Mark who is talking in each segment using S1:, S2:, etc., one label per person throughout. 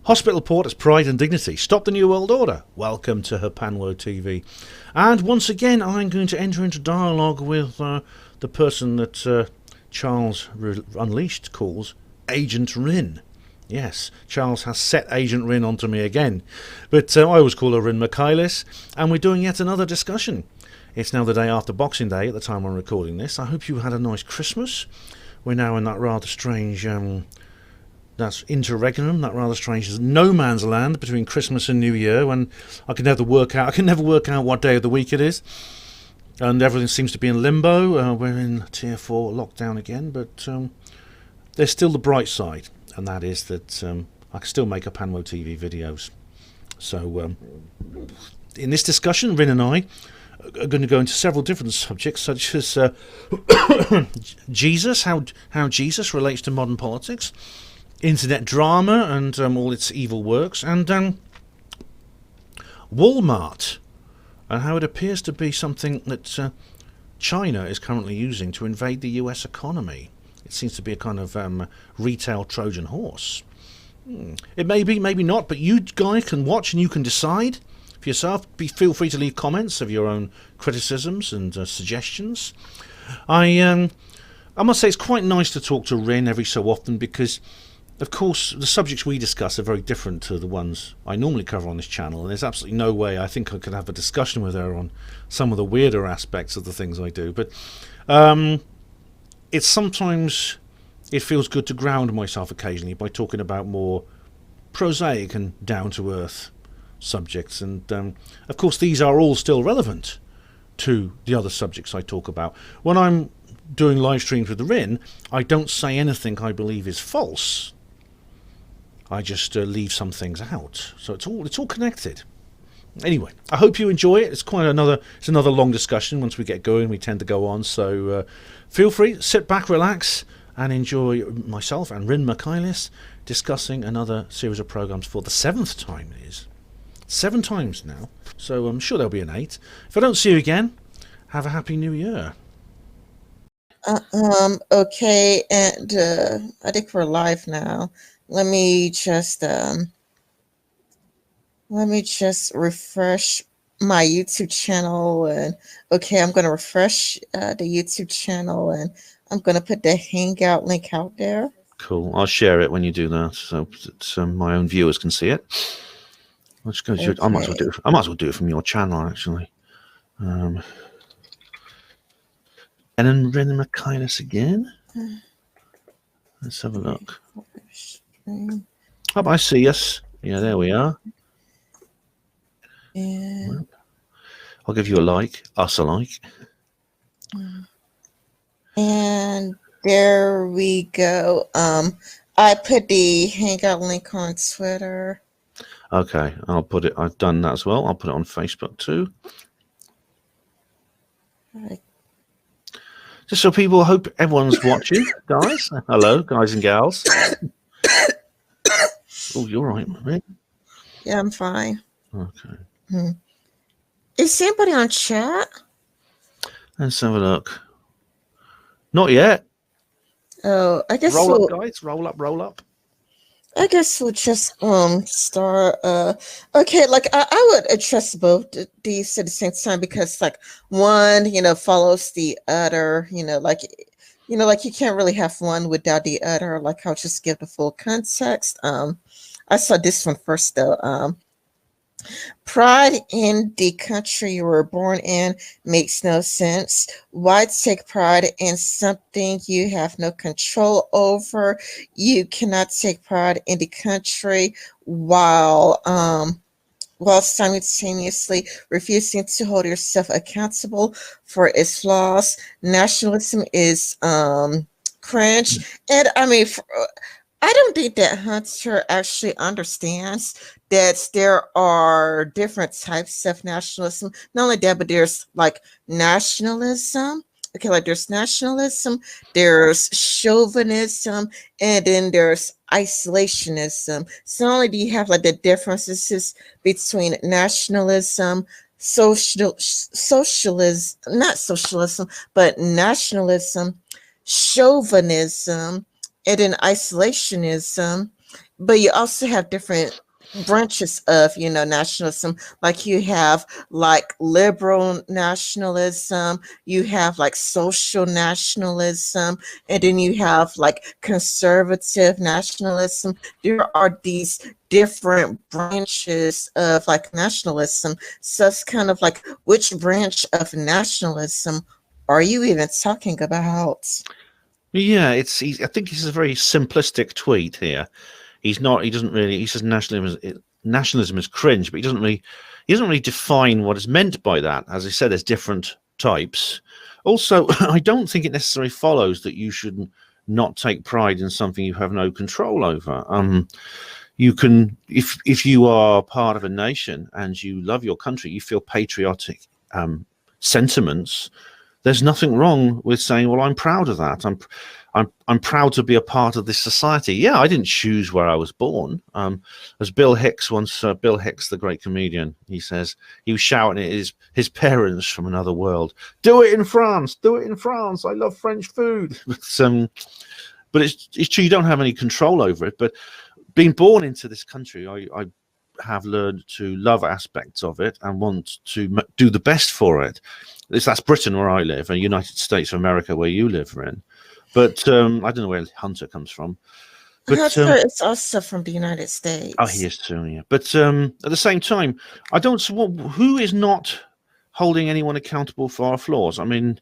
S1: Hospital Porter's Pride and Dignity. Stop the New World Order. Welcome to Hapanwo TV. And once again, I'm going to enter into dialogue with the person that Charles Unleashed calls Agent Rin. Yes, Charles has set Agent Rin onto me again. But I always call her Rin Michaelis, and we're doing yet another discussion. It's now the day after Boxing Day at the time I'm recording this. I hope you had a nice Christmas. We're now in that rather strange... that's interregnum, that rather strange no man's land between Christmas and New Year, when I can never work out what day of the week it is, and everything seems to be in limbo. We're in tier 4 lockdown again, but there's still the bright side, and that is that I can still make Hapanwo TV videos. So in this discussion, Rin and I are going to go into several different subjects, such as Jesus, how Jesus relates to modern politics, internet drama and all its evil works, and Walmart, and how it appears to be something that China is currently using to invade the US economy. It seems to be a kind of retail Trojan horse. It may be, maybe not, but you guys can watch and you can decide for yourself. Feel free to leave comments of your own criticisms and suggestions. I must say it's quite nice to talk to Rin every so often, because of course, the subjects we discuss are very different to the ones I normally cover on this channel, and there's absolutely no way I think I could have a discussion with her on some of the weirder aspects of the things I do. But it feels good to ground myself occasionally by talking about more prosaic and down-to-earth subjects, and of course these are all still relevant to the other subjects I talk about. When I'm doing live streams with the Rin, I don't say anything I believe is false. I just leave some things out, so it's all connected. Anyway, I hope you enjoy it. It's another long discussion. Once we get going, we tend to go on. So feel free, sit back, relax, and enjoy myself and Rin Michaelis discussing another series of programs for the 7th time. It is 7 times now, so I'm sure there'll be an 8. If I don't see you again, have a happy New Year.
S2: Okay, and I think we're live now. Let me just refresh my YouTube channel, and okay, I'm gonna refresh the YouTube channel, and I'm gonna put the Hangout link out there.
S1: Cool. I'll share it when you do that, so that my own viewers can see it. Let's go. Okay. I might as well do it from your channel, actually. And then Rin Michaelis again. Let's have a look. Oh, I see us. Yeah, there we are.
S2: And
S1: I'll give you a like. Us a like.
S2: And there we go. I put the Hangout link on Twitter.
S1: Okay, I'll put it. I've done that as well. I'll put it on Facebook too.
S2: Right.
S1: Just so people hope everyone's watching, guys. Hello, guys and gals. Oh, you're right, Rin.
S2: Yeah, I'm fine.
S1: Okay.
S2: Is anybody on chat?
S1: Let's have a look. Not yet.
S2: Oh, I guess
S1: roll up, guys. Roll up.
S2: I guess we'll just start. Okay, like I would address both these at the same time, because like one, follows the other. Like you can't really have one without the other. Like I'll just give the full context. I saw this one first though. Pride in the country you were born in makes no sense. Why take pride in something you have no control over? You cannot take pride in the country while simultaneously refusing to hold yourself accountable for its flaws. Nationalism is cringe, and I mean, I don't think that Hunter actually understands that there are different types of nationalism. Not only that, but there's like nationalism. Okay, like there's nationalism, there's chauvinism, and then there's isolationism. So not only do you have like the differences between nationalism, socialism, not socialism, but nationalism, chauvinism, and then isolationism, but you also have different branches of, nationalism. Like you have like liberal nationalism, you have like social nationalism, and then you have like conservative nationalism. There are these different branches of like nationalism. So it's kind of like, which branch of nationalism are you even talking about?
S1: Yeah, I think it's a very simplistic tweet here. He's not. He doesn't really. He says nationalism is cringe, but he doesn't really define what is meant by that. As I said, there's different types. Also, I don't think it necessarily follows that you should not take pride in something you have no control over. You can, if you are part of a nation and you love your country, you feel patriotic sentiments. There's nothing wrong with saying, "Well, I'm proud of that. I'm proud to be a part of this society." Yeah, I didn't choose where I was born. As Bill Hicks once, Bill Hicks, the great comedian, he says he was shouting at his parents from another world, "Do it in France! Do it in France! I love French food." But it's true, you don't have any control over it. But being born into this country, I have learned to love aspects of it and want to do the best for it. That's Britain, where I live, and United States of America, where you live in. But I don't know where Hunter comes from. But
S2: Hunter is also from the United
S1: oh, he
S2: States.
S1: is too. Yeah. But at the same time, I don't. Who is not holding anyone accountable for our flaws? I mean,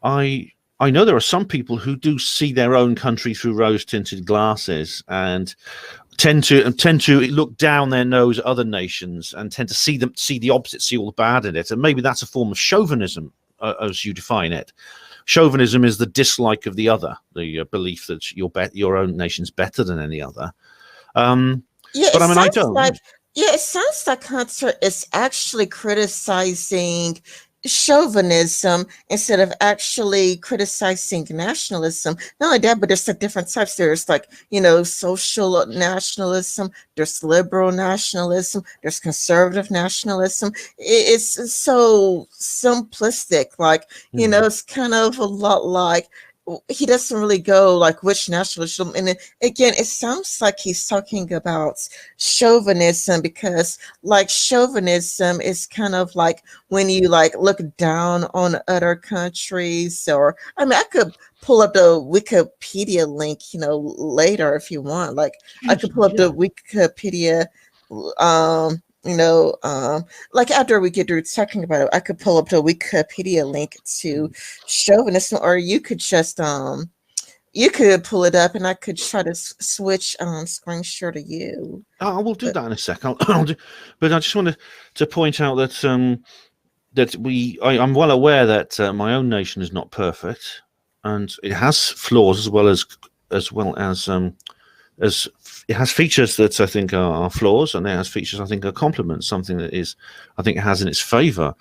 S1: I know there are some people who do see their own country through rose-tinted glasses and tend to look down their nose at other nations and tend to see the opposite, see all the bad in it, and maybe that's a form of chauvinism, as you define it. Chauvinism is the dislike of the other, the belief that your own nation's better than any other.
S2: Yeah,
S1: But I mean, I don't.
S2: It sounds like Hunter is actually criticizing chauvinism instead of actually criticizing nationalism. Not only that, but there's like different types. There's like, social nationalism, there's liberal nationalism, there's conservative nationalism. It's so simplistic. Like, it's kind of a lot like he doesn't really go like which nationalism. And again, it sounds like he's talking about chauvinism, because like chauvinism is kind of like when you like look down on other countries. Or I mean, I could pull up the Wikipedia link, later if you want. Like I could pull up the Wikipedia like after we get through talking about it, I could pull up the Wikipedia link to chauvinism, or you could just you could pull it up and I could try to switch screen share to you.
S1: I will do that in a second. But I just wanted to point out that I'm well aware that my own nation is not perfect, and it has flaws as well as it has features that I think are flaws, and it has features I think are complements, something that I think it has in its favor.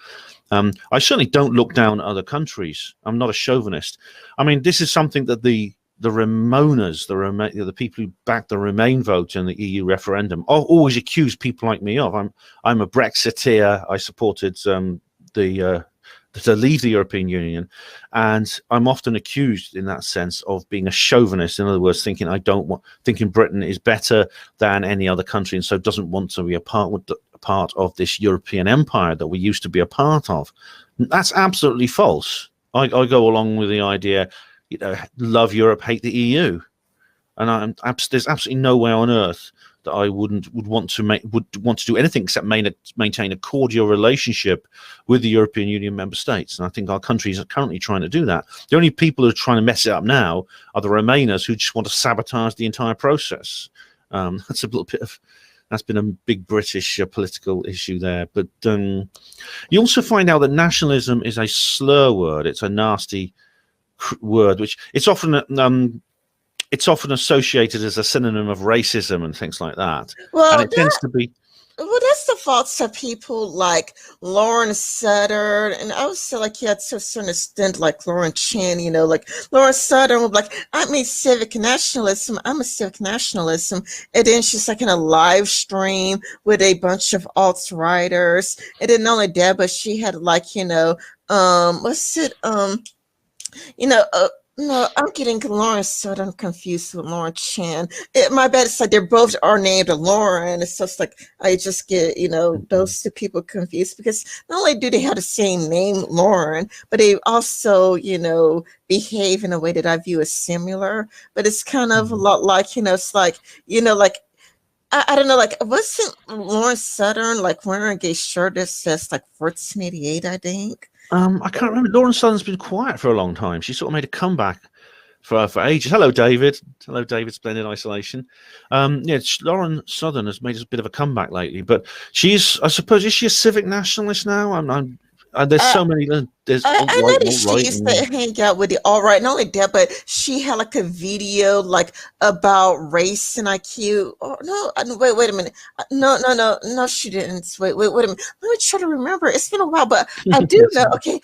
S1: I certainly don't look down at other countries. I'm not a chauvinist. I mean, this is something that the Remoaners, the people who backed the Remain vote in the EU referendum, always accuse people like me of. I'm a Brexiteer. I supported to leave the European Union, and I'm often accused in that sense of being a chauvinist. In other words, thinking Britain is better than any other country, and so doesn't want to be a part of this European empire that we used to be a part of. That's absolutely false. I go along with the idea, love Europe, hate the EU, and there's absolutely no way on earth that I would want to do anything except maintain a cordial relationship with the European Union member states. And I think our countries are currently trying to do that. The only people who are trying to mess it up now are the Remainers, who just want to sabotage the entire process. That's been a big British political issue there. But you also find out that nationalism is a slur word. It's a nasty word, which it's often associated as a synonym of racism and things like that.
S2: Well,
S1: and it tends to be.
S2: Well, that's the faults of people like Lauren Sutter, and I would say like to a certain extent like Lauren Chan, like Lauren Sutter would be like, I'm a civic nationalism, and then she's like in a live stream with a bunch of alt-writers, and then not only that, but she had like, what's it, No, I'm getting Lauren Southern confused with Lauren Chan. My bad. It's like they're both are named Lauren. It's just like I just get, those two people confused because not only do they have the same name, Lauren, but they also, behave in a way that I view as similar. But it's kind of a lot like, it's like, like I don't know, like wasn't Lauren Southern like wearing a shirt that says like 1488, I think.
S1: I can't remember. Lauren Southern's been quiet for a long time. She sort of made a comeback for ages. Hello, David. Hello, David. Splendid isolation. Yeah, Lauren Southern has made a bit of a comeback lately, but she's, I suppose, is she a civic nationalist now? There's so many. There's
S2: I
S1: alt-right and
S2: noticed she
S1: alt-right.
S2: used to hang out with the all right. Not only that, but she had like a video like about race and IQ. Oh no, wait a minute. No, she didn't. Wait a minute. Let me try to remember. It's been a while, but I do know. Okay,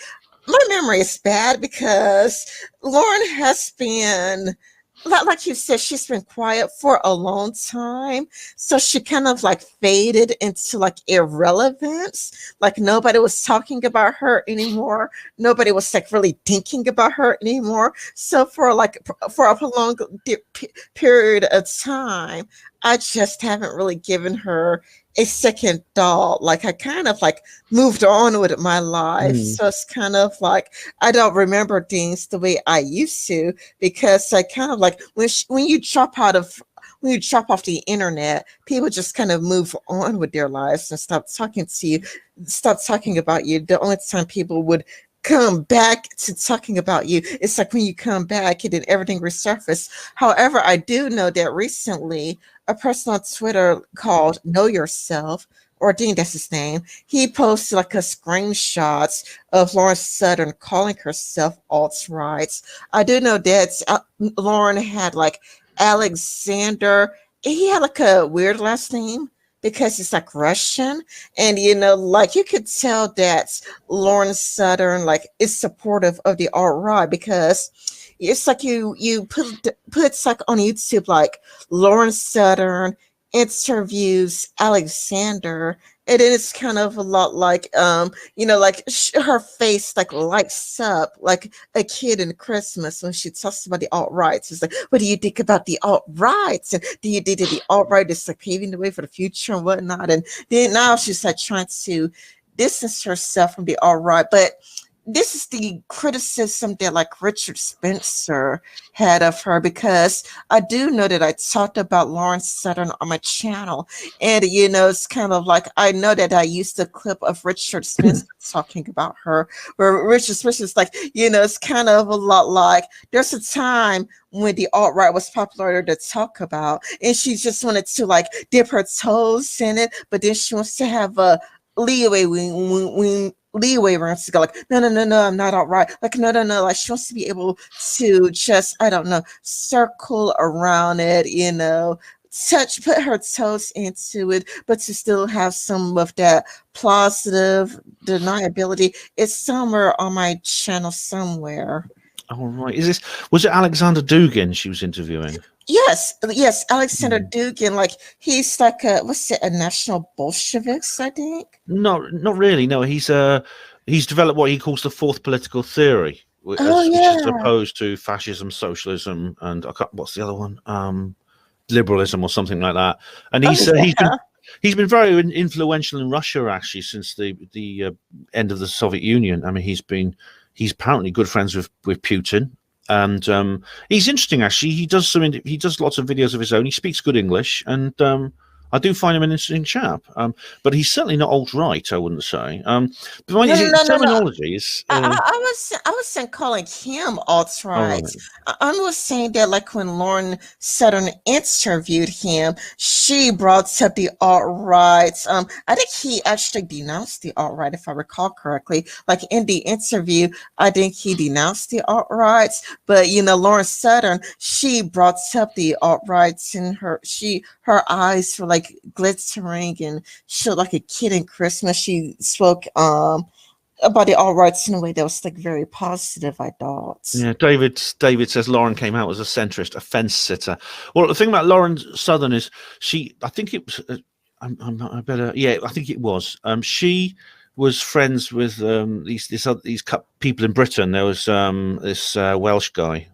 S2: my memory is bad because Lauren has been, like you said, she's been quiet for a long time. So she kind of like faded into like irrelevance. Like nobody was talking about her anymore. Nobody was like really thinking about her anymore. So for a prolonged period of time, I just haven't really given her a second thought. Like I kind of like moved on with my life. So it's kind of like I don't remember things the way I used to because I kind of like when you drop out of when you drop off the internet, people just kind of move on with their lives and stop talking to you, stop talking about you. The only time people would come back to talking about you, it's like when you come back and then everything resurfaces. However, I do know that recently a person on Twitter called Know Yourself, or I think that's his name, he posted like a screenshots of Lauren Southern calling herself alt-right. I do know that Lauren had like Alexander. He had like a weird last name because it's like Russian. And like you could tell that Lauren Southern like is supportive of the alt-right because it's like you put like on YouTube like Lauren Southern interviews Alexander, and then it's kind of a lot like like her face like lights up like a kid in Christmas when she talks about the alt-rights. It's like, what do you think about the alt-rights, and do you think that the alt-right is like paving the way for the future and whatnot? And then now she's like trying to distance herself from the alt-right. But this is the criticism that like Richard Spencer had of her, because I do know that I talked about Lauren Southern on my channel, and it's kind of like I know that I used a clip of Richard Spencer talking about her, where Richard Spencer's like, it's kind of a lot like there's a time when the alt-right was popular to talk about, and she just wanted to like dip her toes in it, but then she wants to have a leeway when leeway around to go like, no, I'm not all right. Like, no. Like she wants to be able to just, I don't know, circle around it, put her toes into it, but to still have some of that positive deniability. It's somewhere on my channel somewhere.
S1: All right. Was it Alexander Dugin she was interviewing?
S2: Yes, Alexander Dugin, like he's like a national Bolsheviks, I think.
S1: No, not really. No, he's developed what he calls the fourth political theory, which is
S2: Yeah.
S1: opposed to fascism, socialism, and what's the other one? Liberalism or something like that. And he's been very influential in Russia actually since the end of the Soviet Union. I mean, he's apparently good friends with Putin. And he's interesting actually. He does lots of videos of his own. He speaks good English, and I do find him an interesting chap. But he's certainly not alt-right, I wouldn't say. But my terminology is.
S2: I wasn't calling him alt-right.
S1: Right.
S2: I was saying that like when Lauren Southern interviewed him, she brought up the alt-rights. I think he actually denounced the alt-right, if I recall correctly. Like in the interview, I think he denounced the alt-rights. But Lauren Southern, she brought up the alt-rights, and her eyes were like glittering and she looked like a kid in Christmas. She spoke about the alt-rights in a way that was like very positive, I thought.
S1: Yeah, David says Lauren came out as a centrist, a fence sitter. Well, the thing about Lauren Southern is I think it was. I think it was. She was friends with these people in Britain. There was this Welsh guy.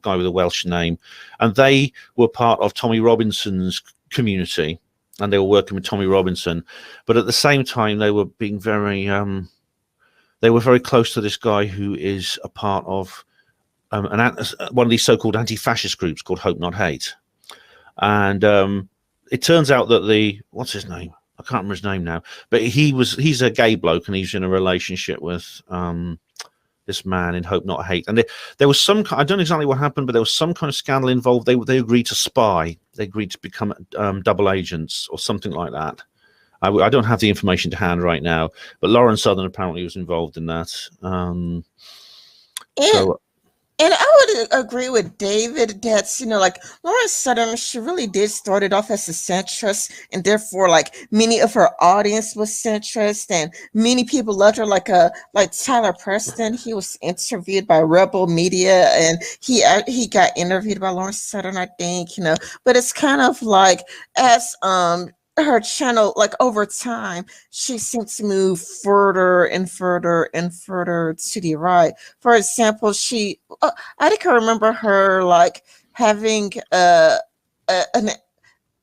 S1: guy with a Welsh name, and they were part of Tommy Robinson's community, and they were working with Tommy Robinson, but at the same time they were being very close to this guy who is a part of one of these so-called anti-fascist groups called Hope Not Hate. And it turns out that what's his name? I can't remember his name now, but he's a gay bloke, and he's in a relationship with this man in Hope Not Hate. And there was I don't know exactly what happened, but there was some kind of scandal involved. They agreed to spy. They agreed to become double agents or something like that. I don't have the information to hand right now, but Lauren Southern apparently was involved in that.
S2: And I would agree with David that's, like Lauren Southern, she really did start it off as a centrist, and therefore like many of her audience was centrist, and many people loved her, like Tyler Preston. He was interviewed by Rebel Media, and he got interviewed by Lauren Southern, I think, but it's kind of like as her channel, like over time, she seems to move further and further and further to the right. For example, I think I remember her like having a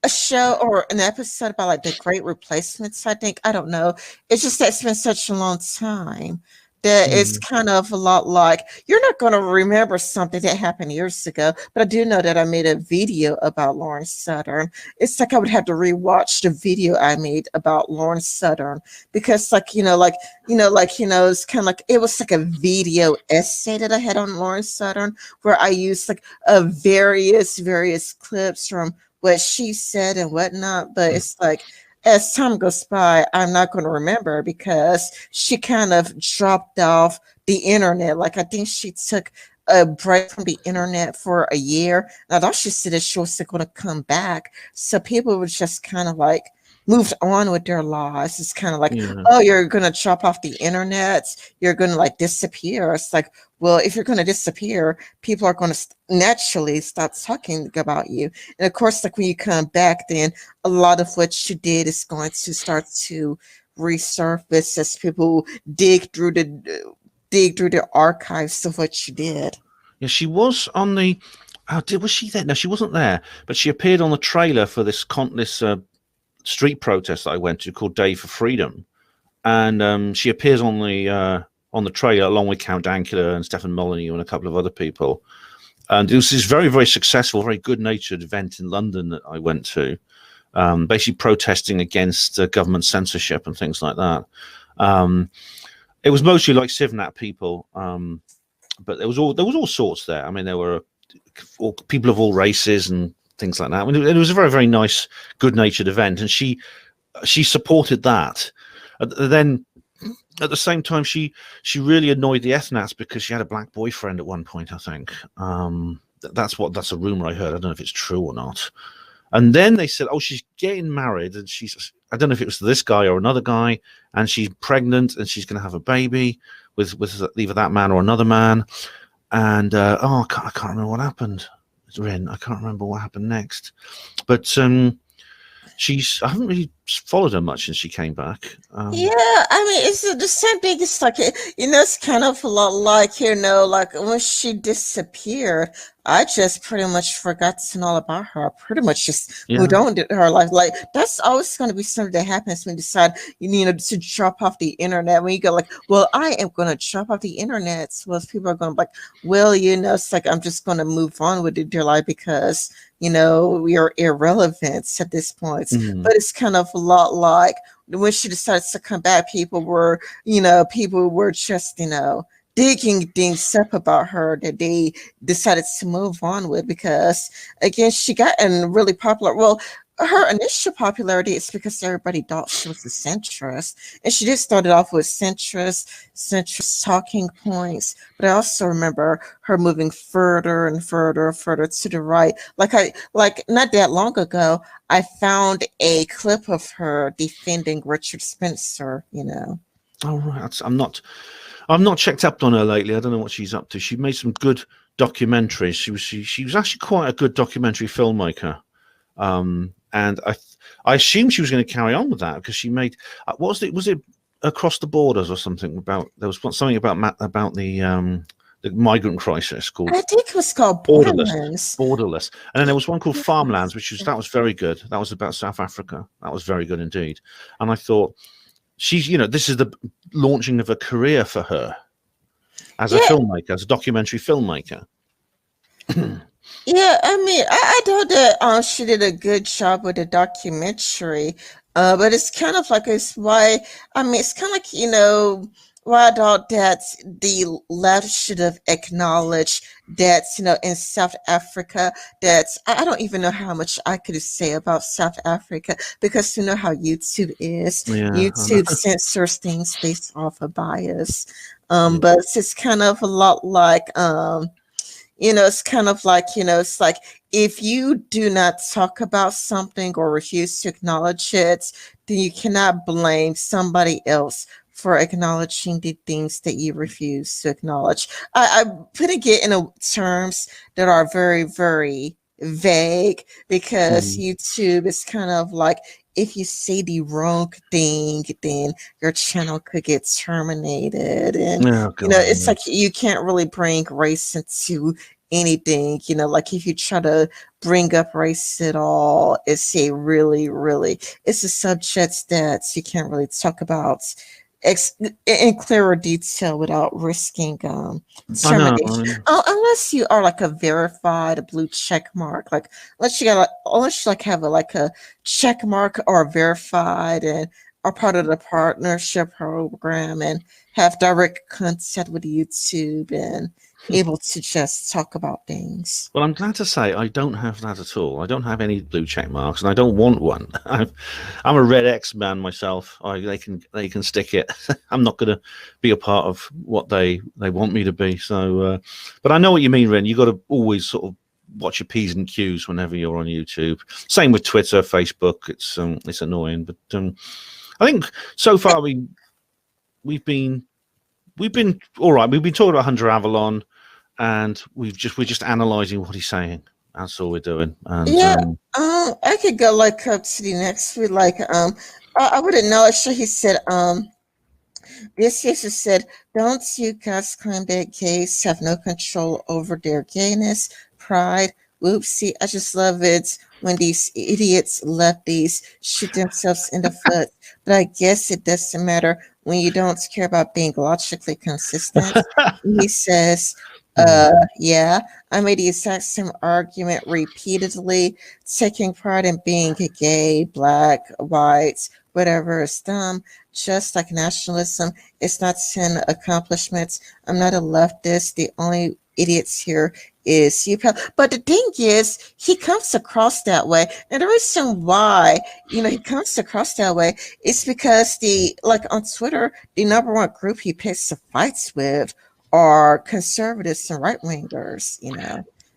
S2: show or an episode about like the Great Replacements. I think, I don't know. It's just that it's been such a long time that it's kind of a lot like, you're not going to remember something that happened years ago, but I do know that I made a video about Lauren Southern. It's like I would have to rewatch the video I made about Lauren Southern, because like, it's kind of like, it was like a video essay that I had on Lauren Southern, where I used like various clips from what she said and whatnot, but it's like, as time goes by, I'm not going to remember, because she kind of dropped off the internet. Like, I think she took a break from the internet for a year. And I thought she said that she was going to come back. So people were just kind of like moved on with their lives. It's kind of like, oh, you're going to drop off the internet, you're going to like disappear. It's like, well, if you're going to disappear, people are going to naturally stop talking about you. And of course, like when you come back, then a lot of what you did is going to start to resurface as people dig through the archives of what you did.
S1: Yeah, she was on the. Was she there? No, she wasn't there, but she appeared on the trailer for this street protest that I went to called Day for Freedom, and she appears on the trailer along with Count Dankula and Stefan Molyneux and a couple of other people. And it was this very, very successful, very good-natured event in London that I went to, basically protesting against government censorship and things like that. It was mostly like Civnat people, but there was all sorts there. I mean, there were people of all races and things like that. I mean, it was a very, very nice, good-natured event, and she supported that. Then at the same time, she really annoyed the ethnats because she had a black boyfriend at one point, I think. That's a rumor I heard. I don't know if it's true or not. And then they said, oh, she's getting married, and I don't know if it was this guy or another guy, and she's pregnant and she's going to have a baby with either that man or another man. And I can't remember what happened. Rin, I can't remember what happened next, but I haven't really followed her much since she came back.
S2: Yeah, I mean, it's the same thing. It's like, it's kind of a lot like, like when she disappeared, I just pretty much forgot to know all about her. I pretty much just moved on to her life. Like, that's always going to be something that happens when you decide, to drop off the internet. When you go like, well, I am going to drop off the internet. Well, people are going to be like, well, it's like, I'm just going to move on with your life because, we are irrelevant at this point. But it's kind of a lot like when she decided to come back, people were just, digging things up about her that they decided to move on with, because again, she got really popular. Well, her initial popularity is because everybody thought she was a centrist, and she just started off with centrist talking points. But I also remember her moving further and further to the right. Like not that long ago, I found a clip of her defending Richard Spencer.
S1: Oh right, I'm not checked up on her lately. I don't know what she's up to. She made some good documentaries. She was actually quite a good documentary filmmaker. And I assumed she was going to carry on with that, because she made was it Across the Borders or something about, there was something about the the migrant crisis called
S2: I think it was called
S1: Borderless.
S2: Borderlands.
S1: Borderless. And then there was one called Farmlands, that was very good. That was about South Africa. That was very good indeed. And I thought, she's, this is the launching of a career for her as a filmmaker, as a documentary filmmaker.
S2: Yeah, I mean, I know that she did a good job with the documentary, but it's kind of like it's why I mean it's kind of like why I thought that the left should have acknowledged that in South Africa that I don't even know how much I could say about South Africa because you know how YouTube is. YouTube censors things based off of bias, but it's just kind of a lot like it's kind of like, it's like if you do not talk about something or refuse to acknowledge it, then you cannot blame somebody else for acknowledging the things that you refuse to acknowledge. I'm putting it in terms that are very, very vague because YouTube is kind of like if you say the wrong thing, then your channel could get terminated. And, it's like you can't really bring race into anything, like if you try to bring up race at all, it's a really, really, it's a subject that you can't really talk about in clearer detail without risking termination. Unless you are like a verified blue check mark, like unless you have a check mark or verified and are part of the partnership program and have direct contact with YouTube and able to just talk about things.
S1: Well, I'm glad to say I don't have that at all. I don't have any blue check marks, and I don't want one. I'm a red X man myself. They can stick it. I'm not going to be a part of what they want me to be. So, but I know what you mean, Ren. You got to always sort of watch your P's and Q's whenever you're on YouTube. Same with Twitter, Facebook. It's annoying, but I think so far we've been all right. We've been talking about Hunter Avallone, and we're just analysing what he's saying. That's all we're doing. And,
S2: I could go like up to the next week. Like I wouldn't know. Actually, he said this Jesus said, "Don't you guys claim that gays have no control over their gayness, pride? Whoopsie! I just love it when these idiots lefties shoot themselves in the foot. But I guess it doesn't matter when you don't care about being logically consistent." He says, yeah, I made the exact same argument repeatedly. Taking pride in being gay, black, white, whatever is dumb. Just like nationalism, it's not 10 accomplishments. I'm not a leftist. The only idiots here is you. But the thing is, he comes across that way. And the reason why, he comes across that way is because on Twitter, the number one group he picks the fights with are conservatives and right wingers,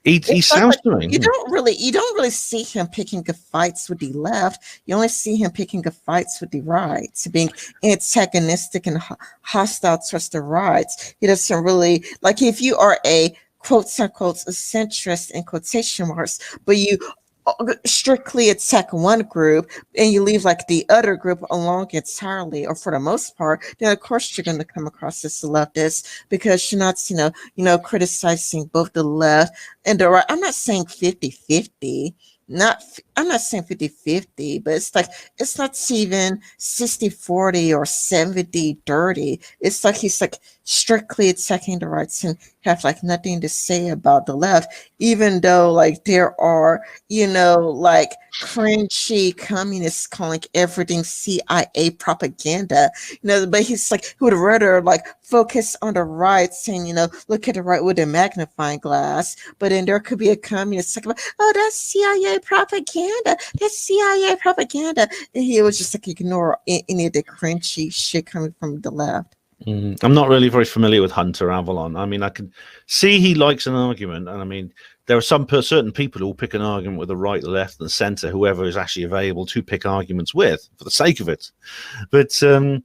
S1: He sounds to me.
S2: You don't really see him picking up fights with the left. You only see him picking up fights with the right, being antagonistic and hostile towards the right. He doesn't really like if you are a quote unquote a centrist in quotation marks, but you strictly attack one group and you leave like the other group alone entirely or for the most part, then of course you're going to come across as a leftist because you're not criticizing both the left and the right. I'm not saying 50-50. I'm not saying 50-50, but it's not even 60-40 or 70-30. It's like he's like strictly attacking the rights and have like nothing to say about the left, even though like there are, like cringy communists calling everything CIA propaganda, but he's like, he would rather like focus on the right saying, look at the right with a magnifying glass, but then there could be a communist talking about, oh, that's CIA propaganda. That's CIA propaganda. And he was just like ignore any of the cringy shit coming from the left.
S1: I'm not really very familiar with Hunter Avallone. I mean, I can see he likes an argument, and I mean, there are certain people who will pick an argument with the right, the left, and the centre, whoever is actually available to pick arguments with, for the sake of it. But the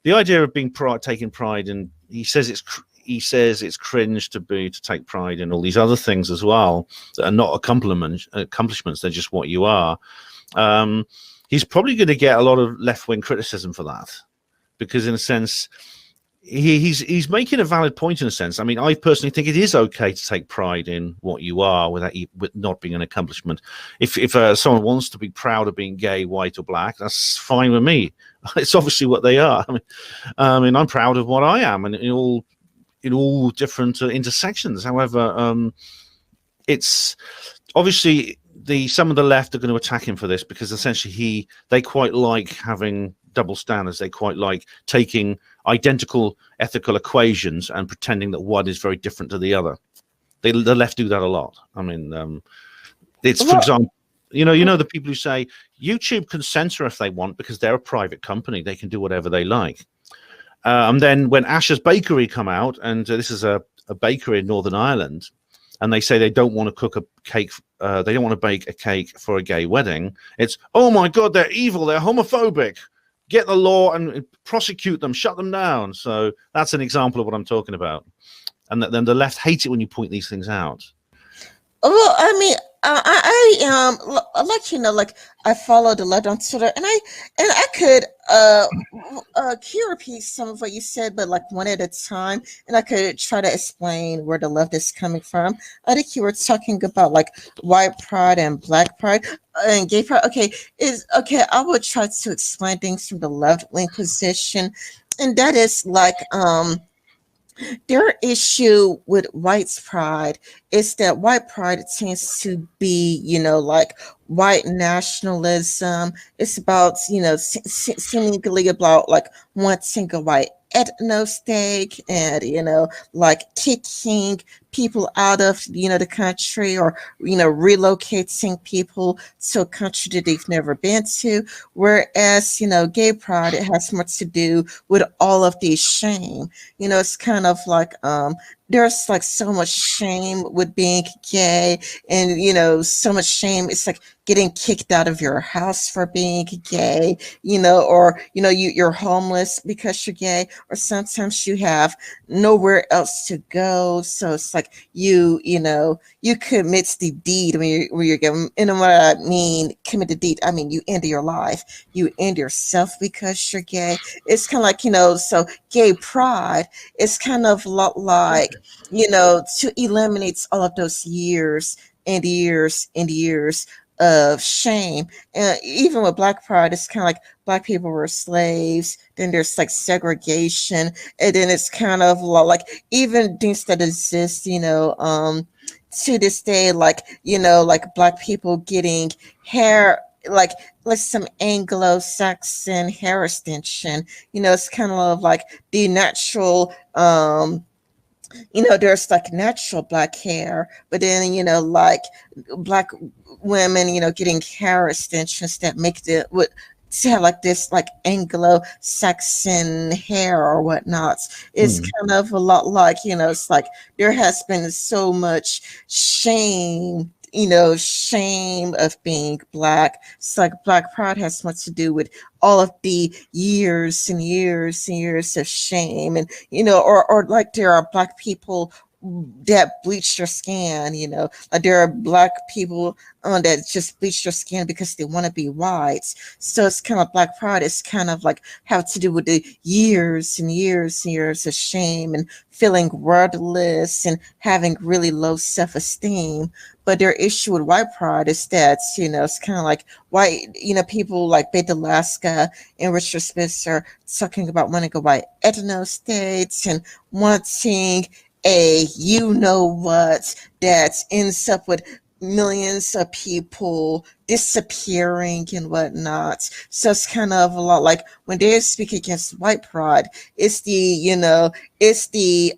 S1: idea of taking pride in, he says it's cringe to take pride in all these other things as well that are not accomplishments. They're just what you are. He's probably going to get a lot of left-wing criticism for that, because in a sense, he's making a valid point in a sense. I mean, I personally think it is okay to take pride in what you are without with not being an accomplishment. If someone wants to be proud of being gay, white, or black, that's fine with me. It's obviously what they are. I mean, I'm proud of what I am, and in all different intersections. However, it's obviously some of the left are going to attack him for this because essentially they quite like having double standards. They quite like taking identical ethical equations and pretending that one is very different to the other. The left do that a lot. I mean, it's, for example, you know the people who say YouTube can censor if they want because they're a private company. They can do whatever they like. And then when Asher's Bakery come out, and this is a bakery in Northern Ireland, and they say they don't want to cook a cake, they don't want to bake a cake for a gay wedding. It's, oh my God, they're evil, they're homophobic. Get the law and prosecute them, shut them down. So that's an example of what I'm talking about. And then the left hates it when you point these things out.
S2: Well, I mean, I like, you know, like I follow the left on Twitter, and I could repeat some of what you said, but like one at a time, and I could try to explain where the left is coming from. I think you were talking about like white pride and black pride and gay pride. Okay, I will try to explain things from the left wing position, and that is like their issue with white pride is that white pride tends to be, you know, like white nationalism. It's about, you know, seemingly about like wanting a white ethno state and, you know, like kicking people out of, you know, the country, or, you know, relocating people to a country that they've never been to. Whereas, you know, gay pride, it has much to do with all of the shame. You know, it's kind of like there's like so much shame with being gay, and, you know, so much shame. It's like getting kicked out of your house for being gay, you know, or, you know, you're homeless because you're gay, or sometimes you have nowhere else to go. So it's like you know, you commit the deed when you're gay. And what I mean, commit the deed, I mean, you end your life, you end yourself because you're gay. It's kind of like, you know, so gay pride is kind of a lot like, you know, to eliminate all of those years and years and years of shame. And even with black pride, it's kind of like black people were slaves, then there's like segregation, and then it's kind of like even things that exist, you know, to this day, like, you know, like black people getting hair, like some Anglo-Saxon hair extension, you know, it's kind of like the natural you know, there's like natural black hair, but then, you know, like black women, you know, getting hair extensions that make it with to have like this like Anglo-Saxon hair or whatnot. It's kind of a lot like, you know, it's like there has been so much shame, you know, shame of being black. It's like black pride has much to do with all of the years and years and years of shame, and, you know, or like there are black people that bleach their skin, you know, like there are black people that just bleach their skin because they want to be white. So it's kind of black pride. It's kind of like have to do with the years and years and years of shame and feeling worthless and having really low self-esteem. But their issue with white pride is that, you know, it's kind of like white, you know, people like Beth Alaska and Richard Spencer talking about wanting a white ethno states and wanting a you know what that ends up with millions of people disappearing and whatnot. So it's kind of a lot like when they speak against white pride, it's the, you know, it's the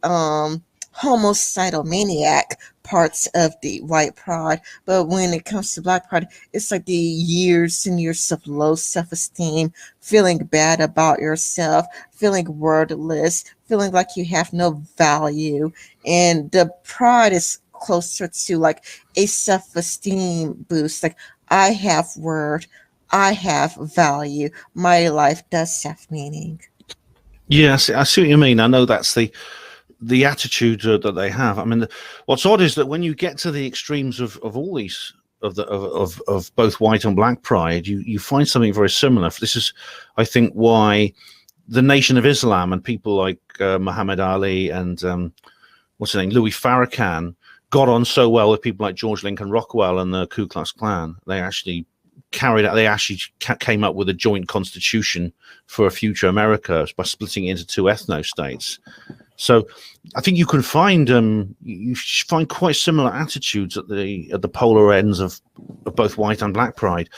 S2: homicidal maniac parts of the white pride. But when it comes to black pride, it's like the years and years of low self-esteem, feeling bad about yourself, feeling worthless, feeling like you have no value. And the pride is closer to like a self-esteem boost, like I have worth, I have value, my life does have meaning.
S1: Yes, I see what you mean. I know that's the attitude that they have. I mean, what's odd is that when you get to the extremes of all these of both white and black pride, you find something very similar. This is, I think, why the Nation of Islam and people like Muhammad Ali and what's his name, Louis Farrakhan, got on so well with people like George Lincoln Rockwell and the Ku Klux Klan. They actually came up with a joint constitution for a future America by splitting it into two ethno-states. So I think you can find quite similar attitudes at the polar ends of both white and black pride.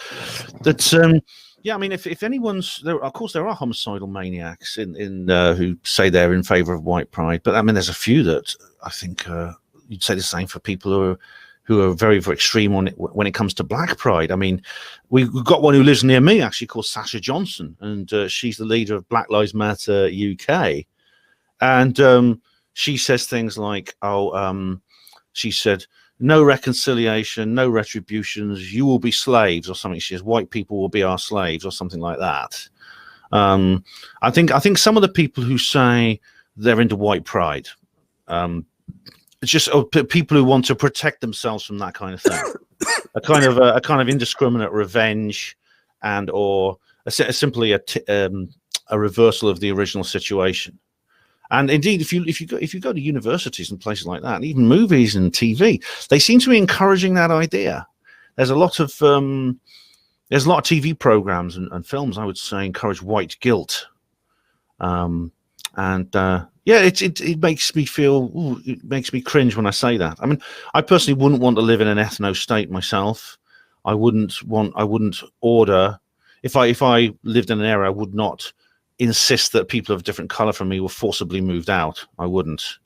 S1: That yeah, I mean, if anyone's there, of course there are homicidal maniacs in who say they're in favor of white pride, but I mean, there's a few that I think you'd say the same for people who are very, very extreme on it when it comes to black pride. I mean, we've got one who lives near me actually called Sasha Johnson, and she's the leader of Black Lives Matter UK. And she says things like, she said, no reconciliation, no retributions, you will be slaves or something. She says, white people will be our slaves or something like that. I think some of the people who say they're into white pride, it's just people who want to protect themselves from that kind of thing, a kind of indiscriminate revenge, and or simply a reversal of the original situation. And indeed, if you go to universities and places like that, and even movies and TV, they seem to be encouraging that idea. There's a lot of TV programs and films, I would say, encourage white guilt. Yeah, it makes me feel, it makes me cringe when I say that. I mean, I personally wouldn't want to live in an ethno state myself. I wouldn't order, if I lived in an area, I would not insist that people of different color from me were forcibly moved out. I wouldn't.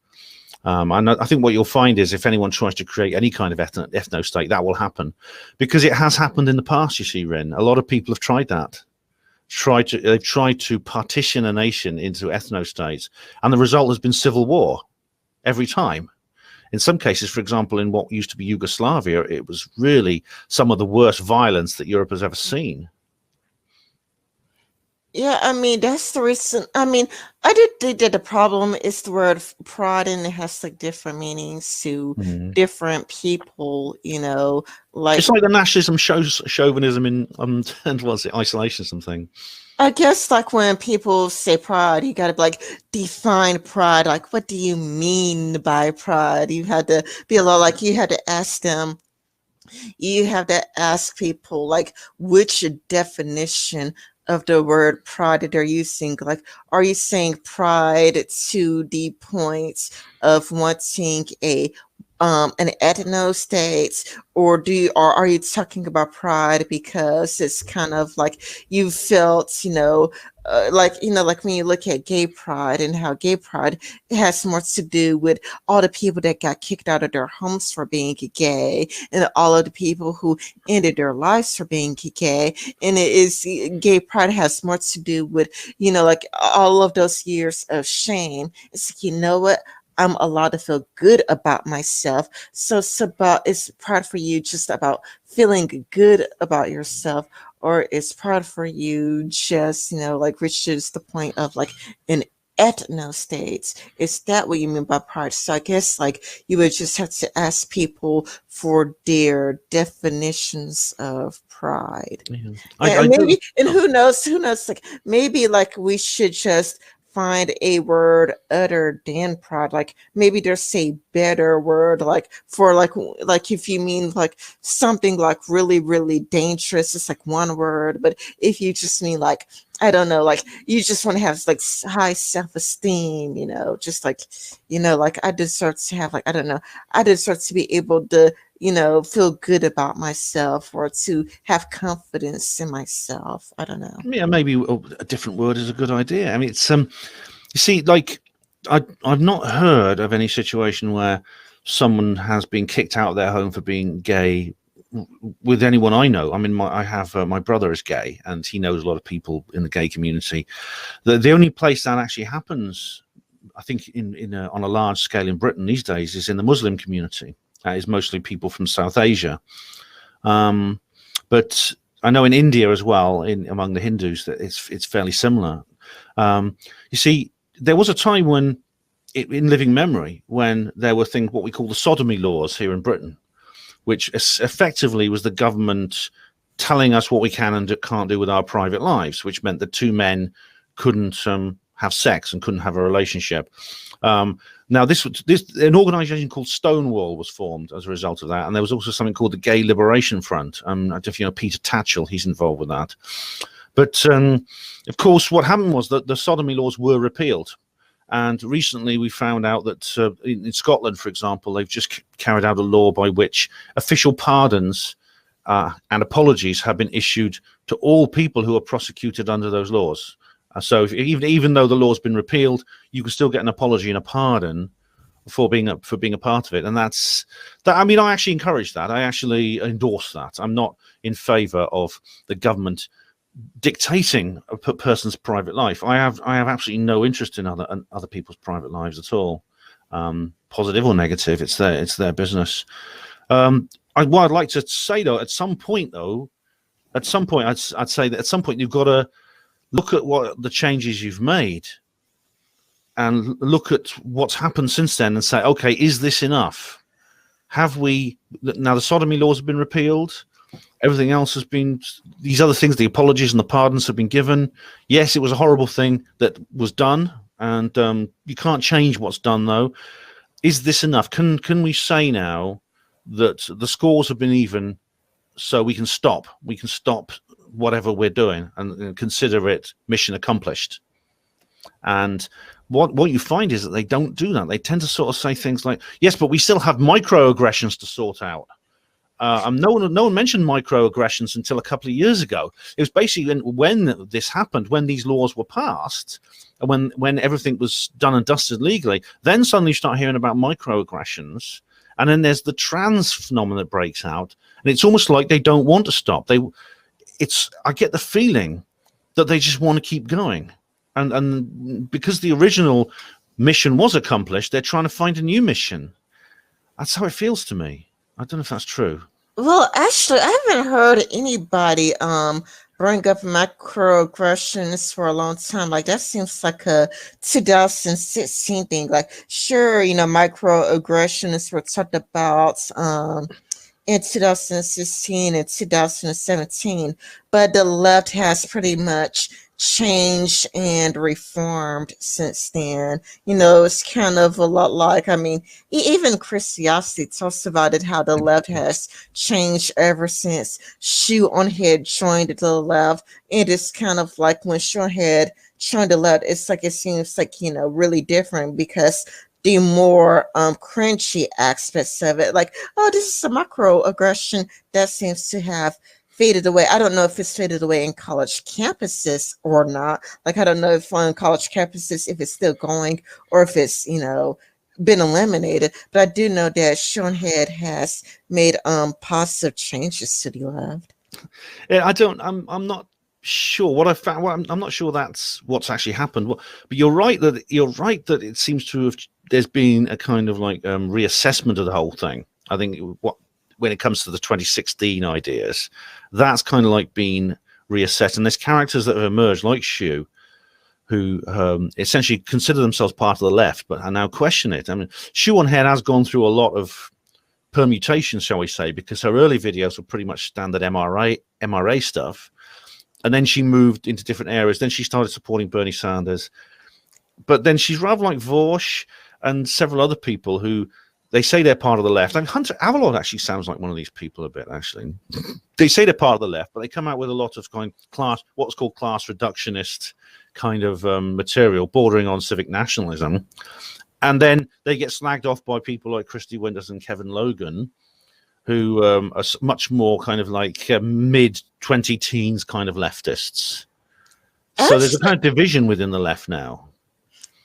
S1: I think what you'll find is if anyone tries to create any kind of ethno state, that will happen, because it has happened in the past. You see, Rin, a lot of people have tried that. They've tried to partition a nation into ethno states, and the result has been civil war every time. In some cases, for example, in what used to be Yugoslavia, it was really some of the worst violence that Europe has ever seen.
S2: Yeah, I mean, that's the reason. I mean, I did think that the problem is the word pride, and it has like different meanings to different people, you know, like
S1: it's like the nationalism shows chauvinism in and was it isolation thing.
S2: I guess like when people say pride, you gotta like define pride. Like, what do you mean by pride? You had to be a lot like you had to ask them. You have to ask people like which definition of the word pride that they're using. Like, are you saying pride to the point of wanting an ethno state, or are you talking about pride because it's kind of like you felt, like when you look at gay pride and how gay pride, it has more to do with all the people that got kicked out of their homes for being gay, and all of the people who ended their lives for being gay. And it is gay pride has more to do with, like all of those years of shame. It's like, you know what? I'm allowed to feel good about myself. So it's pride for you just about feeling good about yourself, or is pride for you just, like reaches the point of like an ethno state? Is that what you mean by pride? So I guess like you would just have to ask people for their definitions of pride. Yeah. And who knows, like maybe like we should just find a word other than pride. Like maybe there's a better word like for like if you mean like something like really, really dangerous, it's like one word. But if you just mean like, I don't know, like you just want to have like high self-esteem, just like, like I deserve to have like, I don't know, I deserve to be able to, feel good about myself, or to have confidence in myself. I don't know.
S1: Yeah, maybe a different word is a good idea. I mean, it's you see, like I've not heard of any situation where someone has been kicked out of their home for being gay with anyone I know. I mean, my brother is gay, and he knows a lot of people in the gay community. The only place that actually happens, I think, on a large scale in Britain these days, is in the Muslim community. That is mostly people from South Asia. But I know in India as well, among the Hindus, that it's fairly similar. You see, there was a time when, in living memory, when there were things, what we call the sodomy laws here in Britain, which effectively was the government telling us what we can and can't do with our private lives, which meant that two men couldn't have sex and couldn't have a relationship. Now, an organization called Stonewall was formed as a result of that, and there was also something called the Gay Liberation Front. I don't know if you know Peter Tatchell; he's involved with that. But of course, what happened was that the sodomy laws were repealed, and recently we found out that in Scotland, for example, they've just carried out a law by which official pardons and apologies have been issued to all people who are prosecuted under those laws. So even though the law's been repealed, you can still get an apology and a pardon for being a part of it. And that's that. I mean, I actually encourage that. I actually endorse that. I'm not in favor of the government dictating a person's private life. I have absolutely no interest in other people's private lives at all, positive or negative. It's their business. What I'd like to say though, at some point, I'd say that at some point you've got to look at what the changes you've made and look at what's happened since then and say, okay, is this enough? Have we, now the sodomy laws have been repealed, everything else has been, these other things, the apologies and the pardons have been given. Yes, it was a horrible thing that was done, and you can't change what's done though. Is this enough? Can we say now that the scores have been even, so we can stop whatever we're doing and consider it mission accomplished? And what you find is that they don't do that. They tend to sort of say things like, yes, but we still have microaggressions to sort out. No one mentioned microaggressions until a couple of years ago. It was basically when this happened, when these laws were passed, and when everything was done and dusted legally, then suddenly you start hearing about microaggressions. And then there's the trans phenomenon that breaks out, and it's almost like they don't want to stop. I get the feeling that they just want to keep going, and because the original mission was accomplished, they're trying to find a new mission. That's how it feels to me. I don't know if that's true.
S2: Well, actually, I haven't heard anybody bring up microaggressions for a long time. Like, that seems like a 2016 thing. Like, sure, microaggressions were talked about in 2016 and 2017, but the left has pretty much changed and reformed since then. It's kind of a lot like, even Christianity talks about it, how the left has changed ever since Shoehead joined the left. It is kind of like when Shoehead joined the left, it's like, it seems like, really different, because the more cringy aspects of it, like, oh, this is a microaggression, that seems to have faded away. I don't know if it's faded away in college campuses or not. Like, I don't know if on college campuses, if it's still going or if it's, been eliminated. But I do know that Shoehead has made positive changes to the left.
S1: Yeah, I'm not sure what I found. Well, I'm not sure that's what's actually happened. But you're right that it seems to have, there's been a kind of like reassessment of the whole thing. I think when it comes to the 2016 ideas, that's kind of like been reassessed. And there's characters that have emerged, like Shu, who essentially consider themselves part of the left, but are now question it. I mean, Shoehead has gone through a lot of permutations, shall we say, because her early videos were pretty much standard MRA stuff. And then she moved into different areas. Then she started supporting Bernie Sanders. But then she's rather like Vorsh and several other people who, they say they're part of the left. Hunter Avallone actually sounds like one of these people a bit, actually. They say they're part of the left, but they come out with a lot of what's called class reductionist kind of material, bordering on civic nationalism. And then they get slagged off by people like Christy Winters and Kevin Logan, who are much more kind of like mid-20-teens kind of leftists. So there's a kind of division within the left now.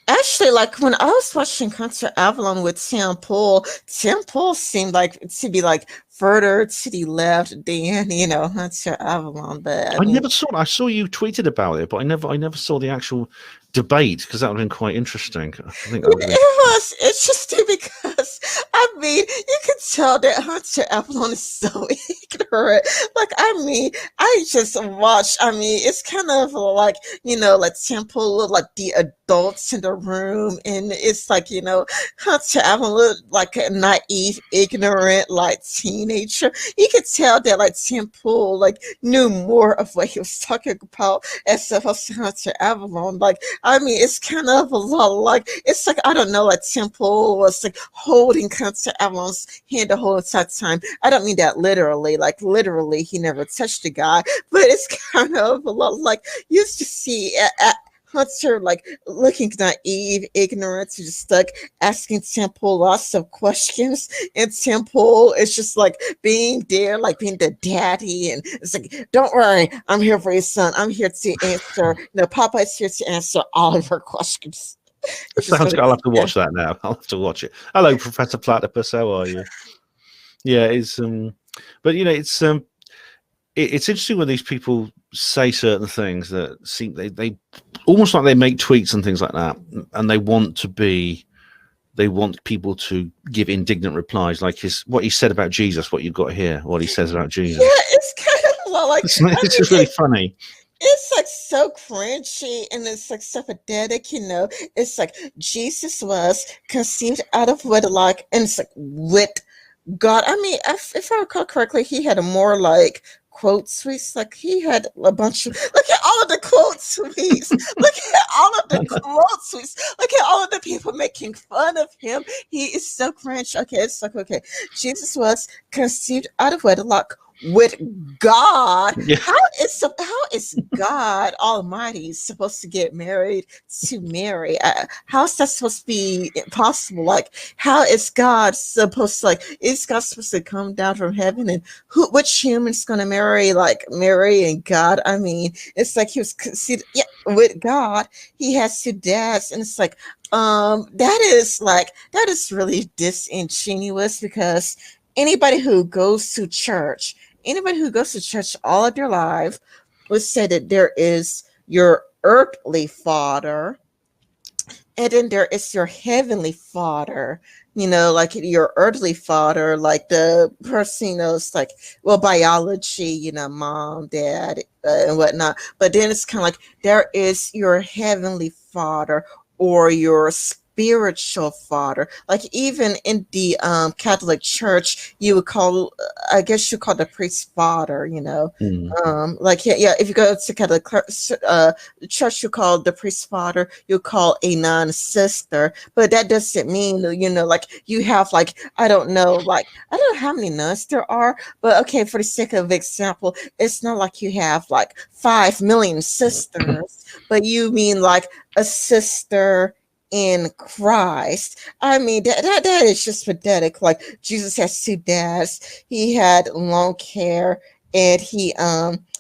S2: Actually, like, when I was watching Hunter Avallone with Tim Pool seemed like to be like further to the left than Hunter Avallone. But
S1: I never saw it. I saw you tweeted about it, but I never saw the actual debate, because that would have been quite interesting. I think that
S2: it was interesting because you can tell that Hunter Avallone is so ignorant. Like, I just watched. It's kind of like like Tim Pool looked like the adults in the room, and it's like, Hunter Allen looked like a naive, ignorant, like teenager. You could tell that like Tim Pool like knew more of what he was talking about as opposed to Hunter Avallone. Like, I mean, it's kind of a lot like, it's like, I don't know, like Tim Pool was like holding Hunter Avallone's hand the whole entire time. I don't mean that literally, like literally he never touched the guy, but it's kind of a lot like you used to see at Hunter like looking naive, ignorant, just like asking Temple lots of questions, and Temple is just like being there, like being the daddy, and it's like, don't worry, I'm here for your son. I'm here to answer. Papa is here to answer all of your questions.
S1: It sounds good. I'll have to watch that now. I'll have to watch it. Hello, Professor Platypus. How are you? Yeah, it's but it's interesting when these people say certain things that seem they almost like they make tweets and things like that, and they want people to give indignant replies, like what he said about Jesus, what you've got here, what he says about Jesus.
S2: Yeah, it's kind of a lot like
S1: it's just really funny.
S2: It's like so cringy, and it's like so pathetic, It's like Jesus was conceived out of wedlock, and it's like with God. I mean, if I recall correctly, he had a more like quote tweets. Like he had a bunch of, look at all of the quote tweets. Look at all of the quote tweets. Look at all of the people making fun of him. He is so cringe. Okay, it's like, okay, Jesus was conceived out of wedlock with God.
S1: Yeah.
S2: How is God Almighty supposed to get married to Mary? How is that supposed to be possible? Like, how is God supposed to, like, is God supposed to come down from heaven, and which human's gonna marry like Mary and God? I mean, it's like he was conceived, yeah, with God. He has two dads, and it's like that is really disingenuous, because anybody who goes to church all of their life would say that there is your earthly father, and then there is your heavenly father. Like your earthly father, like the person, it's like, well, biology, mom, dad, and whatnot. But then it's kind of like there is your heavenly father, or your spiritual father. Like even in the Catholic Church, you would call, I guess you call the priest father. Like if you go to Catholic church, you call the priest father. You call a nun sister, but that doesn't mean like you have like, I don't know how many nuns there are, but okay, for the sake of example, it's not like you have like 5 million sisters, but you mean like a sister in Christ. I mean, that is just pathetic. Like Jesus has two dads. He had long hair, and he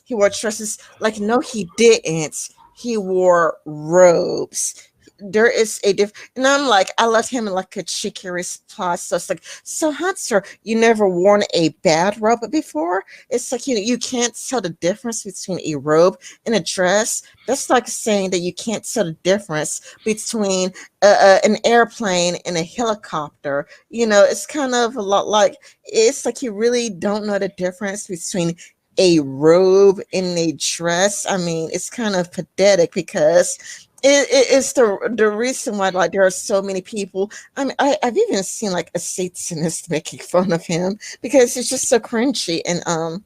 S2: wore dresses. Like, no, he didn't. He wore robes. There is a difference, and I'm like, I left him in like a cheeky response. So it's like, so Hunter, you never worn a bad robe before? It's like, you can't tell the difference between a robe and a dress. That's like saying that you can't tell the difference between an airplane and a helicopter. It's kind of a lot like, it's like you really don't know the difference between a robe and a dress. I mean, it's kind of pathetic, because it's the reason why like there are so many people. I mean, I've even seen like a Satanist making fun of him, because it's just so cringy. And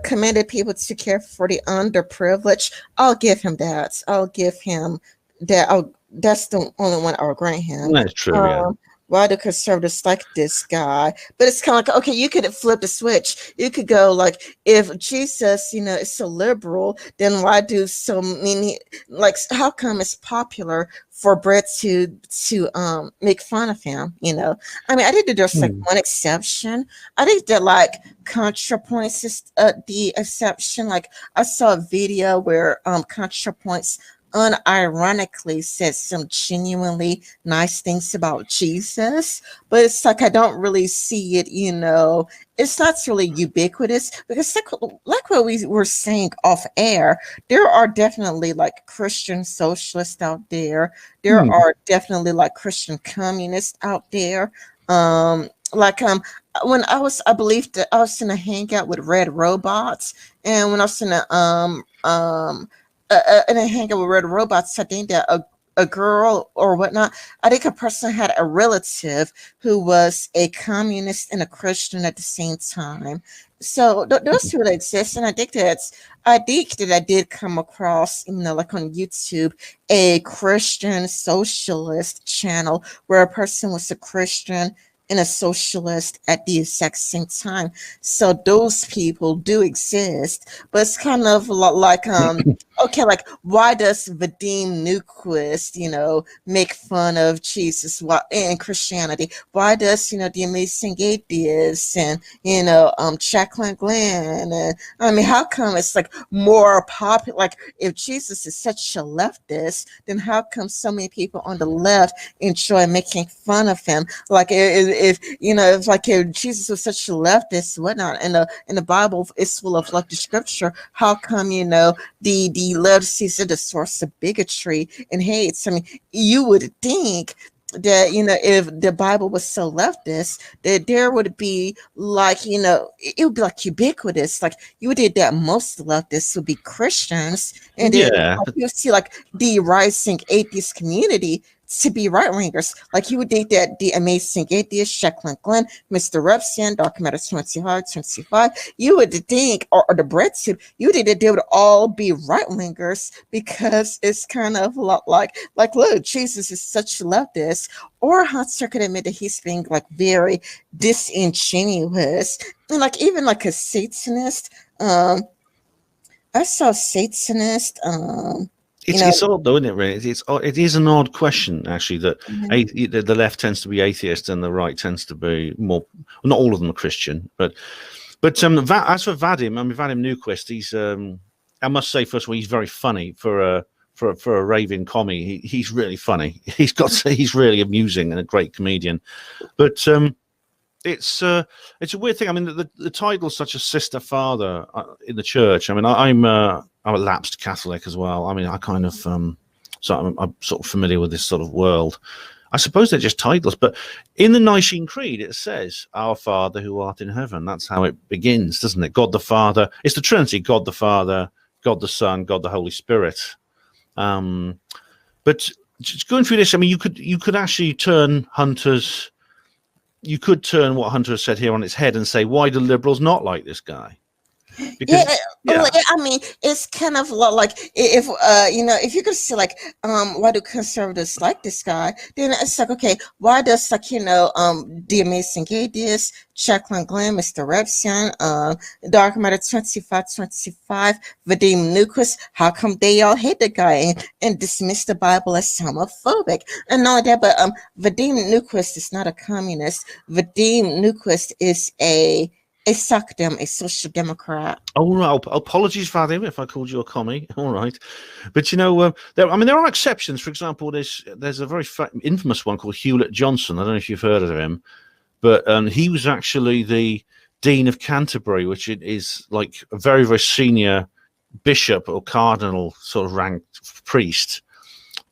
S2: commended people to care for the underprivileged. I'll give him that. That's the only one I'll grant him.
S1: That's true. Yeah.
S2: Why do conservatives like this guy? But it's kind of like, okay, you could flip the switch. You could go like, if Jesus, is so liberal, then why do so many, like, how come it's popular for Brett to make fun of him? I mean, I think that there's like one exception. I think that like ContraPoints is the exception. Like I saw a video where ContraPoints unironically said some genuinely nice things about Jesus, but it's like I don't really see it, it's not really ubiquitous, because like what we were saying off air, there are definitely like Christian socialists out there. There are definitely like Christian communists out there. When I believe that I was in a hangout with Red Robots, and when I was in a in a hangout with red robots, I think that a girl or whatnot, I think a person had a relative who was a communist and a Christian at the same time. So those two that exist, and I think that I did come across, like on YouTube, a Christian socialist channel where a person was a Christian and a socialist at the exact same time. So those people do exist, but it's kind of like okay, like why does Vadim Nuquist, make fun of Jesus and Christianity? Why does the Amazing Atheists and Jacqueline Glenn? And I mean, how come it's like more popular? Like, if Jesus is such a leftist, then how come so many people on the left enjoy making fun of him? Like, if Jesus was such a leftist, whatnot, and the Bible is full of like the scripture, how come the left sees it the source of bigotry and hates? I mean, you would think that if the Bible was so leftist, that there would be like it would be like ubiquitous. Like, you would think that most leftists would be Christians, and then
S1: Yeah,
S2: like, you see like the rising atheist community to be right wingers. Like, you would think that the Amazing Atheist, Jacqueline Glenn, Mr. Repsian, Dark Matter 25, you would think, or the breadtube, you would think that they would all be right wingers, because it's kind of like look, Jesus is such a leftist. Or Hunter could admit that he's being like very disingenuous, and like even like a Satanist. I saw Satanist.
S1: it's odd though, isn't it? Really, it is an odd question actually that
S2: Mhm.
S1: the left tends to be atheist and the right tends to be more. Well, not all of them are Christian, but as for Vadim, I mean Vadim Nuquist, he's I must say first of all he's very funny for a raving commie. He's really funny. He's really amusing and a great comedian, but it's a weird thing. I mean, the title's such a sister father in the church. I mean, I'm a lapsed Catholic as well. I mean, I kind of so I'm sort of familiar with this sort of world. I suppose they're just titles, but in the Nicene Creed it says, "Our Father who art in heaven." That's how it begins, doesn't it? God the Father. It's the Trinity: God the Father, God the Son, God the Holy Spirit. But just going through this, I mean, you could actually turn Hunter's. You could turn what Hunter has said here on its head and say, why do liberals not like this guy?
S2: Yeah,
S1: Because, yeah,
S2: like, I mean, it's kind of like if you could see like why do conservatives like this guy? Then it's like, okay, why does like the Amazing Atheist, Jacqueline Glenn, Mr. Repsian, Dark Matter 25, Vadim Nuquist, how come they all hate the guy and dismiss the Bible as homophobic? And not that, but Vadim Nuquist is not a communist. Vadim Nuquist is a SOCDEM, a social democrat.
S1: oh, right. Apologies, Vadim, if I called you a commie. All right. But, there are exceptions. For example, there's a very infamous one called Hewlett Johnson. I don't know if you've heard of him, but he was actually the Dean of Canterbury, which is like a very, very senior bishop or cardinal sort of ranked priest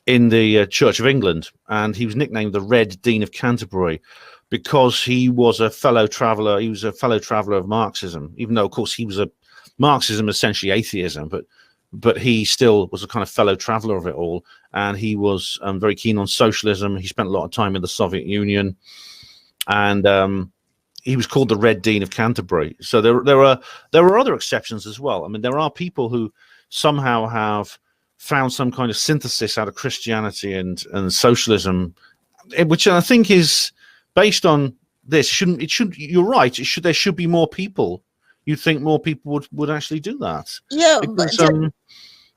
S1: in the Church of England. And he was nicknamed the Red Dean of Canterbury because he was a fellow traveller. He was a fellow traveller of Marxism, even though, of course, he was Marxism, essentially atheism, but he still was a kind of fellow traveller of it all. And he was very keen on socialism. He spent a lot of time in the Soviet Union, and he was called the Red Dean of Canterbury. So there are other exceptions as well. I mean, there are people who somehow have found some kind of synthesis out of Christianity and socialism, which I think is based on this. You're right. There should be more people. You'd think more people would actually do that.
S2: Yeah,
S1: Because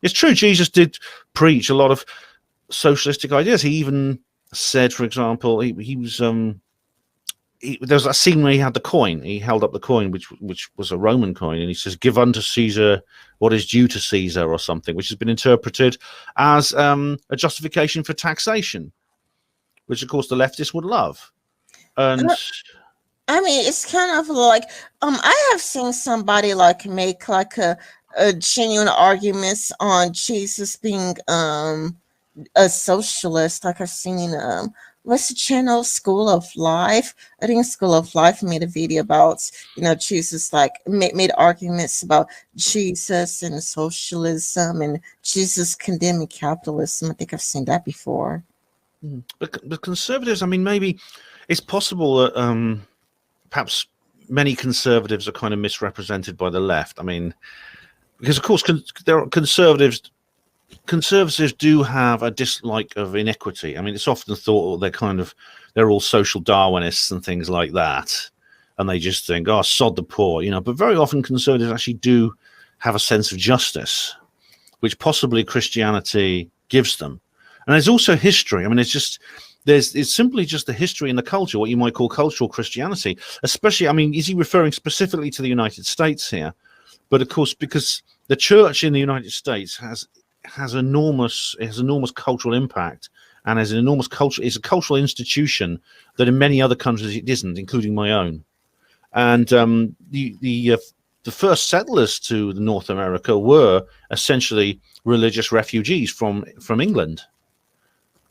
S1: it's true. Jesus did preach a lot of socialistic ideas. He even said, for example, he was there was a scene where he had the coin. He held up the coin, which was a Roman coin, and he says, "Give unto Caesar what is due to Caesar," or something, which has been interpreted as a justification for taxation, which of course the leftists would love. And
S2: I mean, it's kind of like I have seen somebody like make like a genuine arguments on Jesus being a socialist. Like I've seen what's the channel, School of Life? I think School of Life made a video about, Jesus, like made arguments about Jesus and socialism and Jesus condemning capitalism. I think I've seen that before.
S1: But conservatives, I mean, maybe it's possible that perhaps many conservatives are kind of misrepresented by the left. I mean, because of course there are conservatives do have a dislike of inequity. I mean, it's often thought they're all social Darwinists and things like that, and they just think, oh, sod the poor, but very often conservatives actually do have a sense of justice, which possibly Christianity gives them. And there's also history. I mean, it's simply just the history and the culture, what you might call cultural Christianity, especially, I mean, is he referring specifically to the United States here? But of course, because the church in the United States has enormous cultural impact, and is a cultural institution that in many other countries it isn't, including my own. And the first settlers to North America were essentially religious refugees from England.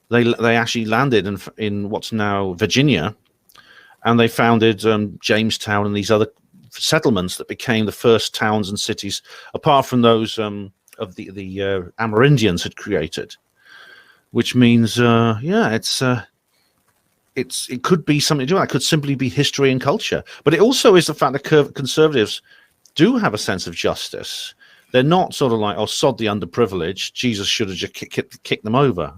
S1: They actually landed in what's now Virginia, and they founded Jamestown and these other settlements that became the first towns and cities, apart from those of the Amerindians had created. Which means, it could be something to do. It could simply be history and culture, but it also is the fact that conservatives do have a sense of justice. They're not sort of like, oh, sod the underprivileged. Jesus should have just kicked them over.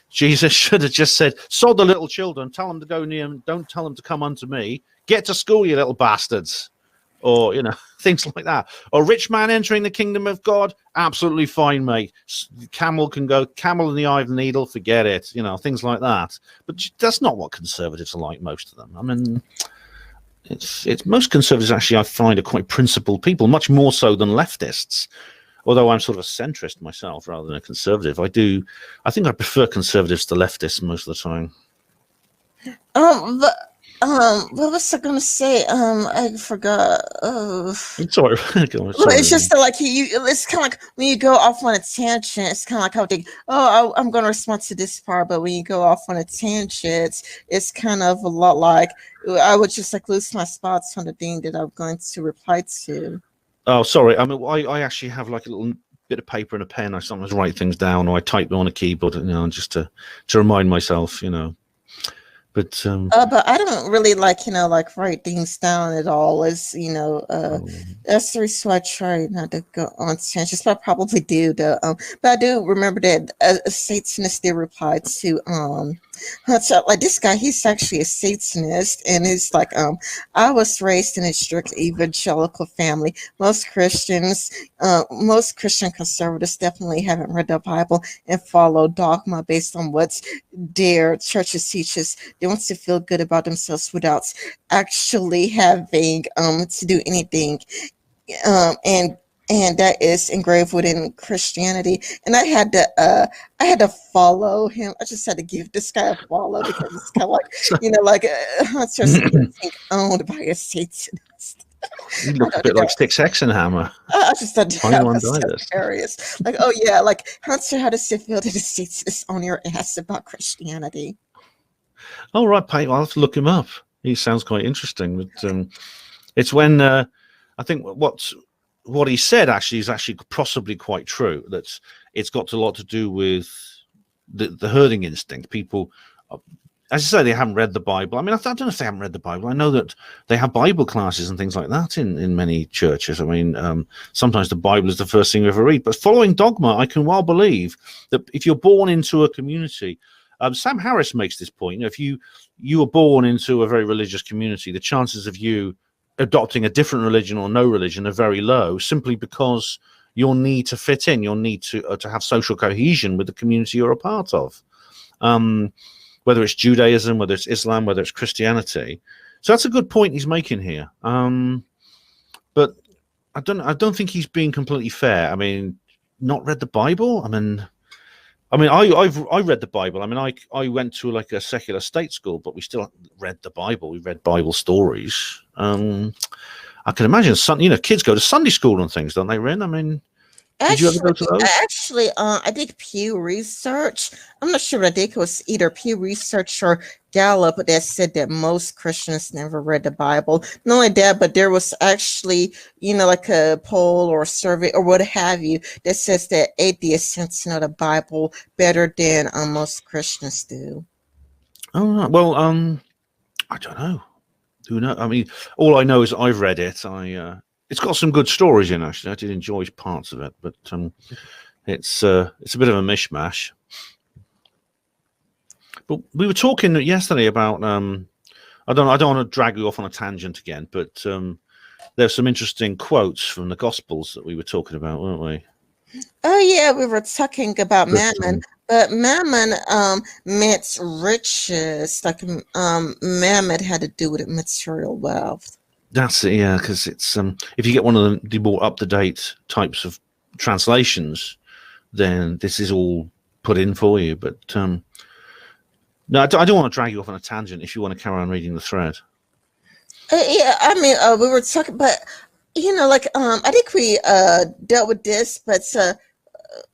S1: Jesus should have just said, sod the little children, tell them to go near them, don't tell them to come unto me. Get to school, you little bastards. Or, things like that. Or rich man entering the kingdom of God, absolutely fine, mate. Camel in the eye of the needle, forget it. Things like that. But that's not what conservatives are like, most of them. I mean, it's most conservatives actually, I find, are quite principled people, much more so than leftists. Although I'm sort of a centrist myself rather than a conservative. I think I prefer conservatives to leftists most of the time.
S2: What was I gonna say? I forgot.
S1: Sorry.
S2: Well, it's just that, like, it's kind of like when you go off on a tangent, it's kind of like how they, I'm going to respond to this part, but when you go off on a tangent, it's kind of a lot like I would just like lose my spots on the thing that I'm going to reply to.
S1: Oh, sorry. I mean, I actually have like a little bit of paper and a pen. I sometimes write things down, or I type on a keyboard, just to remind myself, But
S2: I don't really like write things down at all. That's the reason why I try not to go on tangents. But I probably do though. But I do remember that a Satanist did reply to so like this guy, he's actually a Satanist, and it's like I was raised in a strict evangelical family. Most Christian conservatives definitely haven't read the Bible and follow dogma based on what their churches teaches. They want to feel good about themselves without actually having to do anything, and that is engraved within Christianity. And I had to follow him. I just had to give this guy a follow because it's kind of like Hunter's being owned by a Satanist.
S1: You look a bit like Sticks Hexenhammer.
S2: I just thought that was hilarious. Like, oh yeah, like Hunter, how does it feel that a Satanist on your ass about Christianity?
S1: Oh, right, Pate. I'll have to look him up. He sounds quite interesting. But it's when I think what he said actually is actually possibly quite true. That it's got a lot to do with the herding instinct. People, as I say, they haven't read the Bible. I mean, I don't know if they haven't read the Bible. I know that they have Bible classes and things like that in many churches. I mean, sometimes the Bible is the first thing you ever read. But following dogma, I can well believe that if you're born into a community, Sam Harris makes this point. If you were born into a very religious community, the chances of you adopting a different religion or no religion are very low, simply because you'll need to fit in, you'll need to have social cohesion with the community you're a part of, whether it's Judaism, whether it's Islam, whether it's Christianity. So that's a good point he's making here. But I don't think he's being completely fair. I mean, not read the Bible. I mean, I read the Bible. I mean, I went to like a secular state school, but we still read the Bible. We read Bible stories. I can imagine kids go to Sunday school and things, don't they, Rin? I mean, Did you ever
S2: Actually,
S1: go to those?
S2: I did Pew Research. I'm not sure what I did. It was either Pew Research or Gallup that said that most Christians never read the Bible. Not only that, but there was actually, like a poll or survey or what have you that says that atheists tend to know the Bible better than most Christians do.
S1: Oh, right. Well, I don't know. Who knows? I mean, all I know is I've read it. It's got some good stories in. Actually, I did enjoy parts of it, but it's a bit of a mishmash. But we were talking yesterday about I don't want to drag you off on a tangent again, but there's some interesting quotes from the Gospels that we were talking about, weren't we?
S2: Oh yeah, we were talking about mammon, but mammon meant riches. Like mammon had to do with material wealth.
S1: That's it, yeah. Because it's if you get one of the more up to date types of translations, then this is all put in for you. But no, I don't want to drag you off on a tangent. If you want to carry on reading the thread,
S2: Yeah, I mean, we were talking, but I think we dealt with this, but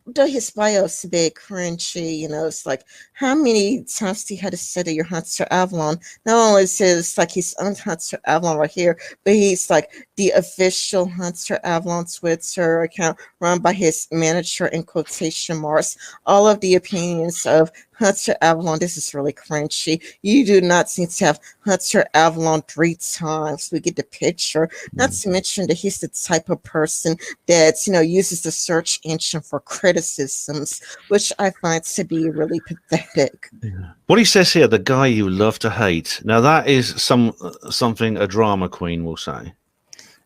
S2: though his bio is a bit cringy, it's like how many times do you have to say that you're Hunter Avallone? Not only is it like he's on Hunter Avallone right here, but he's like the official Hunter Avallone Twitter account run by his manager in quotation marks. All of the opinions of Hunter Avallone, this is really cringy. You do not seem to have Hunter Avallone 3 times. We get the picture. Not to mention that he's the type of person that, uses the search engine for criticisms, which I find to be really pathetic.
S1: yeah. What he says here, the guy you love to hate. Now that is something a drama queen will say.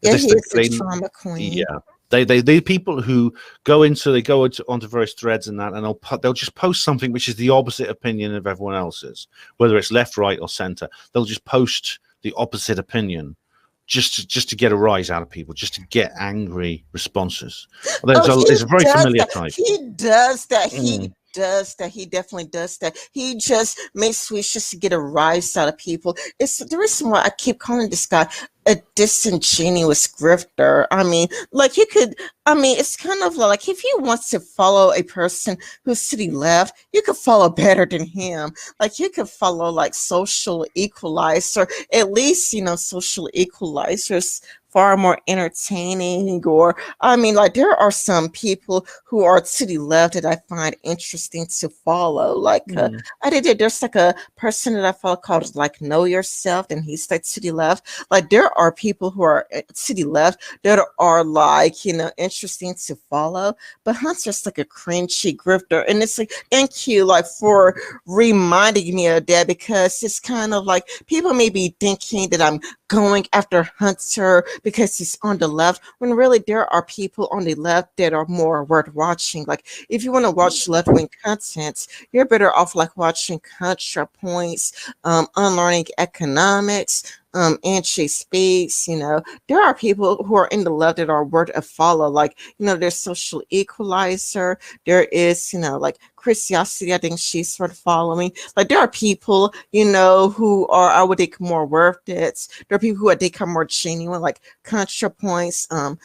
S2: Yeah, he is a drama queen.
S1: Yeah. They people who go onto various threads and that, and they'll just post something which is the opposite opinion of everyone else's, whether it's left, right, or center. They'll just post the opposite opinion just to get a rise out of people, just to get angry responses. It's a very familiar type.
S2: He does that. He does that. He definitely does that. He just makes tweets just to get a rise out of people. It's the reason why I keep calling this guy a disingenuous grifter. I mean, it's kind of like if you want to follow a person who's to the left, you could follow better than him. Like you could follow like Social Equalizer, at least, Social Equalizers far more entertaining, or there are some people who are to the left that I find interesting to follow. There's like a person that I follow called like Know Yourself, and he's like to the left. Like there are people who are to the left that are like interesting to follow, but Hunter's like a cringy grifter, and it's like thank you like for reminding me of that, because it's kind of like people may be thinking that I'm going after Hunter because he's on the left, when really there are people on the left that are more worth watching. Like if you want to watch left-wing content, you're better off like watching ContraPoints, Unlearning Economics, Angie Speaks. There are people who are in the left that are worth a follow. Like, there's Social Equalizer. There is, like Christiosity. I think she's sort of following. Like there are people, who are, I would think, more worth it. There are people who I think are more genuine, like ContraPoints,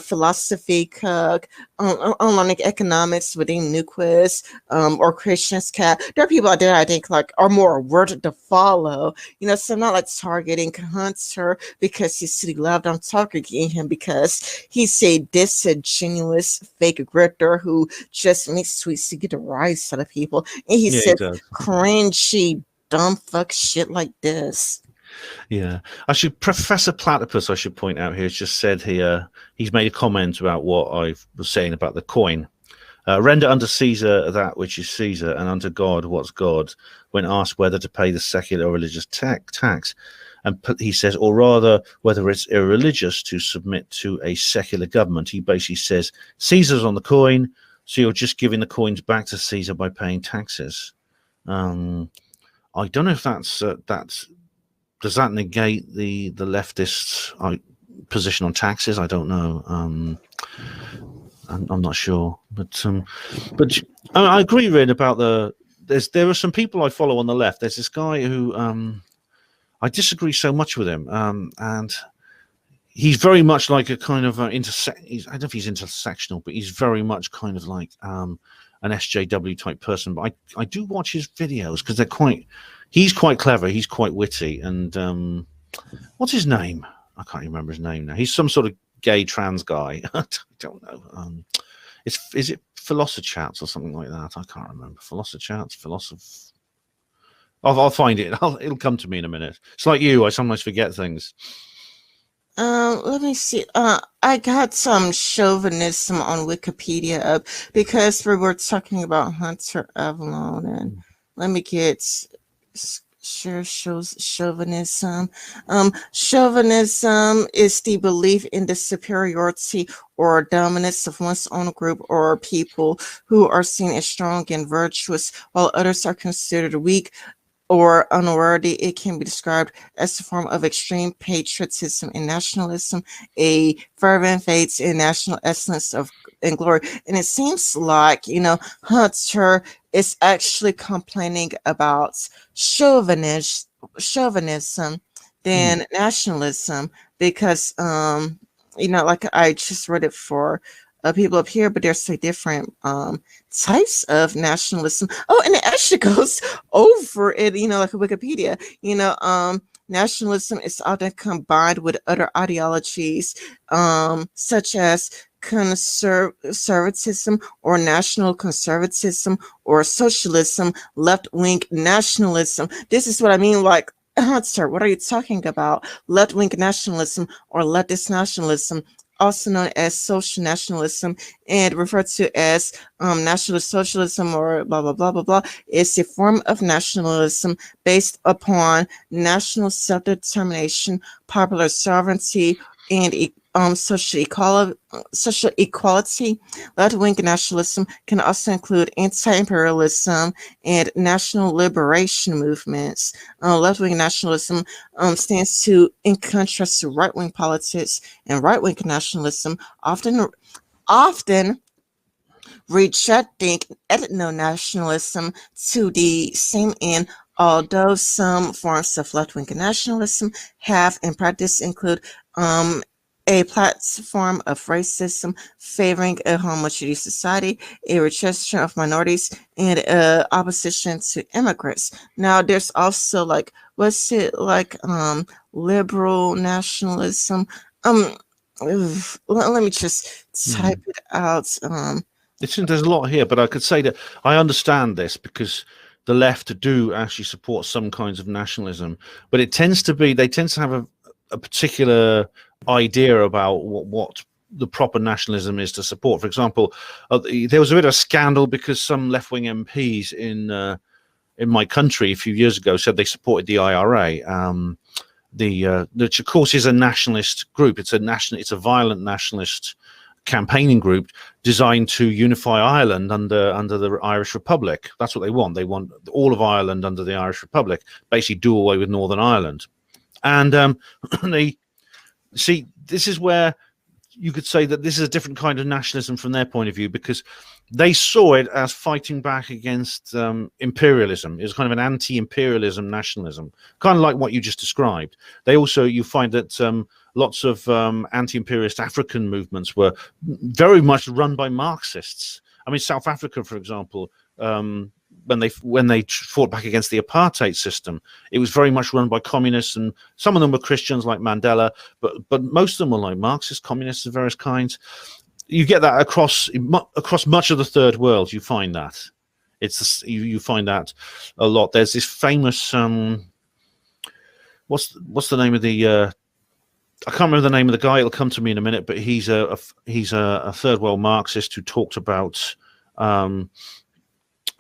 S2: Philosophy Cook, Unlearning Economics, Vadim Nuquist, or Christian's Cat. There are people out there I think like are more worth to follow. So I'm not like targeting Hunter because he's to the left. I'm targeting him because he's a disingenuous fake grifter who just makes tweets to get a rise out of people, and he says cringy, dumb fuck shit like this.
S1: Yeah, Professor Platypus, I should point out here, has just said he's made a comment about what I was saying about the coin. Render unto Caesar that which is Caesar, and unto God what's God, when asked whether to pay the secular or religious tax. And he says, or rather, whether it's irreligious to submit to a secular government. He basically says, Caesar's on the coin, so you're just giving the coins back to Caesar by paying taxes. I don't know if that's does that negate the leftist position on taxes? I don't know. I'm not sure, but I agree, Rin, about there are some people I follow on the left. There's this guy who I disagree so much with him, and he's very much like a kind of I don't know if he's intersectional, but he's very much kind of like an SJW type person. But I do watch his videos because he's quite clever, he's quite witty, and what's his name? I can't remember his name now. He's some sort of gay trans guy. I don't know. Is it Philosochats or something like that? I can't remember. Philosochats. I'll find it. It'll come to me in a minute. It's like you. I sometimes forget things.
S2: Let me see. I got some chauvinism on Wikipedia up because we were talking about Hunter Avallone, and let me get sure shows chauvinism. Chauvinism is the belief in the superiority or dominance of one's own group or people who are seen as strong and virtuous, while others are considered weak or unworthy. It can be described as a form of extreme patriotism and nationalism, a fervent faith in national excellence and glory. And it seems like, Hunter is actually complaining about chauvinism than nationalism, because, like I just read it for people up here, but there's different types of nationalism. Oh, and it actually goes over it, like a Wikipedia. Nationalism is often combined with other ideologies, such as conservatism or national conservatism or socialism, left-wing nationalism. This is what I mean, like, Hunter, what are you talking about? Left-wing nationalism or leftist nationalism, also known as social nationalism and referred to as national socialism or blah, blah, blah, blah, blah, is a form of nationalism based upon national self-determination, popular sovereignty, and social equality. Left-wing nationalism can also include anti-imperialism and national liberation movements. Left-wing nationalism stands in contrast to right-wing politics, and right-wing nationalism often rejecting ethno-nationalism to the same end, although some forms of left-wing nationalism have in practice include a platform of racism favoring a homogeneous society, a rejection of minorities, and opposition to immigrants. Now, there's also liberal nationalism. Let me just type it out.
S1: There's a lot here, but I could say that I understand this because the left do actually support some kinds of nationalism, but they tend to have a particular idea about what the proper nationalism is to support. For example, there was a bit of a scandal because some left-wing MPs in my country a few years ago said they supported the IRA, which of course is a nationalist group. It's a violent nationalist campaigning group designed to unify Ireland under the Irish Republic. That's what they want. They want all of Ireland under the Irish Republic, basically do away with Northern Ireland. And see, this is where you could say that this is a different kind of nationalism from their point of view, because they saw it as fighting back against imperialism. It was kind of an anti-imperialism nationalism, kind of like what you just described. You find that lots of anti-imperialist African movements were very much run by Marxists. I mean, South Africa, for example, when they fought back against the apartheid system, it was very much run by communists, and some of them were Christians like Mandela, but most of them were like Marxist communists of various kinds. You get that across much of the third world. You find that you find that a lot. There's this famous what's the name of the I can't remember the name of the guy. It'll come to me in a minute. But he's a third world Marxist who talked about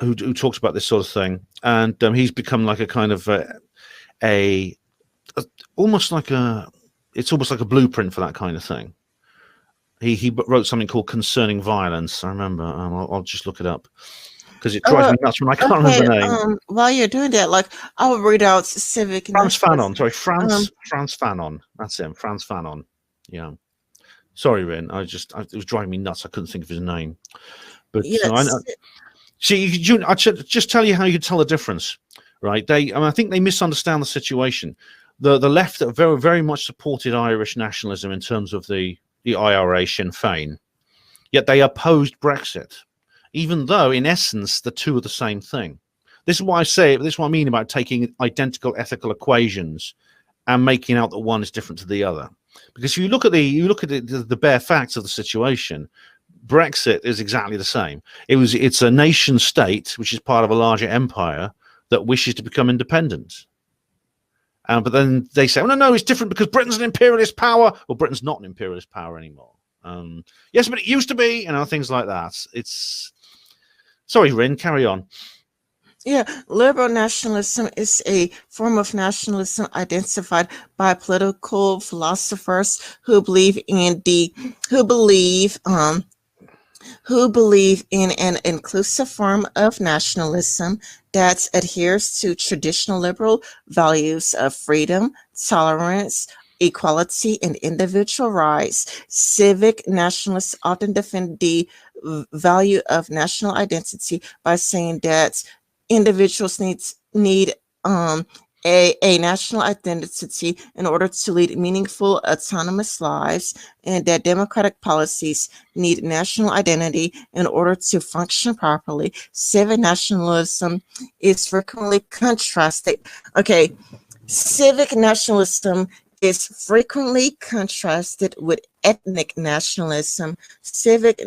S1: who talks about this sort of thing, and he's become like a kind of almost like a blueprint for that kind of thing. He wrote something called Concerning Violence. I remember. I'll just look it up because it drives me nuts when I can't remember the name.
S2: While you're doing that, I will read out civic.
S1: Frantz Fanon. Sorry, Frantz Fanon. That's him. Frantz Fanon. Yeah. Sorry, Rin. It was driving me nuts. I couldn't think of his name. But
S2: yes.
S1: See, I should just tell you how you could tell the difference, right? I think they misunderstand the situation. the left very very much supported Irish nationalism in terms of the IRA Sinn Féin, yet they opposed Brexit, even though in essence the two are the same thing. This is why I say this is what I mean about taking identical ethical equations and making out that one is different to the other. Because if you look at the bare facts of the situation, Brexit is exactly the same. It's a nation state which is part of a larger empire that wishes to become independent. But then they say, oh, no, it's different because Britain's an imperialist power. Well, Britain's not an imperialist power anymore. Yes, but it used to be, things like that. Sorry, Rin, carry on.
S2: Yeah, liberal nationalism is a form of nationalism identified by political philosophers who believe in an inclusive form of nationalism that adheres to traditional liberal values of freedom, tolerance, equality, and individual rights. Civic nationalists often defend the value of national identity by saying that individuals need a national identity in order to lead meaningful autonomous lives, and that democratic policies need national identity in order to function properly. Civic nationalism is frequently contrasted. Okay, civic nationalism is frequently contrasted with ethnic nationalism. Civic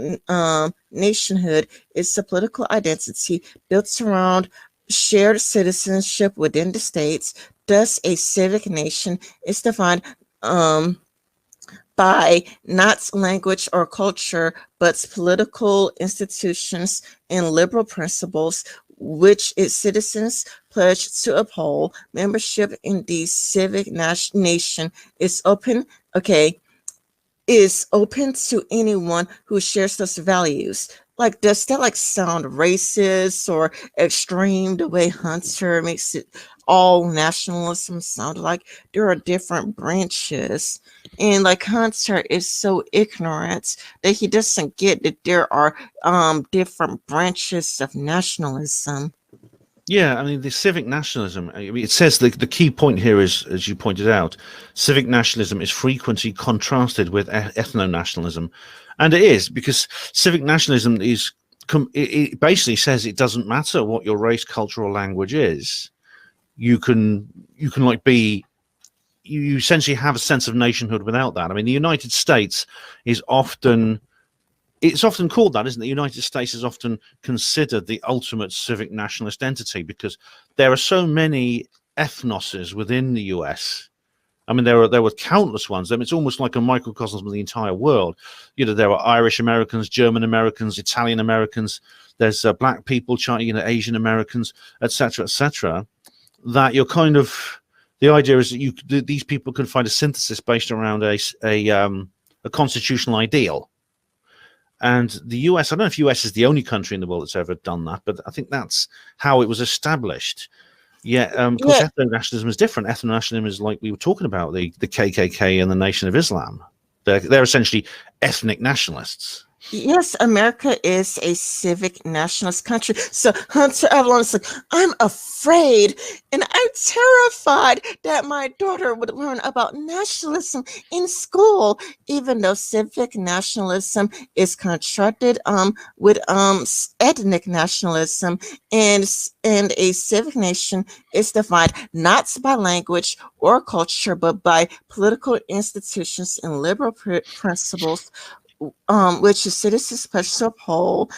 S2: nationhood is a political identity built around shared citizenship within the states. Thus, a civic nation is defined by not language or culture, but political institutions and liberal principles which its citizens pledge to uphold. Membership in the civic nation is open to anyone who shares those values. Like, does that sound racist or extreme the way Hunter makes it all nationalism sound like there are different branches? And Hunter is so ignorant that he doesn't get that there are different branches of nationalism.
S1: Yeah, the civic nationalism, it says the key point here is, as you pointed out, civic nationalism is frequently contrasted with ethno-nationalism. And it is, because civic nationalism it basically says it doesn't matter what your race, culture, or language is. You essentially have a sense of nationhood without that. The United States is often called that, isn't it? The United States is often considered the ultimate civic nationalist entity because there are so many ethnoses within the US. There were countless ones. It's almost like a microcosm of the entire world. There are Irish Americans, German Americans, Italian Americans. There's black people, Asian Americans, etc., etc. That you're the idea is that these people can find a synthesis based around a constitutional ideal. And the US, I don't know if US is the only country in the world that's ever done that, but I think that's how it was established. Of course, ethno-nationalism is different. Ethno-nationalism is like we were talking about, the KKK and the Nation of Islam. They're essentially ethnic nationalists.
S2: Yes, America is a civic nationalist country. So Hunter Avallone is like, I'm afraid and I'm terrified that my daughter would learn about nationalism in school, even though civic nationalism is contrasted with ethnic nationalism, and a civic nation is defined not by language or culture, but by political institutions and liberal principles, which is citizens pledge to uphold.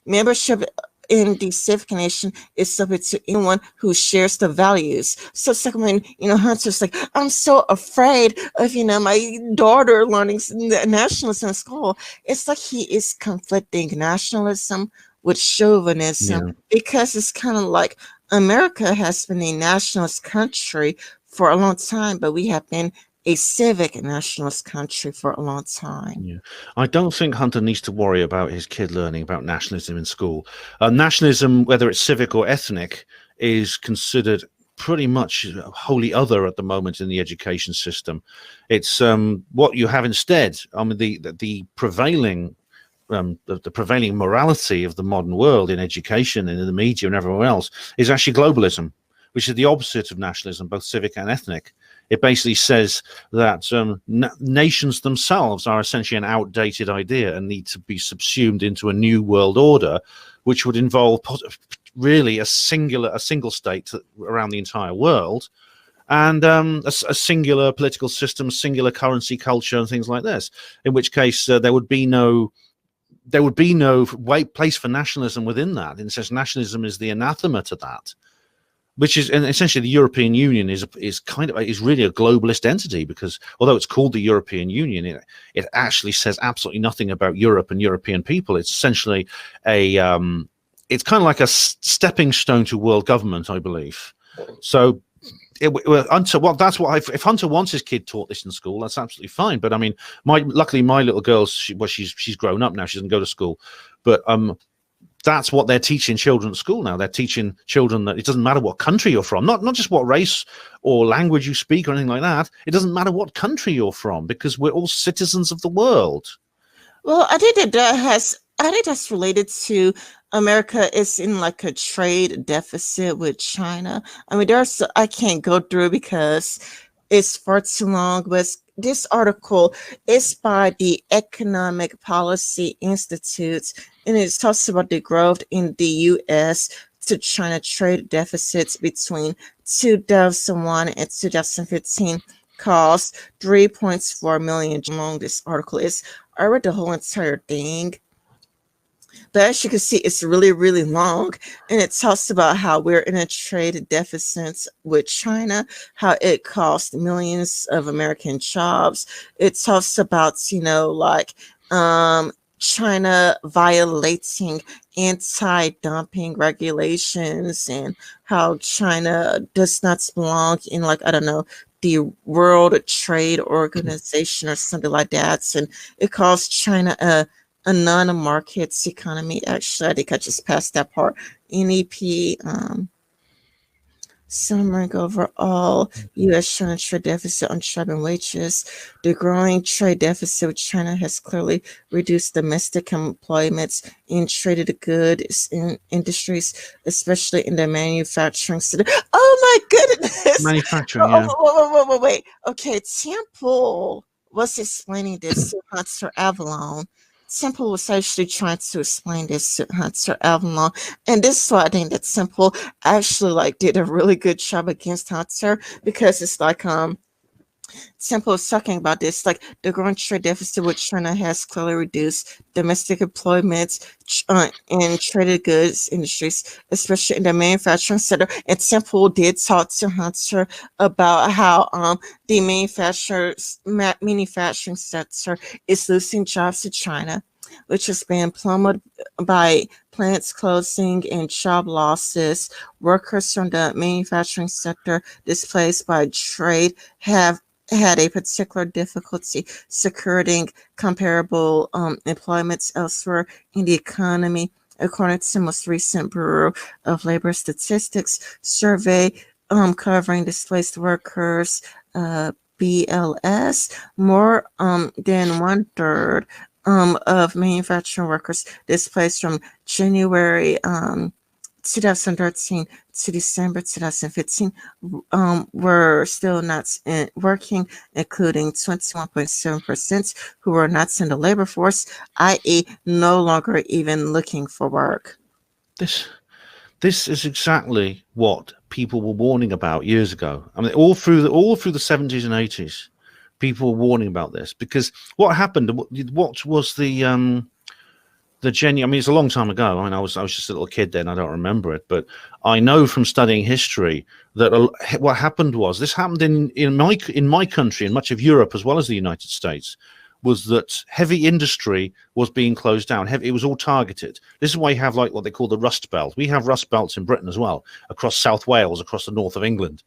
S2: Membership in the civic nation is subject to anyone who shares the values. So it's like when, Hunter's like, I'm so afraid of, my daughter learning nationalism in school. It's like he is conflicting nationalism with chauvinism, because it's kind of like America has been a nationalist country for a long time, but we have been a civic nationalist country for a long time.
S1: Yeah, I don't think Hunter needs to worry about his kid learning about nationalism in school. Nationalism, whether it's civic or ethnic, is considered pretty much wholly other at the moment in the education system. It's what you have instead. The prevailing the prevailing morality of the modern world in education and in the media and everywhere else is actually globalism, which is the opposite of nationalism, both civic and ethnic. It basically says that nations themselves are essentially an outdated idea and need to be subsumed into a new world order, which would involve really a single state around the entire world, and a singular political system, singular currency, culture, and things like this. In which case, there would be no place for nationalism within that. In a sense, nationalism is the anathema to that. Which is, and essentially, the European Union is really a globalist entity, because although it's called the European Union, it actually says absolutely nothing about Europe and European people. It's essentially it's kind of like a stepping stone to world government, I believe. So, if Hunter wants his kid taught this in school, that's absolutely fine. But I mean, luckily my little girl, she's grown up now. She doesn't go to school, but that's what they're teaching children at school now. They're teaching children that it doesn't matter what country you're from, not just what race or language you speak or anything like that. It doesn't matter what country you're from, because we're all citizens of the world.
S2: Well, I think that's related to America is in like a trade deficit with China. I mean, I can't go through because it's far too long, but this article is by the Economic Policy Institute, and it talks about the growth in the U.S. to China trade deficits between 2001 and 2015 cost 3.4 million. Long this article is, I read the whole entire thing, but as you can see, it's really, really long, and it talks about how we're in a trade deficit with China, how it cost millions of American jobs. It talks about, China violating anti-dumping regulations, and how China does not belong in, the World Trade Organization or something like that. And it calls China a non-markets economy. Actually, I think I just passed that part. NEP, summary overall, U.S.-China trade deficit on trade and wages. The growing trade deficit with China has clearly reduced domestic employment in traded goods in industries, especially in the manufacturing sector. Oh my goodness!
S1: Manufacturing, yeah.
S2: Wait. Okay, Temple was explaining this to Hunter Avallone. Temple was actually trying to explain this to Hunter Avallone, and this is why I think that Temple actually did a really good job against Hunter, because it's Temple is talking about this, the growing trade deficit with China has clearly reduced domestic employment in traded goods industries, especially in the manufacturing sector. And Temple did talk to Hunter about how the manufacturing sector is losing jobs to China, which has been plummeted by plants closing and job losses. Workers from the manufacturing sector displaced by trade have had a particular difficulty securing comparable employments elsewhere in the economy, according to the most recent Bureau of Labor Statistics survey covering displaced workers, BLS. More than 1/3 of manufacturing workers displaced from January 2013 to December 2015 were still not working, including 21.7% who were not in the labor force, i.e. no longer even looking for work.
S1: This is exactly what people were warning about years ago. I mean, all through the 70s and 80s, people were warning about this, because what happened, what was the genuine, I mean, it's a long time ago. I mean, I was just a little kid then. I don't remember it, but I know from studying history that what happened was, this happened in my country, and much of Europe as well as the United States, was that heavy industry was being closed down. It was all targeted. This is why you have what they call the Rust Belt. We have Rust Belts in Britain as well, across South Wales, across the north of England.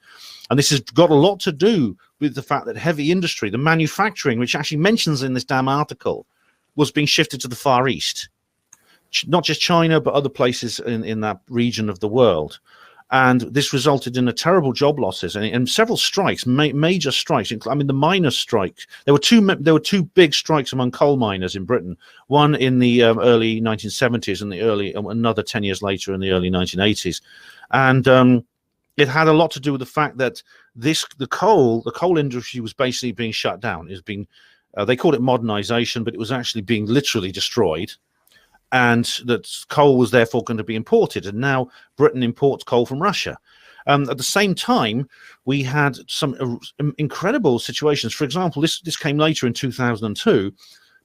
S1: And this has got a lot to do with the fact that heavy industry, the manufacturing, which actually mentions in this damn article, was being shifted to the Far East. Not just China, but other places in that region of the world. And this resulted in terrible job losses and several strikes, major strikes. I mean, the miners' strikes. There were two big strikes among coal miners in Britain. One in the early 1970s, and another 10 years later in the early 1980s. And it had a lot to do with the fact that the coal industry was basically being shut down. It's been they called it modernization, but it was actually being literally destroyed, and that coal was therefore going to be imported. And now Britain imports coal from Russia. At the same time, we had some incredible situations. For example, this came later in 2002,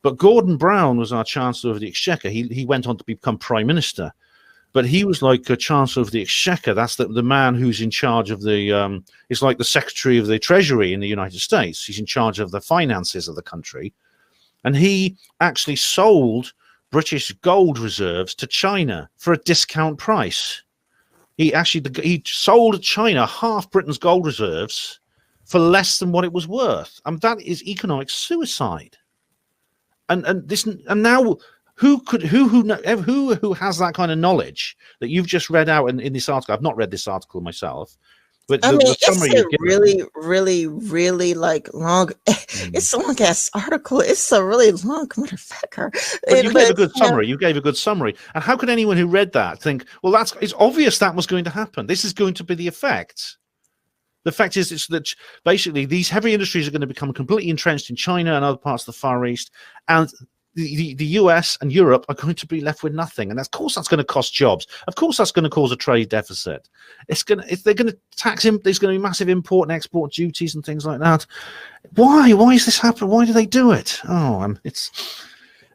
S1: but Gordon Brown was our Chancellor of the Exchequer. He went on to become Prime Minister. But he was like a Chancellor of the Exchequer. That's the man who's in charge of the. It's like the Secretary of the Treasury in the United States. He's in charge of the finances of the country, and he actually sold British gold reserves to China for a discount price. He sold China half Britain's gold reserves for less than what it was worth. And that is economic suicide. And now. Who has that kind of knowledge that you've just read out in this article? I've not read this article myself, but the summary
S2: it's a really like long. It's a long ass article. It's a really long motherfucker.
S1: But you gave a good summary. You gave a good summary. And how could anyone who read that think, well, it's obvious that was going to happen. This is going to be the effect. The fact is that basically these heavy industries are going to become completely entrenched in China and other parts of the Far East, and the US and Europe are going to be left with nothing, and of course that's going to cost jobs. Of course that's going to cause a trade deficit. They're going to tax him. There's going to be massive import and export duties and things like that. Why is this happening? Why do they do it?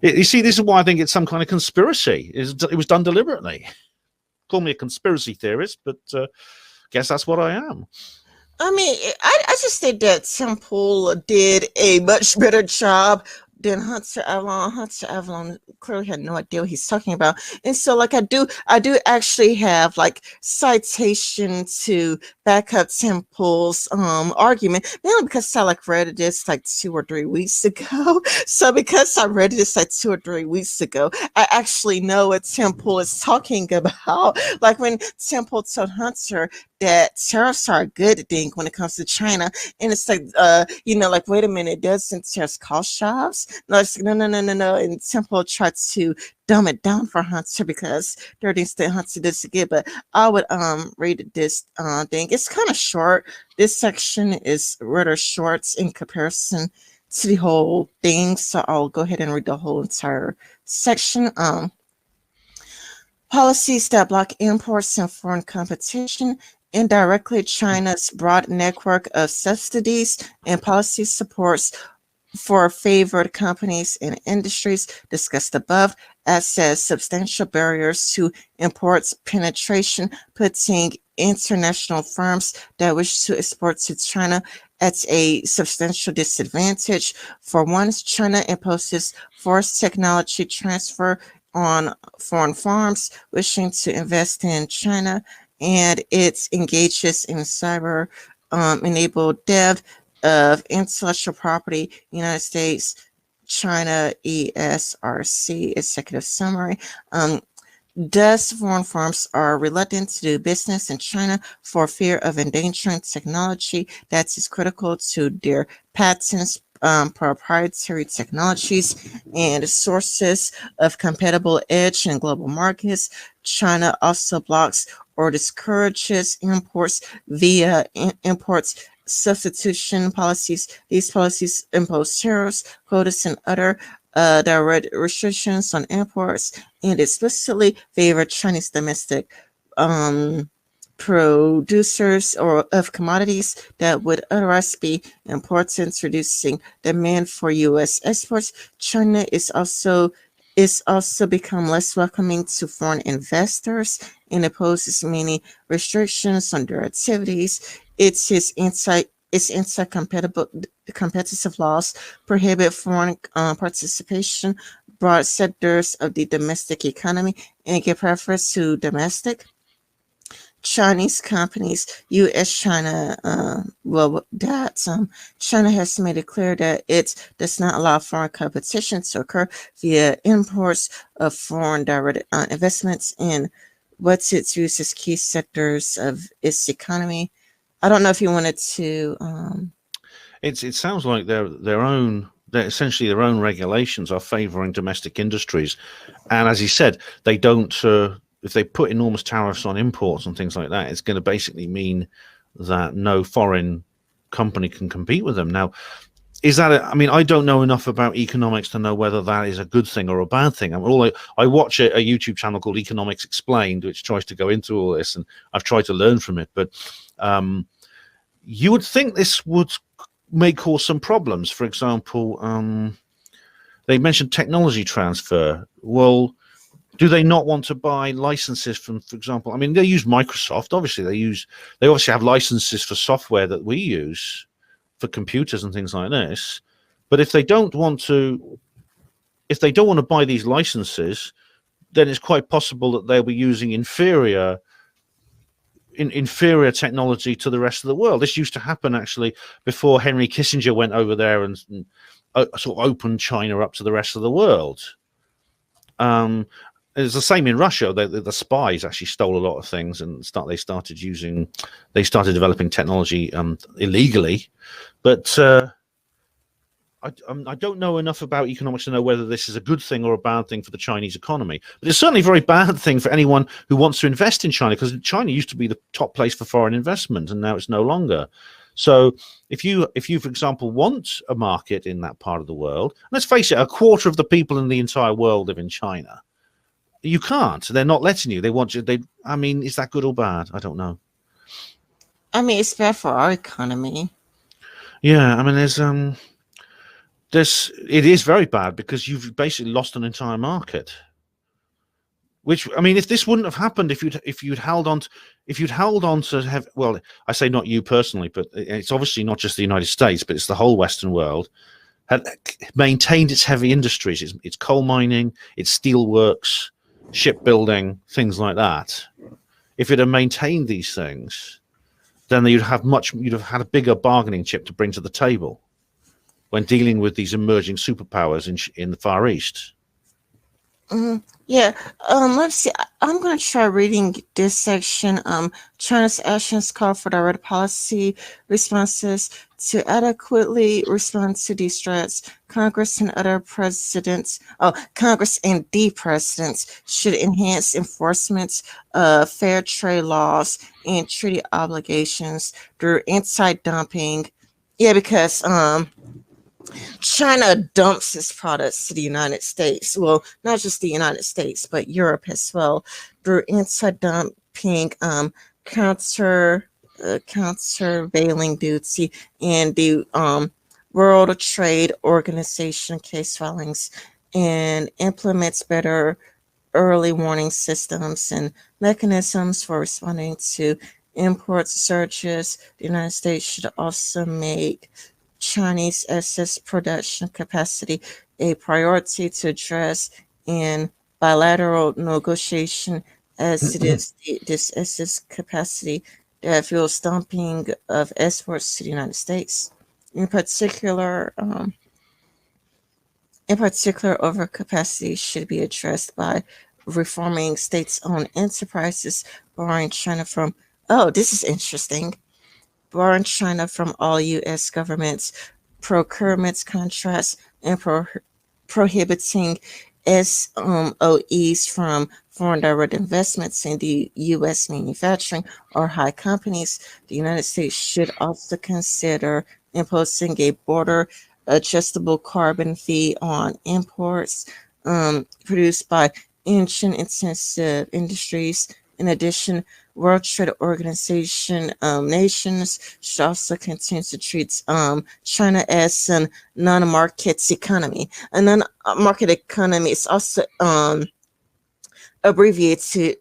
S1: You see, this is why I think it's some kind of conspiracy. It was done deliberately. Call me a conspiracy theorist, but guess that's what I am.
S2: I mean, I just think that Temple did a much better job than Hunter Avallone. Hunter Avallone clearly had no idea what he's talking about. And so like I do actually have like citation to back up Temple's argument, mainly because I like read this like 2 or 3 weeks ago. So because I read this like 2 or 3 weeks ago, I actually know what Temple is talking about. Like when Temple told Hunter that tariffs are a good thing when it comes to China, and it's like like, wait a minute, doesn't tariffs cost jobs? No, it's like, no. And Temple tried to dumb it down for Hunter because there are things that Hunter doesn't get. But I would read this thing. It's kind of short. This section is rather short in comparison to the whole thing, so I'll go ahead and read the whole entire section. Policies that block imports and foreign competition. Indirectly, China's broad network of subsidies and policy supports for favored companies and industries discussed above acts as substantial barriers to imports penetration, putting international firms that wish to export to China at a substantial disadvantage. For one, China imposes forced technology transfer on foreign firms wishing to invest in China, and it engages in cyber enabled dev of intellectual property. United States, China, ESRC, executive summary. Thus, foreign firms are reluctant to do business in China for fear of endangering technology that is critical to their patents, proprietary technologies, and sources of compatible edge in global markets. China also blocks or discourages imports via imports substitution policies. These policies impose tariffs, quotas, and other direct restrictions on imports, and explicitly favor Chinese domestic producers or of commodities that would otherwise be important, reducing demand for U.S. exports. China is also become less welcoming to foreign investors and imposes many restrictions on their activities. Its anti-competitive laws prohibit foreign participation, broad sectors of the domestic economy, and give preference to domestic Chinese companies. China has made it clear that it does not allow foreign competition to occur via imports of foreign direct investments in what it views as key sectors of its economy. I don't know if you wanted to.
S1: It sounds like they're essentially their own regulations are favouring domestic industries, and as you said, they don't if they put enormous tariffs on imports and things like that, it's going to basically mean that no foreign company can compete with them. Now, is that I mean, I don't know enough about economics to know whether that is a good thing or a bad thing. I mean, I watch a YouTube channel called Economics Explained, which tries to go into all this, and I've tried to learn from it. But you would think this may cause some problems. For example, they mentioned technology transfer. Well, do they not want to buy licenses from, for example, I mean, they use Microsoft. Obviously, they obviously have licenses for software that we use for computers and things like this. But if they don't want to buy these licenses, then it's quite possible that they'll be using inferior technology to the rest of the world. This used to happen actually before Henry Kissinger went over there and sort of opened China up to the rest of the world. It's the same in Russia. The spies actually stole a lot of things and they started developing technology illegally. But I don't know enough about economics to know whether this is a good thing or a bad thing for the Chinese economy. But it's certainly a very bad thing for anyone who wants to invest in China, because China used to be the top place for foreign investment, and now it's no longer. So if you, for example, want a market in that part of the world, let's face it, a quarter of the people in the entire world live in China. You can't. They're not letting you. They want you. I mean, is that good or bad? I don't know.
S2: I mean, it's bad for our economy.
S1: Yeah, I mean, it is very bad, because you've basically lost an entire market. Which, I mean, if this wouldn't have happened, if you'd held on to have, well, I say not you personally, but it's obviously not just the United States, but it's the whole Western world, had maintained its heavy industries, its coal mining, its steelworks, shipbuilding, things like that. If it had maintained these things, then you'd have had a bigger bargaining chip to bring to the table when dealing with these emerging superpowers in the Far East.
S2: Yeah. Let's see. I'm going to try reading this section. China's actions call for direct policy responses to adequately respond to these threats. Congress and the presidents should enhance enforcement of fair trade laws and treaty obligations through anti-dumping. Yeah, because China dumps its products to the United States. Well, not just the United States, but Europe as well, through anti-dumping, countervailing duty, and the World Trade Organization case filings, and implements better early warning systems and mechanisms for responding to import surges. The United States should also make Chinese excess production capacity a priority to address in bilateral negotiation, as it is this excess capacity that fuels dumping of exports to the United States. In particular, overcapacity should be addressed by reforming state-owned enterprises, borrowing China from. Oh, this is interesting. Borrowing China from all U.S. governments, procurement contracts, and prohibiting SOEs from foreign direct investments in the U.S. manufacturing or high companies. The United States should also consider imposing a border adjustable carbon fee on imports produced by engine-intensive industries. In addition, World Trade Organization nations should also continue to treat China as a non-market economy. A non-market economy is also abbreviated to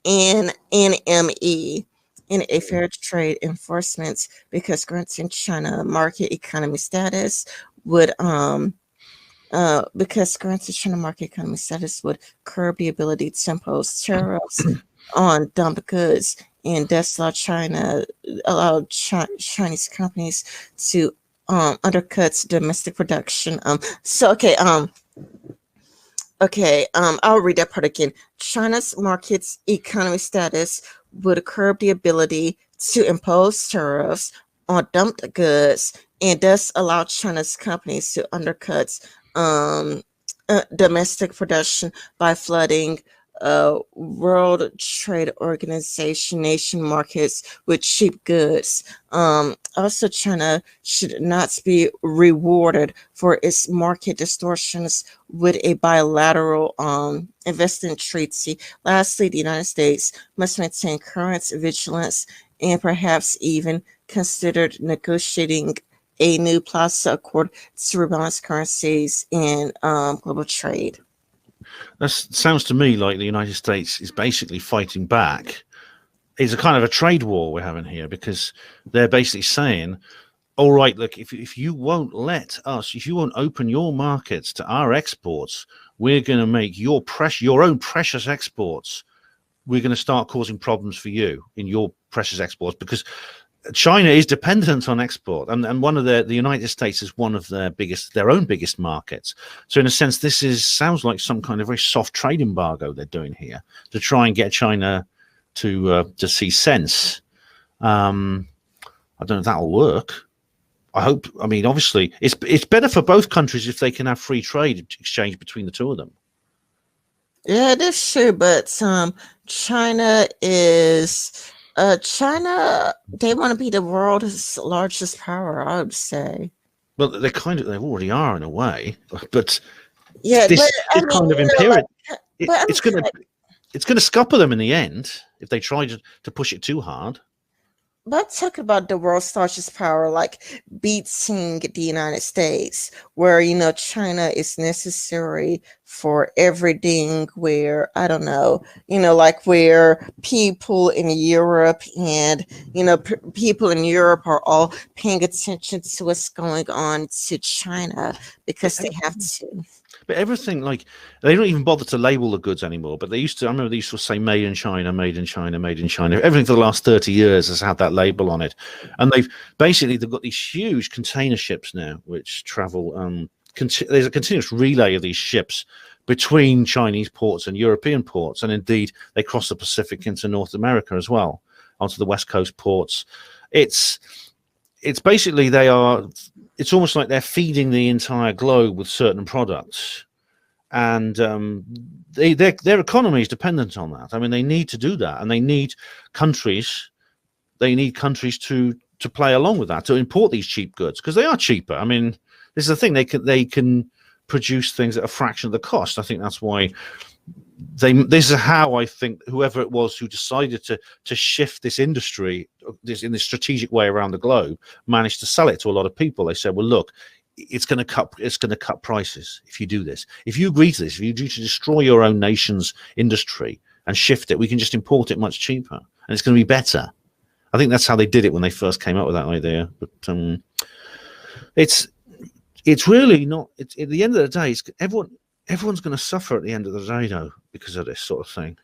S2: NME, in a fair trade enforcement, because granting China market economy status would curb the ability to impose tariffs on dumped goods, and thus allow Chinese companies to undercut domestic production. I'll read that part again. China's market economy status would curb the ability to impose tariffs on dumped goods, and thus allow China's companies to undercut domestic production by flooding World Trade Organization nation markets with cheap goods. Also, China should not be rewarded for its market distortions with a bilateral investment treaty. Lastly, the United States must maintain current vigilance and perhaps even considered negotiating a new Plaza Accord to rebalance currencies in global trade.
S1: That sounds to me like the United States is basically fighting back. It's a kind of a trade war we're having here, because they're basically saying, all right, look, if you won't let us, if you won't open your markets to our exports, we're going to make your own precious exports, we're going to start causing problems for you in your precious exports, because China is dependent on export, and one of the United States is one of their own biggest markets. So in a sense, this sounds like some kind of very soft trade embargo they're doing here to try and get China to see sense. I don't know if that'll work. I hope. I mean, obviously, it's better for both countries if they can have free trade exchange between the two of them.
S2: Yeah, that's true, but China is China. They want to be the world's largest power, I would say.
S1: Well, they already are in a way, but
S2: Yeah,
S1: this
S2: but
S1: kind of imperial, it's
S2: like,
S1: going to scupper them in the end if they try to push it too hard.
S2: but talking about the world's largest power, like beating the United States, where China is necessary for everything. Where I don't know, like where people in Europe and people in Europe are all paying attention to what's going on to China because they have to.
S1: But everything, like, they don't even bother to label the goods anymore. But I remember they used to say made in China, made in China, made in China. Everything for the last 30 years has had that label on it. And they've got these huge container ships now, which travel, there's a continuous relay of these ships between Chinese ports and European ports. And indeed, they cross the Pacific into North America as well, onto the West Coast ports. It's basically it's almost like they're feeding the entire globe with certain products, and their economy is dependent on that. I mean, they need to do that, and they need countries to play along with that, to import these cheap goods, because they are cheaper. I mean, this is the thing, they can produce things at a fraction of the cost. I think that's why this is how I think whoever it was who decided to shift this industry in this strategic way around the globe managed to sell it to a lot of people. They said, well, look, it's going to cut prices if you do this. If you agree to this, if you agree to destroy your own nation's industry and shift it, we can just import it much cheaper, and it's going to be better. I think that's how they did it when they first came up with that idea. But it's really not. At the end of the day, everyone's going to suffer at the end of the day, though, because of this sort of thing.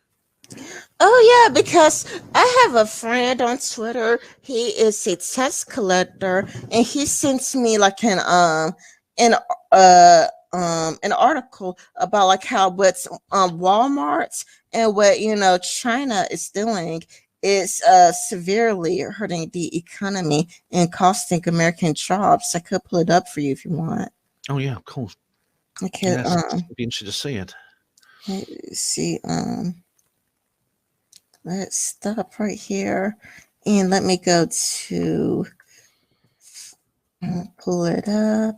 S2: Oh yeah, because I have a friend on Twitter. He is a tax collector, and he sends me like an article about like how what's Walmart and what China is doing is severely hurting the economy and costing American jobs. I could pull it up for you if you want.
S1: Oh yeah, of course.
S2: Okay,
S1: yes, it'd be interesting to see it.
S2: Let's see. Let's stop right here and let me go to pull it up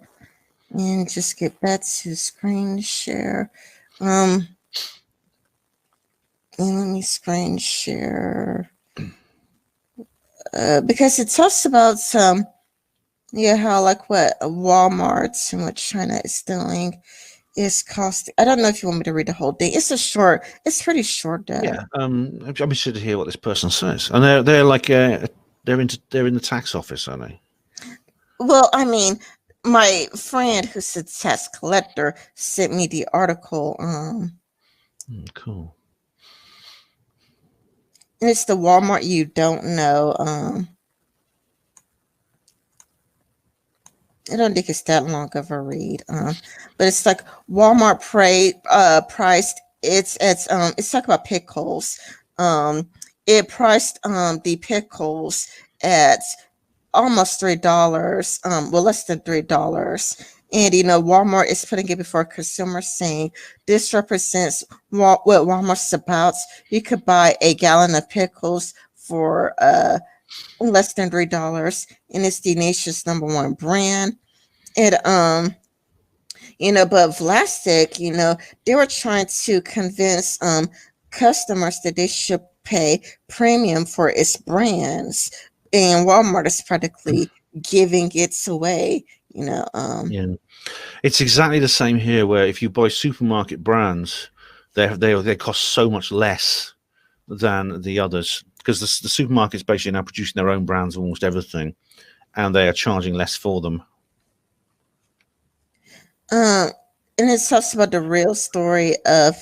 S2: and just get back to screen share. And let me screen share because it talks about how like what Walmart and what China is doing is costing. I don't know if you want me to read the whole thing. It's pretty short though.
S1: Yeah. I'm interested to hear what this person says. And they're like they're in the tax office, are they?
S2: Well, I mean, my friend who's a tax collector sent me the article.
S1: Cool.
S2: And it's the Walmart you don't know. I don't think it's that long of a read. But it's like Walmart priced. It's talking about pickles. It priced the pickles at almost $3. Well, less than $3, And Walmart is putting it before consumers, saying this represents what Walmart's about. You could buy a gallon of pickles for less than $3, and it's the nation's #1 brand. It but Vlasic, they were trying to convince customers that they should pay premium for its brands, and Walmart is practically giving it away.
S1: Yeah, it's exactly the same here. Where if you buy supermarket brands, they cost so much less than the others, because the supermarkets basically now producing their own brands of almost everything, and they are charging less for them.
S2: Um, and it talks about the real story of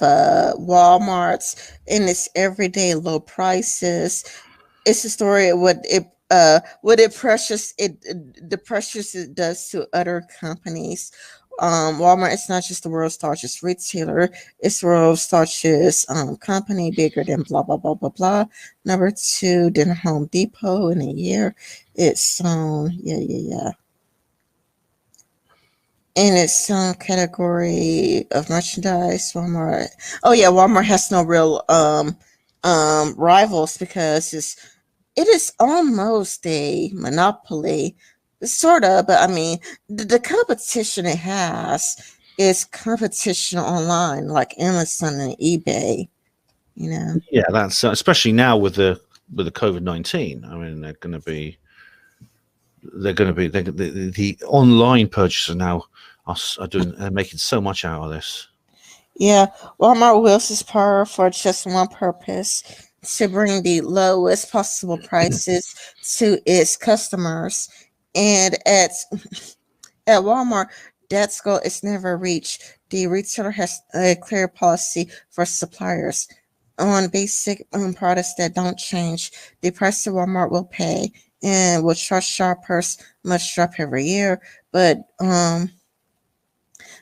S2: Walmart's and its everyday low prices. It's a story of the pressures it does to other companies. Walmart is not just the world's largest retailer; it's the world's largest company, bigger than blah blah blah blah blah. Number two, then Home Depot in a year. It's yeah. In its category of merchandise, Walmart. Oh yeah, Walmart has no real rivals because it is almost a monopoly, sort of. But I mean, the competition it has is competition online, like Amazon and eBay.
S1: Yeah, that's especially now with the COVID-19. I mean, the online purchasers now are making so much out of this.
S2: Yeah, Walmart wields its power for just one purpose: to bring the lowest possible prices to its customers. And at Walmart, that goal is never reached. The retailer has a clear policy for suppliers on basic products that don't change. The price that Walmart will pay and will charge shoppers must drop every year. But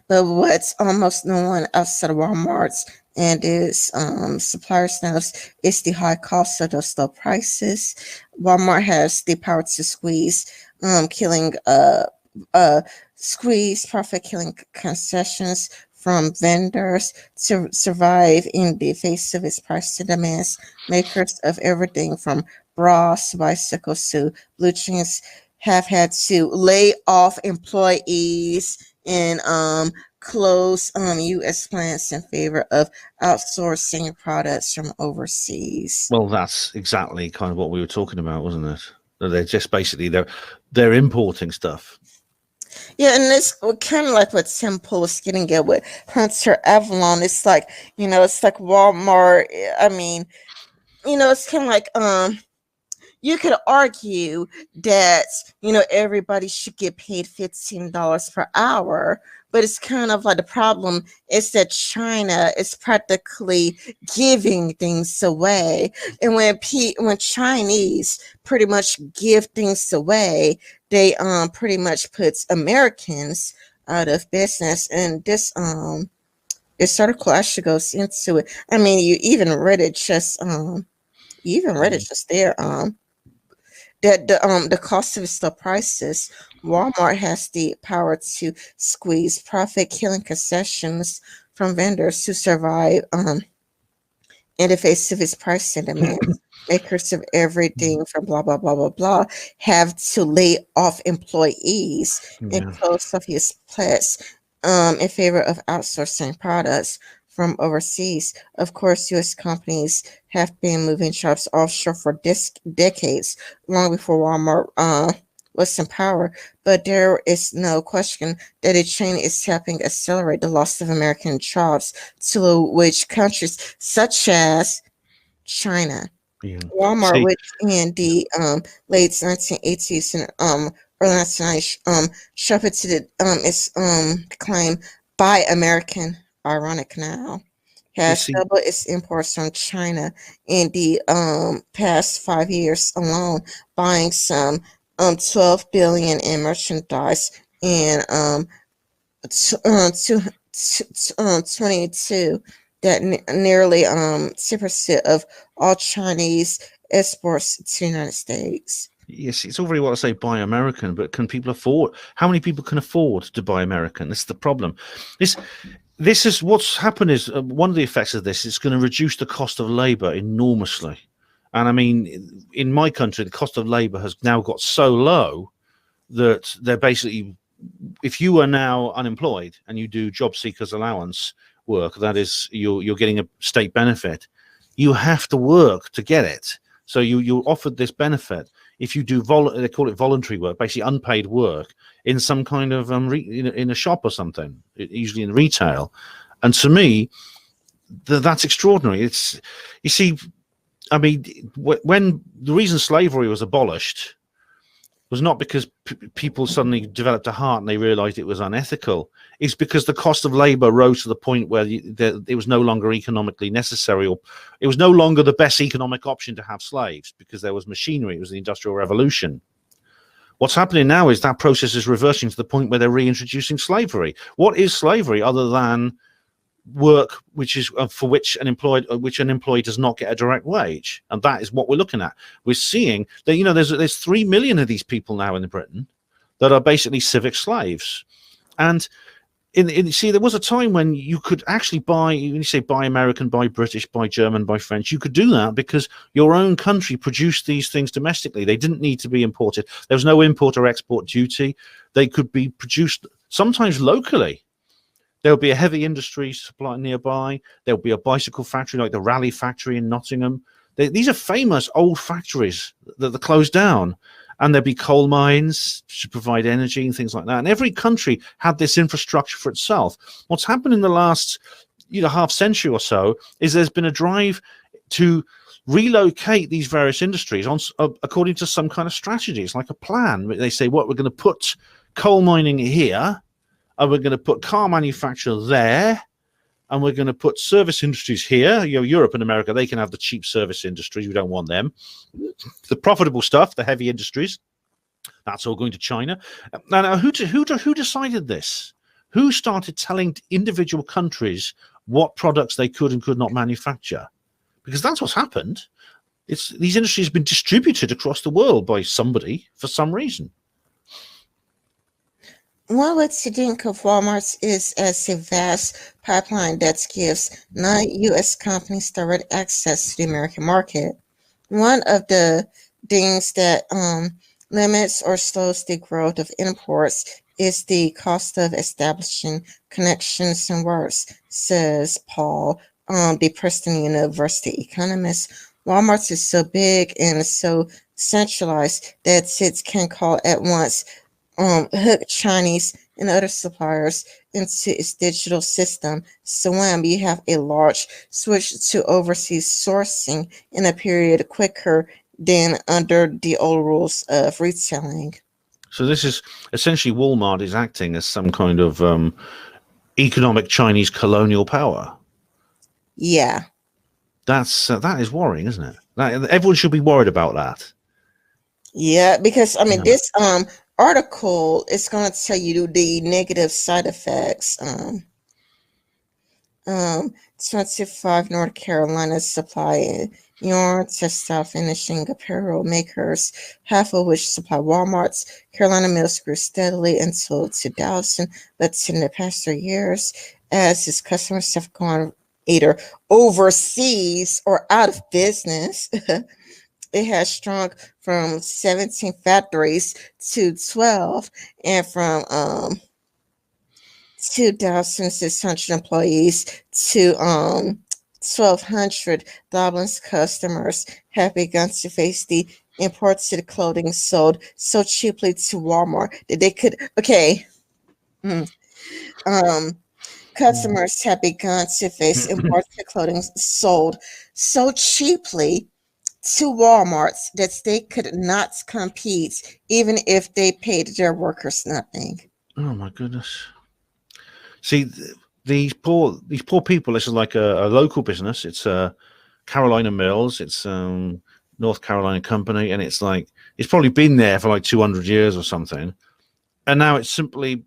S2: what's almost no one outside of Walmart's and its suppliers knows is the high cost of those low prices. Walmart has the power to killing squeeze profit killing concessions from vendors to survive in the face of its price demands. Makers of everything from bras to bicycles to blue jeans have had to lay off employees and close U.S. plants in favor of outsourcing products from overseas.
S1: Well, that's exactly kind of what we were talking about, wasn't it? They're just basically they're importing stuff.
S2: Yeah, and it's kind of like what Tim Pool was getting at with Hunter Avallone. It's like, it's like Walmart. I mean, it's kind of like you could argue that everybody should get paid $15 per hour, but it's kind of like the problem is that China is practically giving things away, and when Chinese pretty much give things away, they pretty much puts Americans out of business. And this article actually goes into it. I mean, you even read it just there. That the cost of the prices. Walmart has the power to squeeze profit, killing concessions from vendors to survive in the face of its price and demand. Makers of everything from blah blah blah blah blah have to lay off employees and close off its plants in favor of outsourcing products from overseas. Of course, U.S. companies have been moving jobs offshore for decades, long before Walmart was in power. But there is no question that the chain is helping accelerate the loss of American jobs to which countries such as China.
S1: Yeah.
S2: Walmart, which in the late 1980s and early 1990s shepherded its claim by American, ironic now, has doubled its imports from China in the past 5 years alone, buying some 12 billion in merchandise and 22 that nearly 10% of all Chinese exports to the United States.
S1: Yes, it's all very well to say buy American, but can people afford? How many people can afford to buy American? This is the problem. This this is what's happened is one of the effects of this is going to reduce the cost of labor enormously. And I mean, in my country, the cost of labor has now got so low that they're basically, if you are now unemployed and you do job seekers allowance work, that is, you're getting a state benefit, you have to work to get it. So you're offered this benefit if you do they call it voluntary work, basically unpaid work in some kind of in a shop or something, usually in retail. And to me, that's extraordinary. It's, you see, I mean, when the reason slavery was abolished was not because people suddenly developed a heart and they realized it was unethical. It's because the cost of labor rose to the point where it was no longer economically necessary, or it was no longer the best economic option to have slaves because there was machinery. It was the Industrial Revolution. What's happening now is that process is reversing to the point where they're reintroducing slavery. What is slavery other than work which is for which an employee does not get a direct wage? And that is what we're looking at. We're seeing that, you know, there's 3 million of these people now in Britain that are basically civic slaves. And see, there was a time when you could actually buy, when you say buy American, buy British, buy German, buy French, you could do that because your own country produced these things domestically. They didn't need to be imported. There was no import or export duty. They could be produced sometimes locally. There'll be a heavy industry supply nearby. There'll be a bicycle factory like the Raleigh factory in Nottingham. These are famous old factories that are closed down. And there'll be coal mines to provide energy and things like that. And every country had this infrastructure for itself. What's happened in the last half century or so is there's been a drive to relocate these various industries according to some kind of strategy. It's like a plan. They say, what, we're going to put coal mining here, and we're going to put car manufacture there, and we're going to put service industries here. Europe and America, they can have the cheap service industries. We don't want them. The profitable stuff, the heavy industries, that's all going to China. Now, who decided this? Who started telling individual countries what products they could and could not manufacture? Because that's what's happened. These industries have been distributed across the world by somebody for some reason.
S2: One way to think of Walmart is as a vast pipeline that gives non-U.S. companies direct access to the American market. One of the things that limits or slows the growth of imports is the cost of establishing connections and works, says Paul, the Princeton University economist. Walmart is so big and so centralized that it can call at once hook Chinese and other suppliers into its digital system. So when you have a large switch to overseas sourcing in a period quicker than under the old rules of retailing.
S1: So this is essentially Walmart is acting as some kind of economic Chinese colonial power.
S2: Yeah.
S1: That is worrying, isn't it? Everyone should be worried about that.
S2: Yeah, because I mean, this article is going to tell you the negative side effects. 25 North Carolina supply yarn, textile finishing apparel makers, half of which supply Walmart's Carolina mills, grew steadily until 2000, but in the past 3 years, as its customers have gone either overseas or out of business, it has shrunk from 17 factories to 12, and from 2,600 employees to 1,200. Dublin's customers have begun to face the imported clothing sold so cheaply to Walmart that they could. Customers have begun to face imported clothing sold so cheaply to Walmart that they could not compete even if they paid their workers nothing.
S1: Oh my goodness. See, these poor people, this is like a local business. It's Carolina Mills, it's North Carolina company, and it's probably been there for like 200 years or something. And now it's simply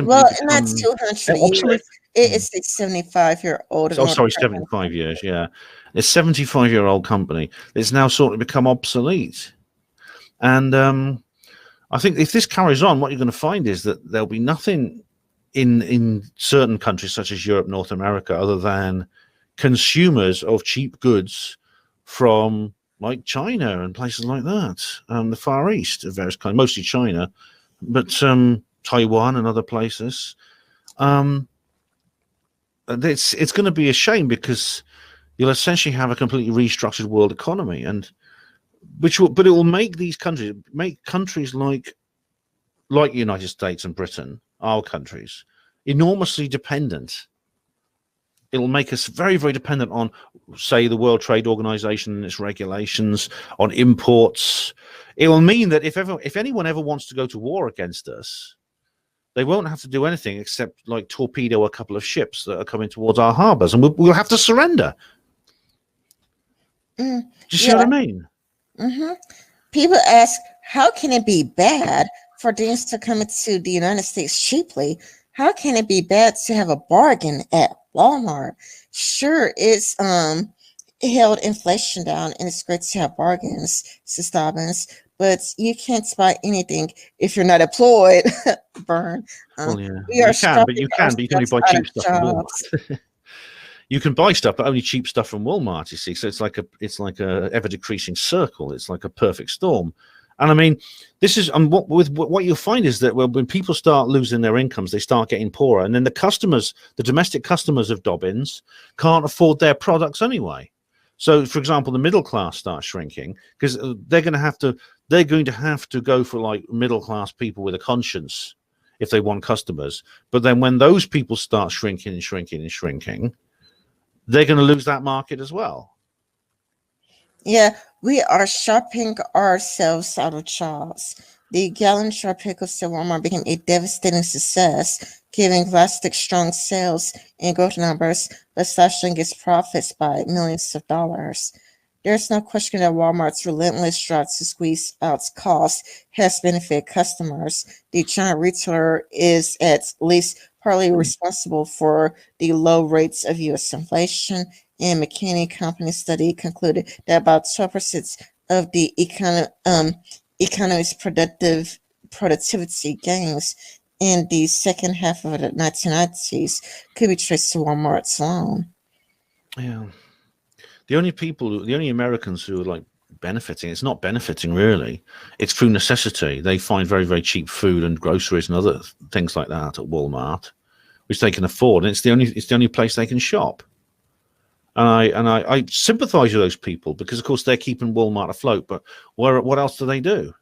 S2: well, not 200 years. It is a 75-year-old.
S1: Oh, sorry, 75 years. Yeah, it's a 75-year-old company. It's now sort of become obsolete. And I think if this carries on, what you're going to find is that there'll be nothing in certain countries such as Europe, North America, other than consumers of cheap goods from like China and places like that, the Far East of various kinds, mostly China, but Taiwan and other places. It's going to be a shame because you'll essentially have a completely restructured world economy, and but it will make these countries like United States and Britain, our countries, enormously dependent. It'll make us very, very dependent on, say, the World Trade Organization and its regulations, on imports. It will mean that if anyone ever wants to go to war against us, they won't have to do anything except like torpedo a couple of ships that are coming towards our harbors, and we'll have to surrender. Do you see what I mean?
S2: Mm-hmm. People ask, how can it be bad for things to come into the United States cheaply? How can it be bad to have a bargain at Walmart? Sure, it's held inflation down, and it's great to have bargains, Stubbins, but you can't buy anything if you're not employed. Burn.
S1: Well, yeah,
S2: we are
S1: but you can only buy cheap stuff from Walmart. You can buy stuff, but only cheap stuff from Walmart. You see, so it's like a ever decreasing circle. It's like a perfect storm. And I mean, this is what you'll find is that when people start losing their incomes, they start getting poorer, and then the domestic customers of Dobbins can't afford their products anyway. So, for example, the middle class starts shrinking because they're going to have to go for like middle class people with a conscience if they want customers. But then when those people start shrinking and shrinking and shrinking, they're going to lose that market as well.
S2: Yeah, we are shopping ourselves out of jobs. The gallon jar pickles at Walmart became a devastating success, giving Plastic strong sales and growth numbers, but slashing its profits by millions of dollars. There's no question that Walmart's relentless drive to squeeze out costs has benefited customers. The giant retailer is at least partly responsible for the low rates of U.S. inflation, and McKinsey Company study concluded that about 12% of the economy's productivity gains in the second half of the 1990s could be traced to Walmart's alone.
S1: Yeah. The only Americans who are like benefiting, it's not benefiting really. It's through necessity. They find very, very cheap food and groceries and other things like that at Walmart, which they can afford, and it's the only place they can shop. And I sympathise with those people because, of course, they're keeping Walmart afloat. But what else do they do?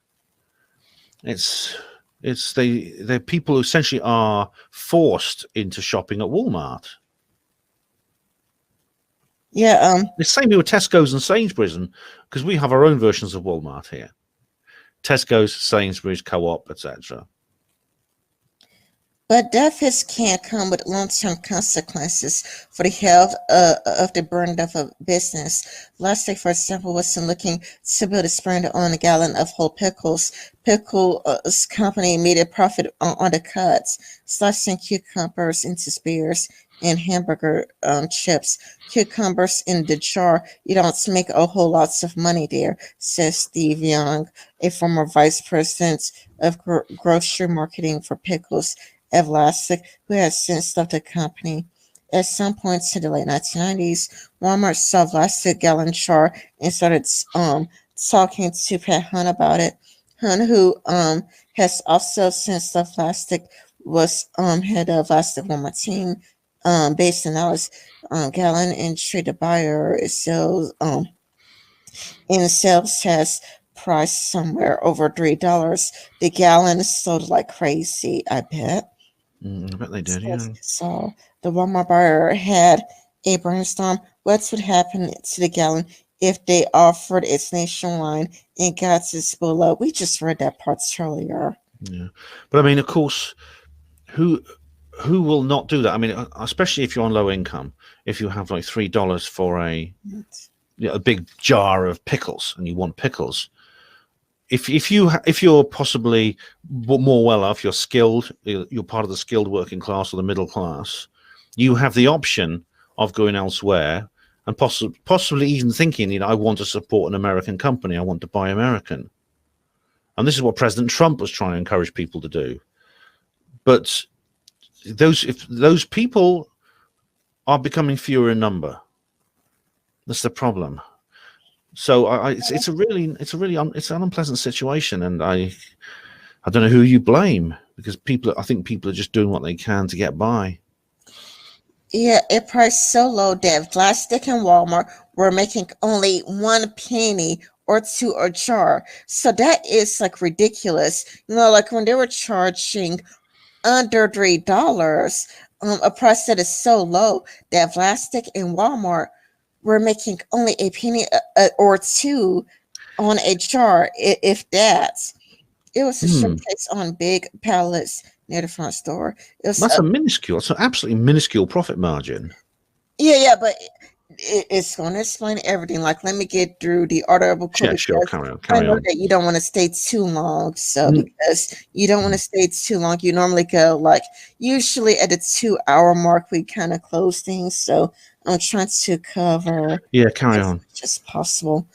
S1: They're people who essentially are forced into shopping at Walmart.
S2: Yeah.
S1: The same with Tesco's and Sainsbury's, because we have our own versions of Walmart here. Tesco's, Sainsbury's, Co-op, etc.
S2: But deficits can come with long-term consequences for the health of the brand of a business. Plastic, for example, wasn't looking to build its brand on a gallon of whole pickles. Pickles company made a profit on the cuts, slicing cucumbers into spears and hamburger chips. Cucumbers in the jar, you don't make a whole lots of money there, says Steve Young, a former vice president of grocery marketing for Pickles Elastic, who has since left the company. At some point in the late 1990s, Walmart saw Elastic gallon jar and started talking to Pat Hunt about it. Hunt, who has also since left Elastic, was head of Elastic Walmart team based in Dallas. Gallon and traded buyer sales in sales has priced somewhere over $3. The gallon is sold like crazy, I bet.
S1: I bet they did, yeah.
S2: So the Walmart buyer had a brainstorm. What would happen to the gallon if they offered its nationwide and got its below? We just read that part earlier.
S1: Yeah, but I mean, of course, who will not do that? I mean, especially if you're on low income, if you have like $3 for a big jar of pickles and you want pickles. If you're possibly more well off, you're skilled, you're part of the skilled working class or the middle class, you have the option of going elsewhere and possibly even thinking, I want to support an American company, I want to buy American. And this is what President Trump was trying to encourage people to do. But if those people are becoming fewer in number, that's the problem. So it's an unpleasant situation, and I don't know who you blame, because I think people are just doing what they can to get by.
S2: Yeah, it priced so low that Plastic and Walmart were making only 1 penny or two a jar. So that is like ridiculous. Like when they were charging under $3, a price that is so low that Plastic and Walmart were making only a penny or two on a jar, if that. It was a showcase on big pallets near the front store. That's
S1: an absolutely minuscule profit margin.
S2: Yeah, but it's going to explain everything. Like, let me get through the article.
S1: Yeah, sure, carry on.
S2: I know that you don't want to stay too long. So because you don't want to stay too long, you normally go like usually at the 2 hour mark, we kind of close things. So I'm trying to cover
S1: carry on.
S2: as much as possible.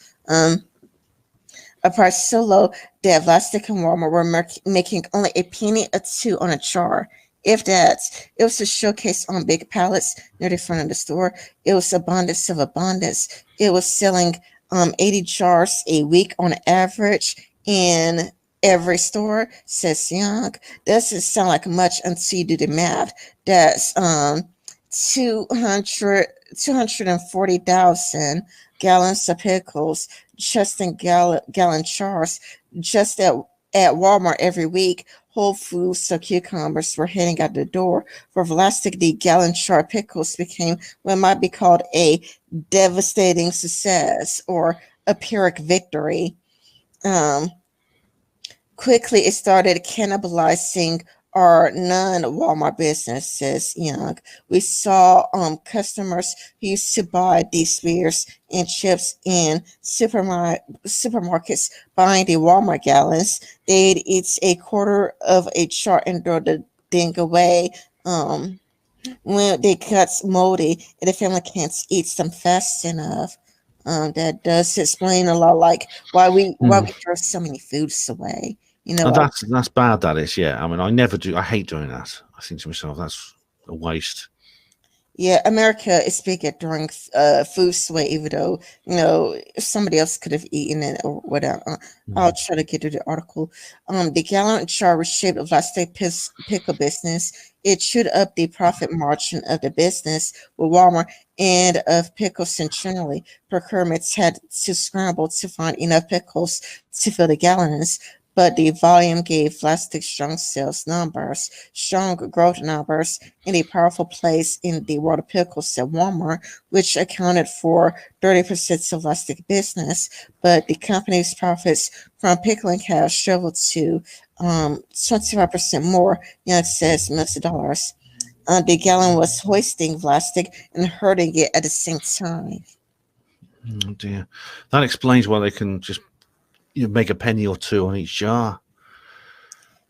S2: A price so low that Plastic and Walmart were making only a penny or two on a jar. If that, it was a showcase on big pallets near the front of the store. It was abundance of abundance. It was selling 80 jars a week on average in every store, says Young. Doesn't sound like much until you do the math. That's 240,000 gallons of pickles just in gallon jars just at Walmart every week. Whole Foods so cucumbers were heading out the door. For Plastic, the gallon jar pickles became what might be called a devastating success or a Pyrrhic victory. Quickly, it started cannibalizing our non-Walmart business, says Young. We saw customers who used to buy these beers and chips in supermarkets buying the Walmart gallons. They'd eat a quarter of a jar and throw the thing away. When they got moldy and the family can't eat them fast enough. That does explain a lot, like why we throw so many foods away.
S1: That's bad. That is, yeah. I mean, I hate doing that. I think to myself, that's a waste.
S2: Yeah, America is big at throwing food away, even though somebody else could have eaten it or whatever. I'll try to get to the article. The gallon jar reshaped of Plastic pickle business. It chewed up the profit margin of the business with Walmart and of pickles centrally. Procurements had to scramble to find enough pickles to fill the gallons. But the volume gave Plastic strong sales numbers, strong growth numbers, and a powerful place in the world of pickles at Walmart, which accounted for 30% of Plastic business. But the company's profits from pickling have struggled to 25% more, says millions of dollars. The gallon was hoisting Plastic and hurting it at the same time.
S1: Oh dear, that explains why they can just make a penny or two on each jar.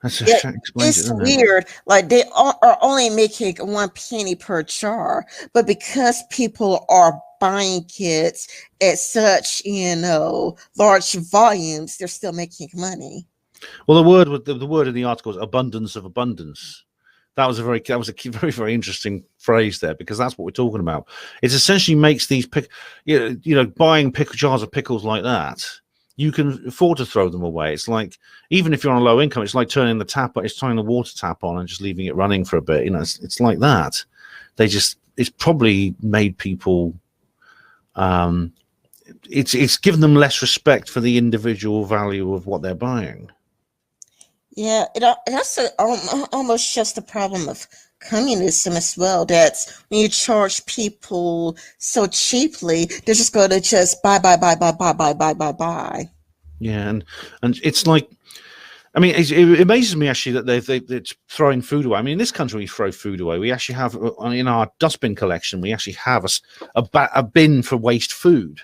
S2: It's weird. Like they are only making 1 penny per jar, but because people are buying it at such large volumes, they're still making money.
S1: Well, the word in the article is abundance of abundance. That was a very very interesting phrase there, because that's what we're talking about. It essentially makes these buying jars of pickles like that. You can afford to throw them away. It's like, even if you're on a low income, it's like turning the water tap on and just leaving it running for a bit. It's like that. It's probably made people, it's given them less respect for the individual value of what they're buying.
S2: Yeah, it also almost shows the problem of communism as well. That's when you charge people so cheaply, they're just going to just buy.
S1: Yeah, and it's like, I mean, it amazes me actually that they're throwing food away. I mean, in this country we throw food away. We actually have in our dustbin collection, we actually have a bin for waste food,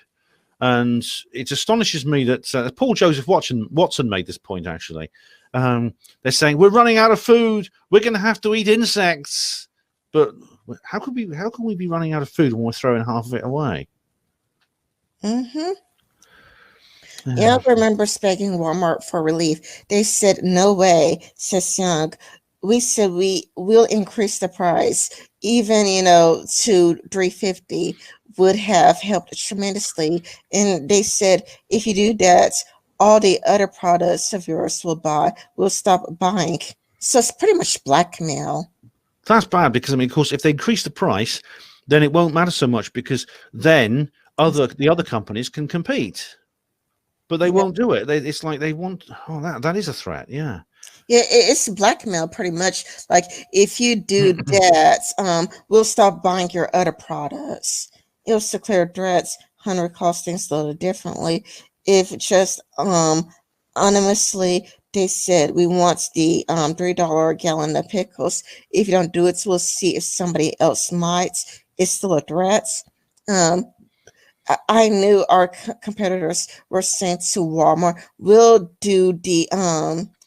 S1: and it astonishes me that Paul Joseph Watson made this point actually. They're saying we're running out of food. We're going to have to eat insects. But how can we be running out of food when we're throwing half of it away?
S2: Mm-hmm. Young remembers begging Walmart for relief. They said, "No way," says Young. We said we will increase the price, even to 350 would have helped tremendously. And they said, if you do that, all the other products of yours will stop buying. So it's pretty much blackmail.
S1: That's bad because, I mean, of course, if they increase the price, then it won't matter so much because then the other companies can compete. But they won't do it. It's like they want. Oh, that is a threat. Yeah.
S2: Yeah, it's blackmail pretty much. Like, if you do that, we'll stop buying your other products. It was declared threats. Hunter calls things a little differently. If just anonymously, they said, we want the $3 a gallon of pickles. If you don't do it, we'll see if somebody else might. It's still a threat. I knew our competitors were saying to Walmart, "We'll do the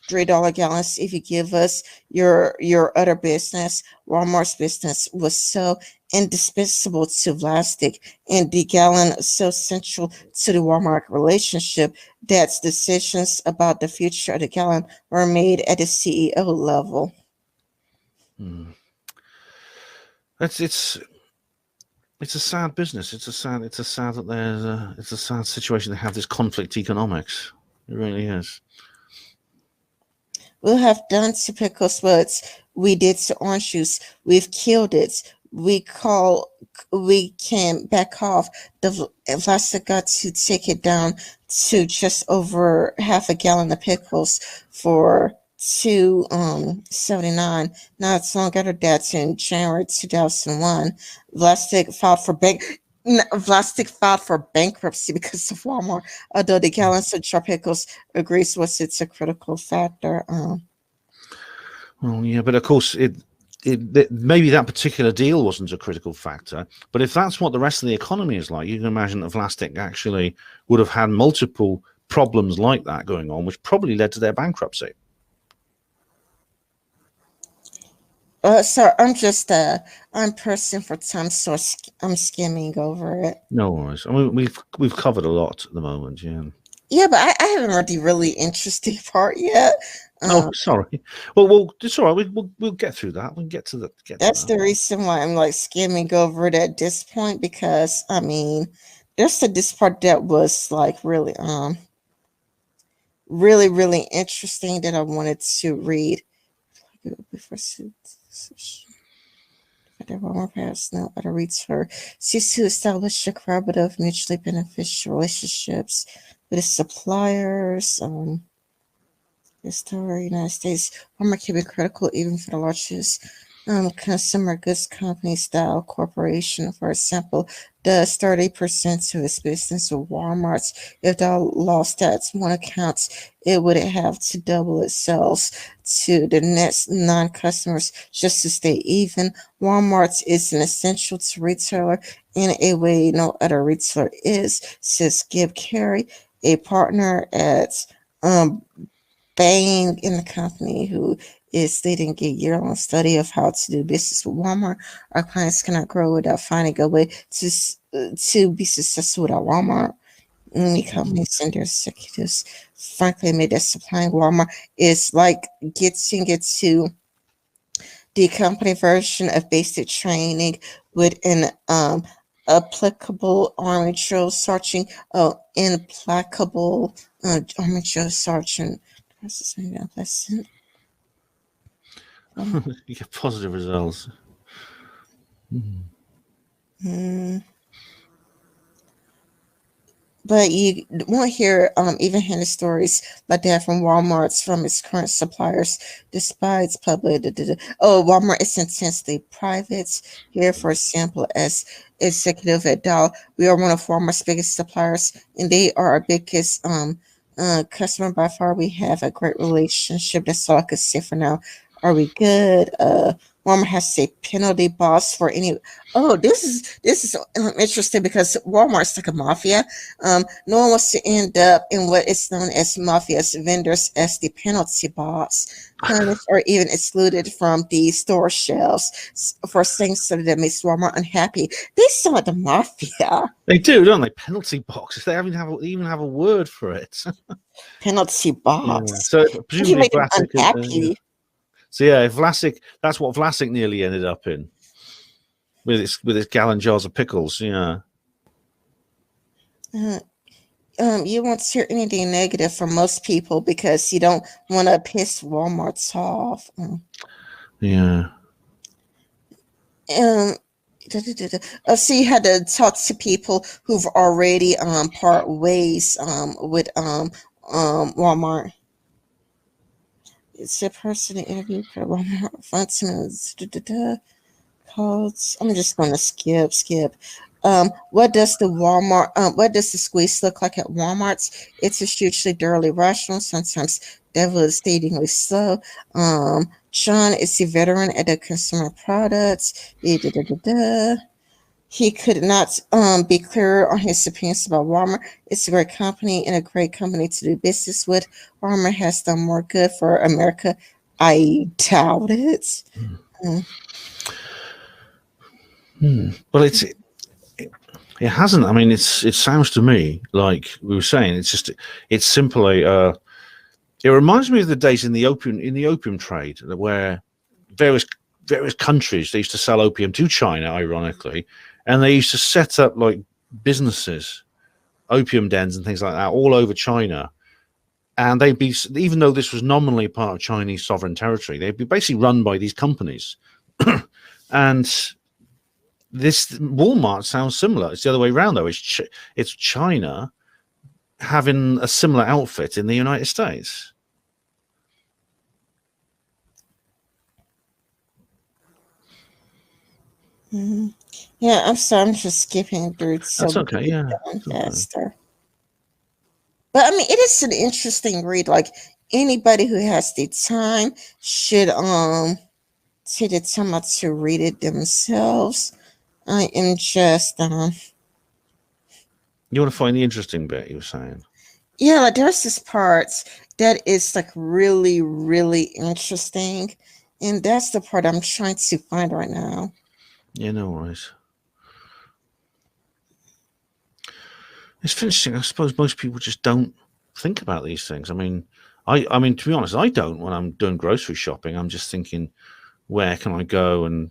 S2: $3 gallons if you give us your other business." Walmart's business was so indispensable to Plastic, and the gallon so central to the Walmart relationship that decisions about the future of the gallon were made at the CEO level.
S1: It's a sad business. It's a sad that it's a sad situation to have this conflict economics. It really is.
S2: We'll have done to pickles what we did to orange juice. We've killed it. We can back off. The Vlasic got to take it down to just over half a gallon of pickles for $2.79. Not long after that, in January 2001, Vlasic filed for bankruptcy because of Walmart, although the gallons of jar pickles agrees it's a critical factor.
S1: Well, yeah, but of course, maybe that particular deal wasn't a critical factor. But if that's what the rest of the economy is like, you can imagine that Plastic actually would have had multiple problems like that going on, which probably led to their bankruptcy.
S2: Sir, I'm pressing for time, so I'm skimming over it.
S1: No worries. I mean, we've covered a lot at the moment, yeah.
S2: Yeah, but I haven't read the really interesting part yet.
S1: Sorry. Well, it's all right. We'll get through that. We can get to that.
S2: That's the reason why I'm like skimming over it at this point, because I mean, there's this part that was like really really interesting that I wanted to read. Before one more pass, no other reads her. Seeks to establish a collaborative, mutually beneficial relationships with its suppliers. The story, United States, Walmart can be critical even for the largest consumer goods company style corporation. For example, does 30% to its business with Walmart. If that lost that one account, it would have to double its sales to the next non-customers just to stay even. Walmart is an essential to retailer in a way no other retailer is, says Gib Carey, a partner at Bain in the company, who is leading a year-long study of how to do business with Walmart. Our clients cannot grow without finding a way to be successful without Walmart. Many companies and their executives frankly admit that supplying Walmart is like getting it to the company version of basic training with an applicable army drill sergeant. Implacable army drill sergeant. Unpleasant.
S1: You get positive results.
S2: But you won't hear even-handed stories like that from Walmart's from its current suppliers, despite its public. Walmart is intensely private. Here, for example, as executive at Dow, we are one of Walmart's biggest suppliers, and they are our biggest customer by far. We have a great relationship. That's all I could say for now. Are we good? Walmart has a penalty box for any. Oh, this is interesting because Walmart's like a mafia. No one wants to end up in what is known as mafia's vendors as the penalty box, punished or even excluded from the store shelves for saying something that makes Walmart unhappy. They sound like the mafia.
S1: They do, don't they? Penalty boxes. They even have a word for it.
S2: Penalty
S1: Yeah.
S2: box.
S1: So
S2: You
S1: presumably
S2: made them
S1: Vlasic. Yeah.
S2: unhappy.
S1: So yeah, Vlasic. That's what Vlasic nearly ended up in with its gallon jars of pickles. Yeah.
S2: Uh, you won't hear anything negative from most people because you don't want to piss Walmart's off.
S1: Yeah.
S2: Um, so you had to talk to people who've already part ways with Walmart. It's a person interview for Walmart functions. Codes. I'm just going to skip. What does the squeeze look like at Walmart's? It's just hugely thoroughly rational, sometimes devastatingly slow. John is a veteran at the consumer products. He could not be clearer on his opinions about Walmart. It's a great company and a great company to do business with. Walmart has done more good for America. I doubt it.
S1: Well, it hasn't. I mean, it sounds to me like we were saying. It's simply. It reminds me of the days in the opium trade, where various countries, they used to sell opium to China, ironically, and they used to set up like businesses, opium dens and things like that, all over China. And they'd be, even though this was nominally part of Chinese sovereign territory, they'd be basically run by these companies. And this Walmart sounds similar. It's the other way around, though. It's China having a similar outfit in the United States.
S2: Mm-hmm. Yeah, I'm sorry. I'm just skipping through.
S1: That's okay. Yeah,
S2: faster. But I mean, it is an interesting read. Like anybody who has the time should take the time out to read it themselves. I am just
S1: You want to find the interesting bit, you were saying?
S2: Yeah, like there's this part that is like really, really interesting, and that's the part I'm trying to find right now.
S1: Yeah, no worries. It's interesting. I suppose most people just don't think about these things. I mean, to be honest, I don't. When I'm doing grocery shopping, I'm just thinking, where can I go and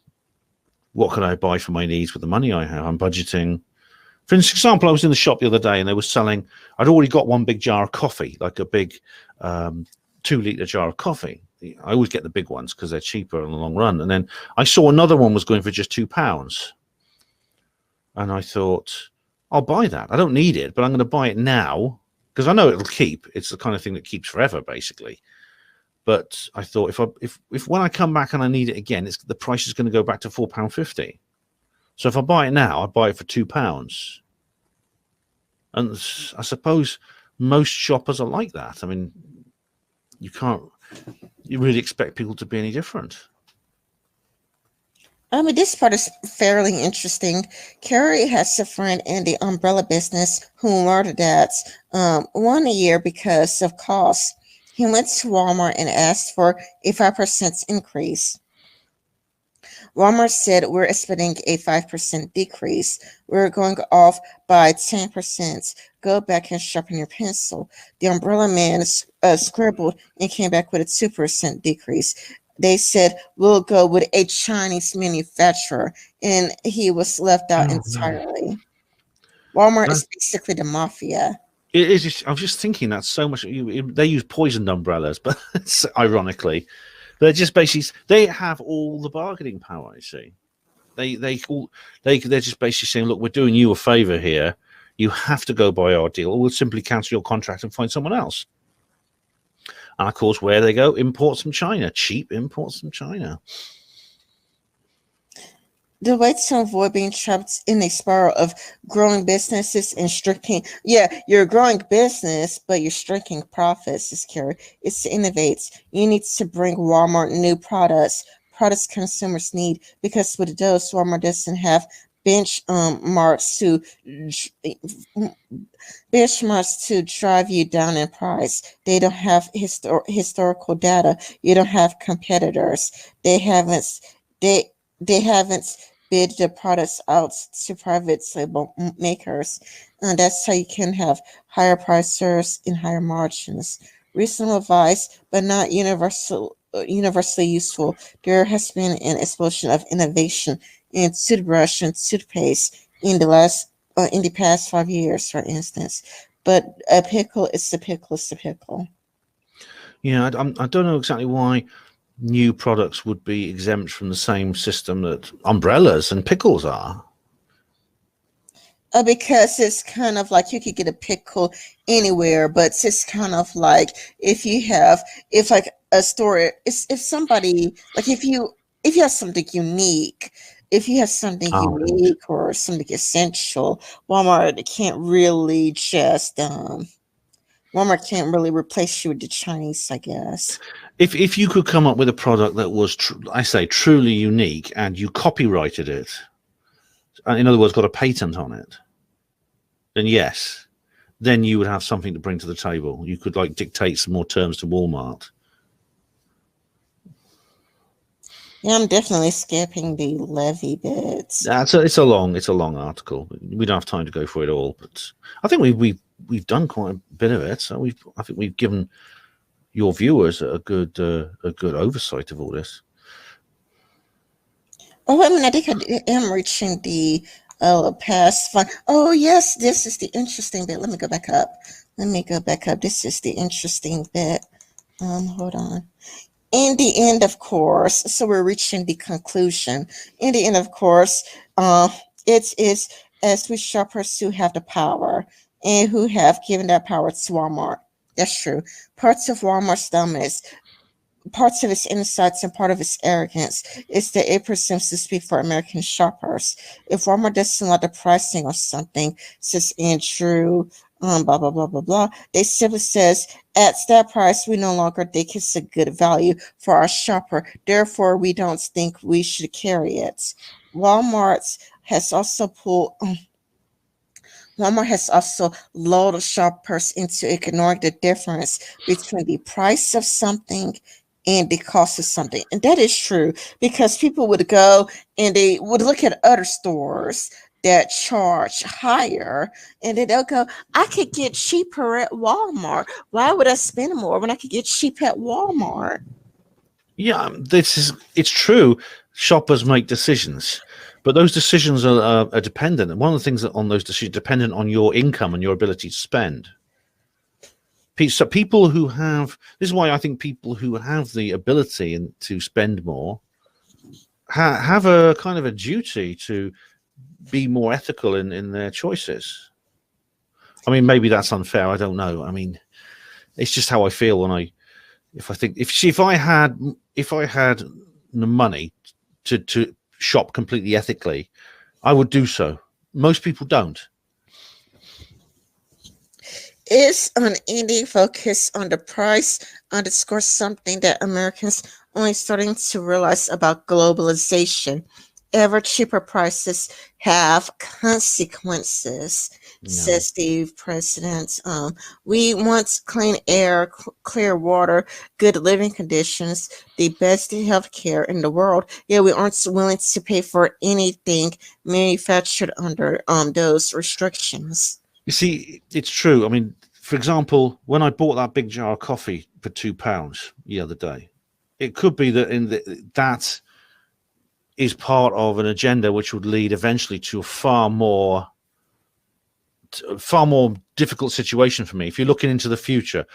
S1: what can I buy for my needs with the money I have? I'm budgeting. For example, I was in the shop the other day and they were selling. I'd already got one big jar of coffee, like a big 2-liter jar of coffee. I always get the big ones because they're cheaper in the long run. And then I saw another one was going for just £2, and I thought, I'll buy that. I don't need it, but I'm going to buy it now because I know it'll keep. It's the kind of thing that keeps forever, basically. But I thought if when I come back and I need it again, the price is going to go back to £4.50. So if I buy it now, I buy it for £2. And I suppose most shoppers are like that. I mean, you really expect people to be any different.
S2: I mean, this part is fairly interesting. Carrie has a friend in the umbrella business who murdered that one a year because of costs. He went to Walmart and asked for a 5% increase. Walmart said, we're expecting a 5% decrease. We're going off by 10%. Go back and sharpen your pencil. The umbrella man scribbled and came back with a 2% decrease. They said, we'll go with a Chinese manufacturer, and he was left out entirely. Walmart is basically the mafia.
S1: It is. I was just thinking that so much. They use poisoned umbrellas, but ironically, they're just basically, they have all the bargaining power. You see, they're just basically saying, look, we're doing you a favor here. You have to go by our deal, or we'll simply cancel your contract and find someone else. And of course, where they go, imports from China, cheap imports from China.
S2: The way to avoid being trapped in a spiral of growing businesses and shrinking. Yeah, you're a growing business, but you're shrinking profits, is to innovate. You need to bring Walmart new products, products consumers need, because with those, Walmart doesn't have benchmarks to drive you down in price. They don't have historical data. You don't have competitors. They haven't they they haven't bid the products out to private label makers. And that's how you can have higher prices and higher margins. Reasonable advice, but not universally useful. There has been an explosion of innovation in toothbrush and toothpaste in the past 5 years, for instance. But a pickle is a pickle is a pickle.
S1: Yeah, I don't know exactly why new products would be exempt from the same system that umbrellas and pickles are.
S2: Because it's kind of like you could get a pickle anywhere, but it's kind of like if like a store, if somebody like if you have something unique, if you have something
S1: Oh, right.
S2: unique or something essential, Walmart can't really replace you with the Chinese, I guess.
S1: If you could come up with a product that was, I say, truly unique, and you copyrighted it, in other words, got a patent on it, then yes, then you would have something to bring to the table. You could like dictate some more terms to Walmart.
S2: Yeah, I'm definitely skipping the levy bits.
S1: It's a long article. We don't have time to go through it all, but I think we've done quite a bit of it. So I think we've given your viewers a good oversight of all this.
S2: Oh, I mean, I think I am reaching the past fun. Oh, yes, this is the interesting bit. Let me go back up. This is the interesting bit. Hold on. In the end, of course, so we're reaching the conclusion. In the end, of course, it is as we shoppers who have the power and who have given that power to Walmart. That's true. Parts of Walmart's dominance, parts of its insights, and part of its arrogance is that it presumes to speak for American shoppers. If Walmart doesn't like the pricing of something, says Andrew, blah blah blah blah blah, they simply says at that price we no longer think it's a good value for our shopper. Therefore, we don't think we should carry it. Walmart has also pulled. Walmart has also lulled shoppers into ignoring the difference between the price of something and the cost of something. And that is true, because people would go and they would look at other stores that charge higher, and then they'll go, I could get cheaper at Walmart. Why would I spend more when I could get cheap at Walmart?
S1: Yeah, it's true. Shoppers make decisions, but those decisions are dependent. And one of the things that on those decisions dependent on your income and your ability to spend. So people who have, this is why I think people who have the ability and to spend more have a kind of a duty to be more ethical in their choices. I mean, maybe that's unfair. I don't know. I mean, it's just how I feel when if I had the money to shop completely ethically, I would do so. Most people don't.
S2: Is an indie focus on the price underscores something that Americans only starting to realize about globalization. Ever cheaper prices have consequences, says the president. We want clean air, clear water, good living conditions, the best health care in the world. Yet we aren't willing to pay for anything manufactured under those restrictions.
S1: You see, it's true. I mean, for example, when I bought that big jar of coffee for £2 the other day, it could be that that is part of an agenda which would lead eventually to a far more difficult situation for me. If you're looking into the future,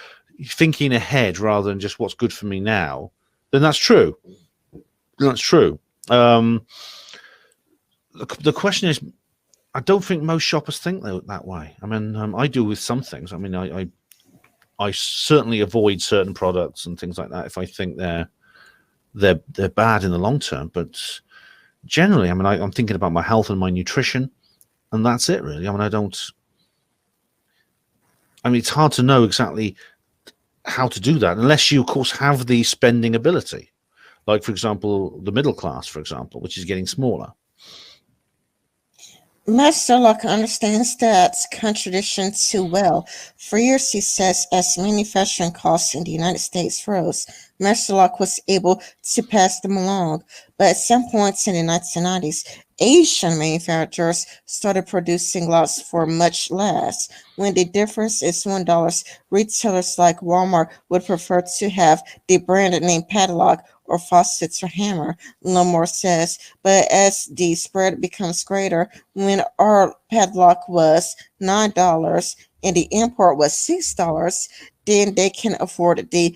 S1: thinking ahead rather than just what's good for me now, then that's true. That's true. The question is, I don't think most shoppers think that way. I mean, I do with some things. I mean, I certainly avoid certain products and things like that if I think they're bad in the long term. But generally, I mean, I'm thinking about my health and my nutrition, and that's it, really. I mean, it's hard to know exactly how to do that unless you, of course, have the spending ability. like, for example, the middle class, for example, which is getting smaller.
S2: Master Locke understands that contradiction too well. For years, he says, as manufacturing costs in the United States rose, Master Locke was able to pass them along. But at some points in the 1990s, Asian manufacturers started producing locks for much less. When the difference is $1, retailers like Walmart would prefer to have the branded name padlock or faucets or hammer, Lamore says. But as the spread becomes greater, when our padlock was $9 and the import was $6, then they can afford the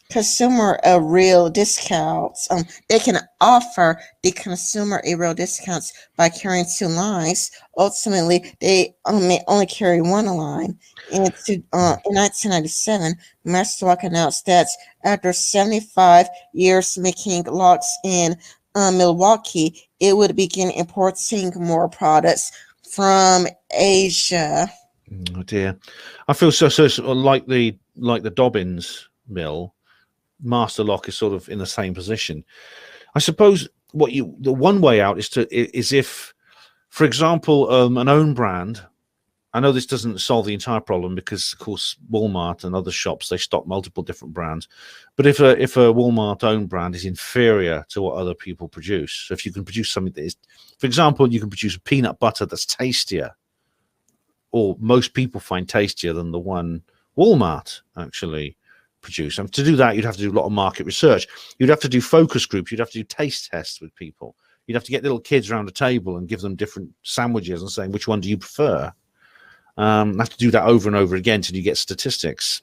S2: consumer a real discounts. They can offer the consumer a real discounts by carrying two lines. Ultimately, they may only carry one line. In 1997, Master Lock announced that after 75 years making locks in Milwaukee, it would begin importing more products from Asia.
S1: Oh dear, I feel so like the Dobbins mill. Master Lock is sort of in the same position. I suppose the one way out is if, for example, an own brand. I know this doesn't solve the entire problem because, of course, Walmart and other shops, they stock multiple different brands. But if a Walmart own brand is inferior to what other people produce, so if you can produce something that is, for example, you can produce peanut butter that's tastier, or most people find tastier than the one Walmart actually produce. And to do that, you'd have to do a lot of market research. You'd have to do focus groups. You'd have to do taste tests with people. You'd have to get little kids around a table and give them different sandwiches and saying, which one do you prefer? Have to do that over and over again till you get statistics.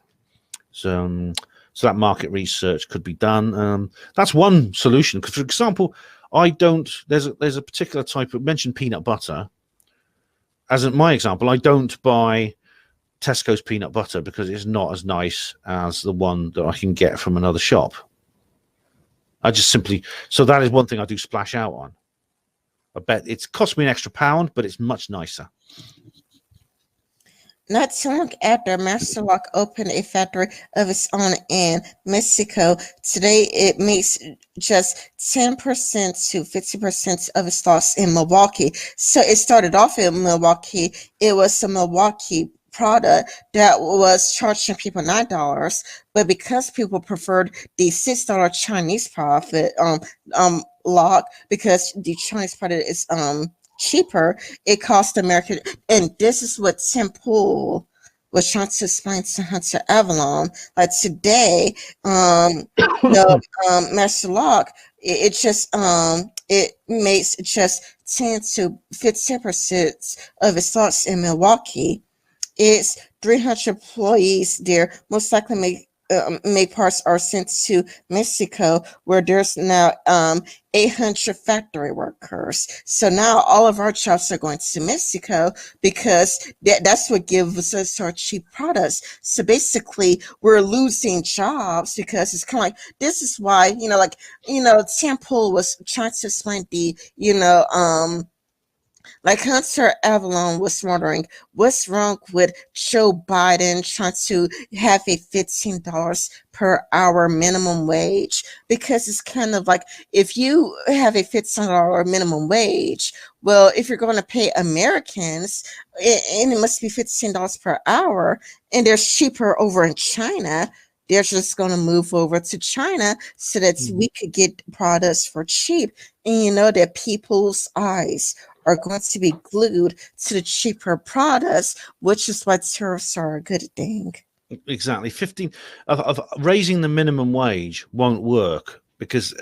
S1: So that market research could be done. That's one solution. Because, for example, there's a particular type of, mentioned peanut butter. As in my example, I don't buy Tesco's peanut butter because it's not as nice as the one that I can get from another shop. So that is one thing I do splash out on. I bet it's cost me an extra £1, but it's much nicer.
S2: Not too long after, Master Lock opened a factory of its own in Mexico. Today, it makes just 10% to 50% of its locks in Milwaukee. So it started off in Milwaukee. It was a Milwaukee product that was charging people $9, but because people preferred the $6 Chinese profit lock, because the Chinese product is cheaper, it cost American. And this is what Tim Pool was trying to explain to Hunter Avallone. Like today, Master Lock, it makes just 10 to 15% of its locks in Milwaukee. It's 300 employees there. Most likely make parts are sent to Mexico, where there's now 800 factory workers. So now all of our jobs are going to Mexico because that's what gives us our cheap products. So basically, we're losing jobs because it's kind of like, this is why, Tim Pool was trying to explain like Hunter Avallone was wondering, what's wrong with Joe Biden trying to have a $15 per hour minimum wage? Because it's kind of like, if you have a $15 minimum wage, well, if you're going to pay Americans, and it must be $15 per hour, and they're cheaper over in China, they're just going to move over to China so that we could get products for cheap. And that people's eyes are going to be glued to the cheaper products, which is why tariffs are a good thing.
S1: Exactly. 15 of raising the minimum wage won't work because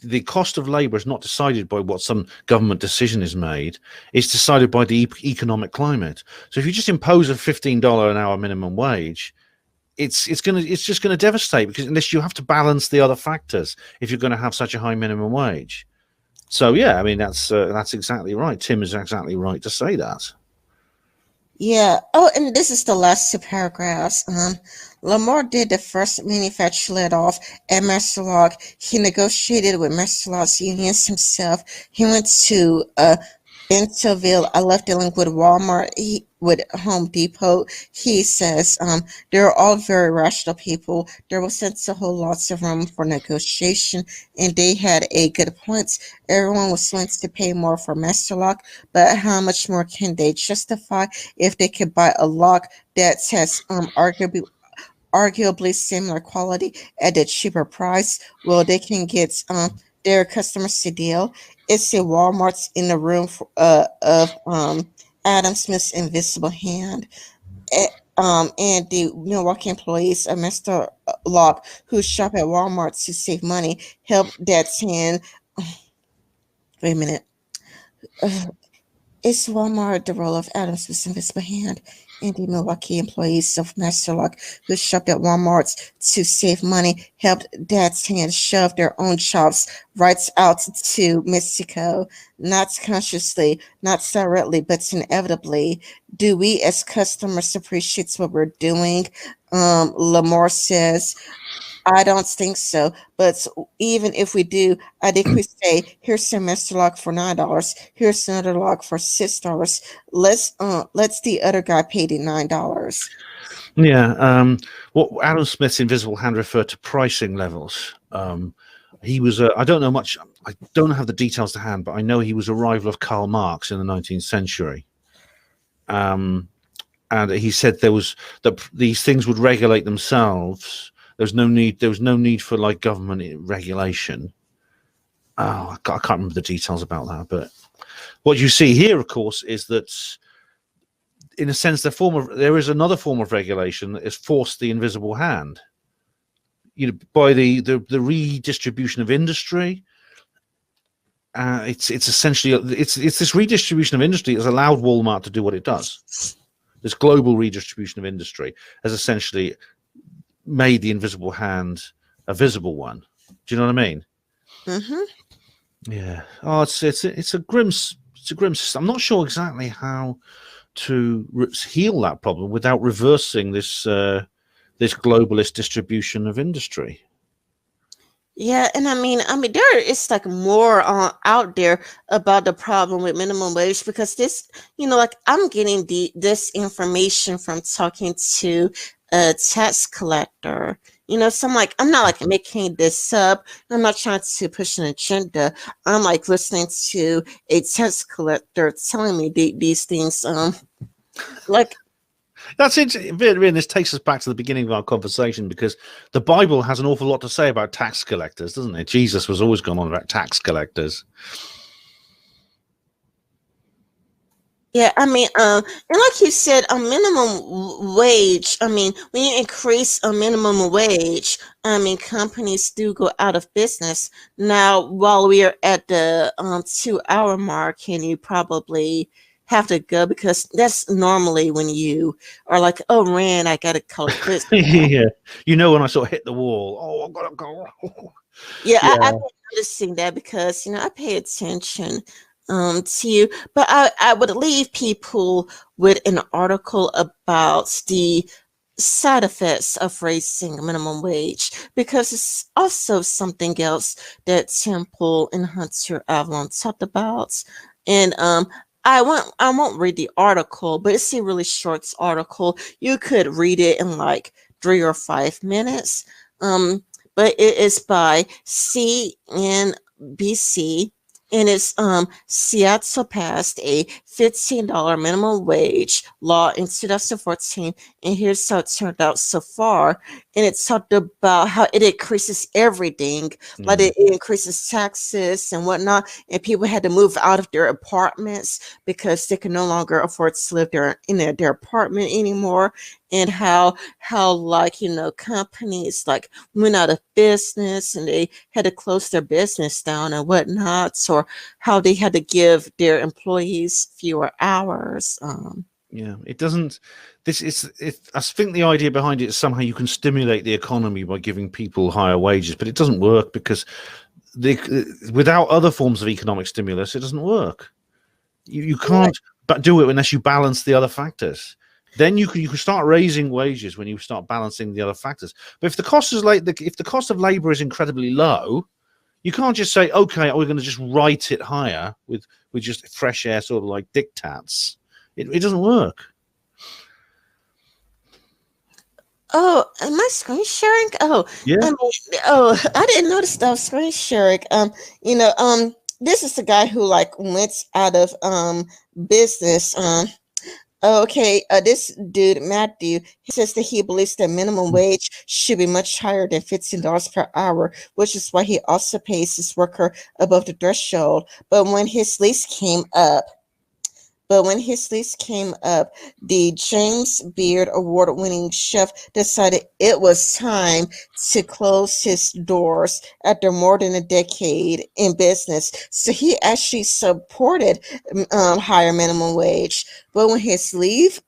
S1: the cost of labor is not decided by what some government decision is made. It's decided by the economic climate. So if you just impose a $15 an hour minimum wage, it's just going to devastate, because unless you have to balance the other factors if you're going to have such a high minimum wage. So yeah, I mean that's exactly right. Tim is exactly right to say that.
S2: Yeah. Oh, and this is the last two paragraphs. Lamar did the first manufacturer let off at Master Lock. He negotiated with Master Lock's unions himself. He went to in Seville, I left dealing with Walmart, with Home Depot. He says they're all very rational people. There wasn't a whole lots of room for negotiation, and they had a good point. Everyone was willing to pay more for Master Lock, but how much more can they justify if they could buy a lock that has arguably similar quality at a cheaper price? Well, they can get their customers to deal. It's a Walmart's in the room of Adam Smith's invisible hand. Eh, and the Milwaukee employees of Mr. Locke, who shop at Walmart to save money, help that hand. Wait a minute. Is Walmart the role of Adam Smith's invisible hand? And the Milwaukee employees of Masterlock, who shopped at Walmart to save money, helped Dad's hand shove their own shops right out to Mexico, not consciously, not directly, but inevitably. Do we as customers appreciate what we're doing? Lamar says, I don't think so. But even if we do, I think we say, here's semester lock for $9. Here's another lock for $6. Let's the other guy pay the $9.
S1: Yeah. What Adam Smith's invisible hand referred to pricing levels. He was I don't know much. I don't have the details to hand, but I know he was a rival of Karl Marx in the 19th century. And he said there was that these things would regulate themselves. There was no need for like government regulation. Oh, I can't remember the details about that. But what you see here, of course, is that in a sense, there is another form of regulation that has forced the invisible hand. By the redistribution of industry. It's essentially it's this redistribution of industry has allowed Walmart to do what it does. This global redistribution of industry has essentially made the invisible hand a visible one. Do you know what I mean?
S2: Mm-hmm.
S1: Yeah. Oh, it's a grim system. I'm not sure exactly how to heal that problem without reversing this globalist distribution of industry.
S2: Yeah, and I mean, there is like more out there about the problem with minimum wage, because this, like I'm getting this information from talking to a tax collector. So I'm not like making this up. I'm not trying to push an agenda. I'm like listening to a tax collector telling me these things. Like.
S1: That's interesting. This takes us back to the beginning of our conversation, because the Bible has an awful lot to say about tax collectors, doesn't it? Jesus was always going on about tax collectors.
S2: Yeah, and like you said, a minimum wage. When you increase a minimum wage, companies do go out of business. Now, while we are at the 2 hour mark, can you probably have to go, because that's normally when you are like, oh, Rand, I gotta call it quits.
S1: Yeah, when I sort of hit the wall, oh, I've got to go.
S2: Yeah, I've been noticing that, because I pay attention to you, but I would leave people with an article about the side effects of raising minimum wage, because it's also something else that Temple and Hunter Avallone talked about. And I won't read the article, but it's a really short article. You could read it in like 3 or 5 minutes. But it is by CNBC, and it's Seattle passed a $15 minimum wage law in 2014, and here's how it turned out so far. And it talked about how it increases everything, like it increases taxes and whatnot, and people had to move out of their apartments because they could no longer afford to live in their apartment anymore. And how like companies like went out of business and they had to close their business down and whatnot, or how they had to give their employees fewer hours.
S1: Yeah, it doesn't. I think the idea behind it is somehow you can stimulate the economy by giving people higher wages, but it doesn't work, because without other forms of economic stimulus, it doesn't work. You can't do it unless you balance the other factors. Then you can start raising wages when you start balancing the other factors. But if the cost of labor is incredibly low, You can't just say, okay, we're going to just write it higher with just fresh air, sort of like diktats. It doesn't work.
S2: Oh, am I screen sharing? Oh,
S1: Yeah.
S2: I didn't notice that I was screen sharing. This is the guy who like went out of business. Okay, this dude, Matthew, he says that he believes that minimum wage should be much higher than $15 per hour, which is why he also pays his worker above the threshold. But when his lease came up, the James Beard Award-winning chef decided it was time to close his doors after more than a decade in business. So he actually supported higher minimum wage. But when his lease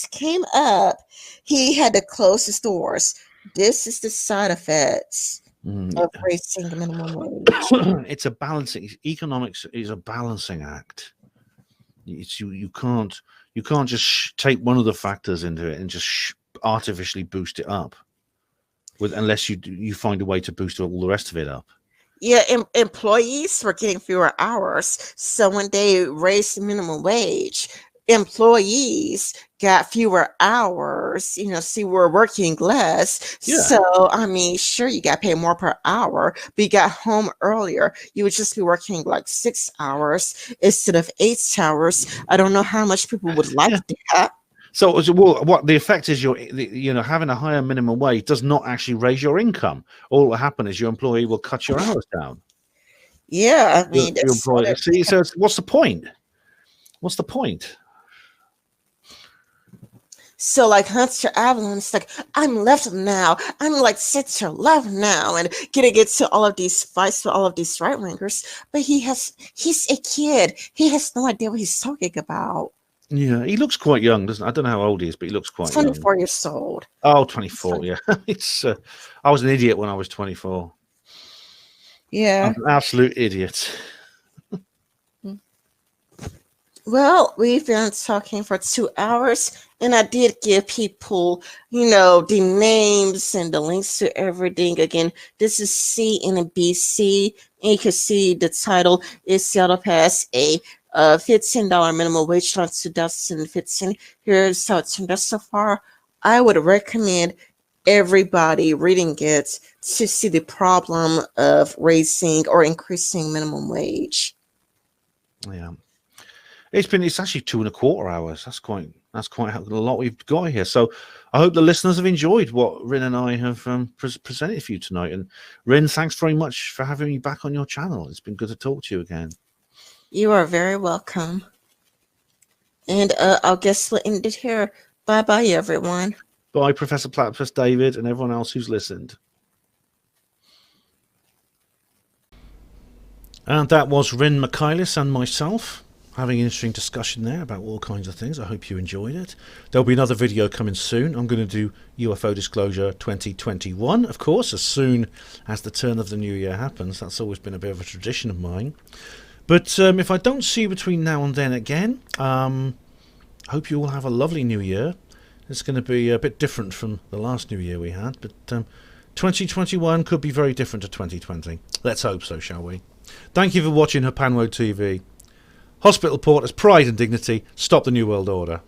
S2: came up, he had to close his doors. This is the side effects of raising the minimum wage.
S1: It's a balancing. Economics is a balancing act. You can't just take one of the factors into it and just artificially boost it up, unless you find a way to boost all the rest of it up.
S2: Yeah, employees were getting fewer hours, so when they raised the minimum wage, employees got fewer hours. So you were working less.
S1: Yeah.
S2: So I mean, sure, you got paid more per hour, but you got home earlier. You would just be working like 6 hours instead of 8 hours. I don't know how much people would like that.
S1: So, what the effect is, having a higher minimum wage does not actually raise your income. All that will happen is your employee will cut your hours down.
S2: Yeah, I mean,
S1: your employer. See, so what's the point? What's the point?
S2: So like Hunter Avallone is like, I'm left now. I'm like center left now, and getting into all of these fights with all of these right wingers. But he's a kid. He has no idea what he's talking about.
S1: Yeah, he looks quite young, doesn't? I don't know how old he is, but he looks quite
S2: 24
S1: young.
S2: years old.
S1: Oh, 24, yeah. It's I was an idiot when I was 24.
S2: Yeah.
S1: I'm an absolute idiot.
S2: Well, we've been talking for 2 hours, and I did give people, the names and the links to everything. Again, this is C and BC, and you can see the title is Seattle Pass a $15 minimum wage on 2015. Here's how it turned out so far. I would recommend everybody reading it to see the problem of raising or increasing minimum wage.
S1: Yeah. It's actually 2.25 hours. That's quite a lot we've got here. So I hope the listeners have enjoyed what Rin and I have presented for you tonight. And Rin, thanks very much for having me back on your channel. It's been good to talk to you again.
S2: You are very welcome. And I'll guess we'll end it here. Bye-bye, everyone.
S1: Bye, Professor Platypus David, and everyone else who's listened. And that was Rin Michaelis and myself having an interesting discussion there about all kinds of things. I hope you enjoyed it. There'll be another video coming soon. I'm going to do UFO Disclosure 2021, of course, as soon as the turn of the new year happens. That's always been a bit of a tradition of mine. But if I don't see you between now and then again, I hope you all have a lovely new year. It's going to be a bit different from the last new year we had, but 2021 could be very different to 2020. Let's hope so, shall we? Thank you for watching Hapanwo TV. Hospital Porters, pride and dignity. Stop the New World Order.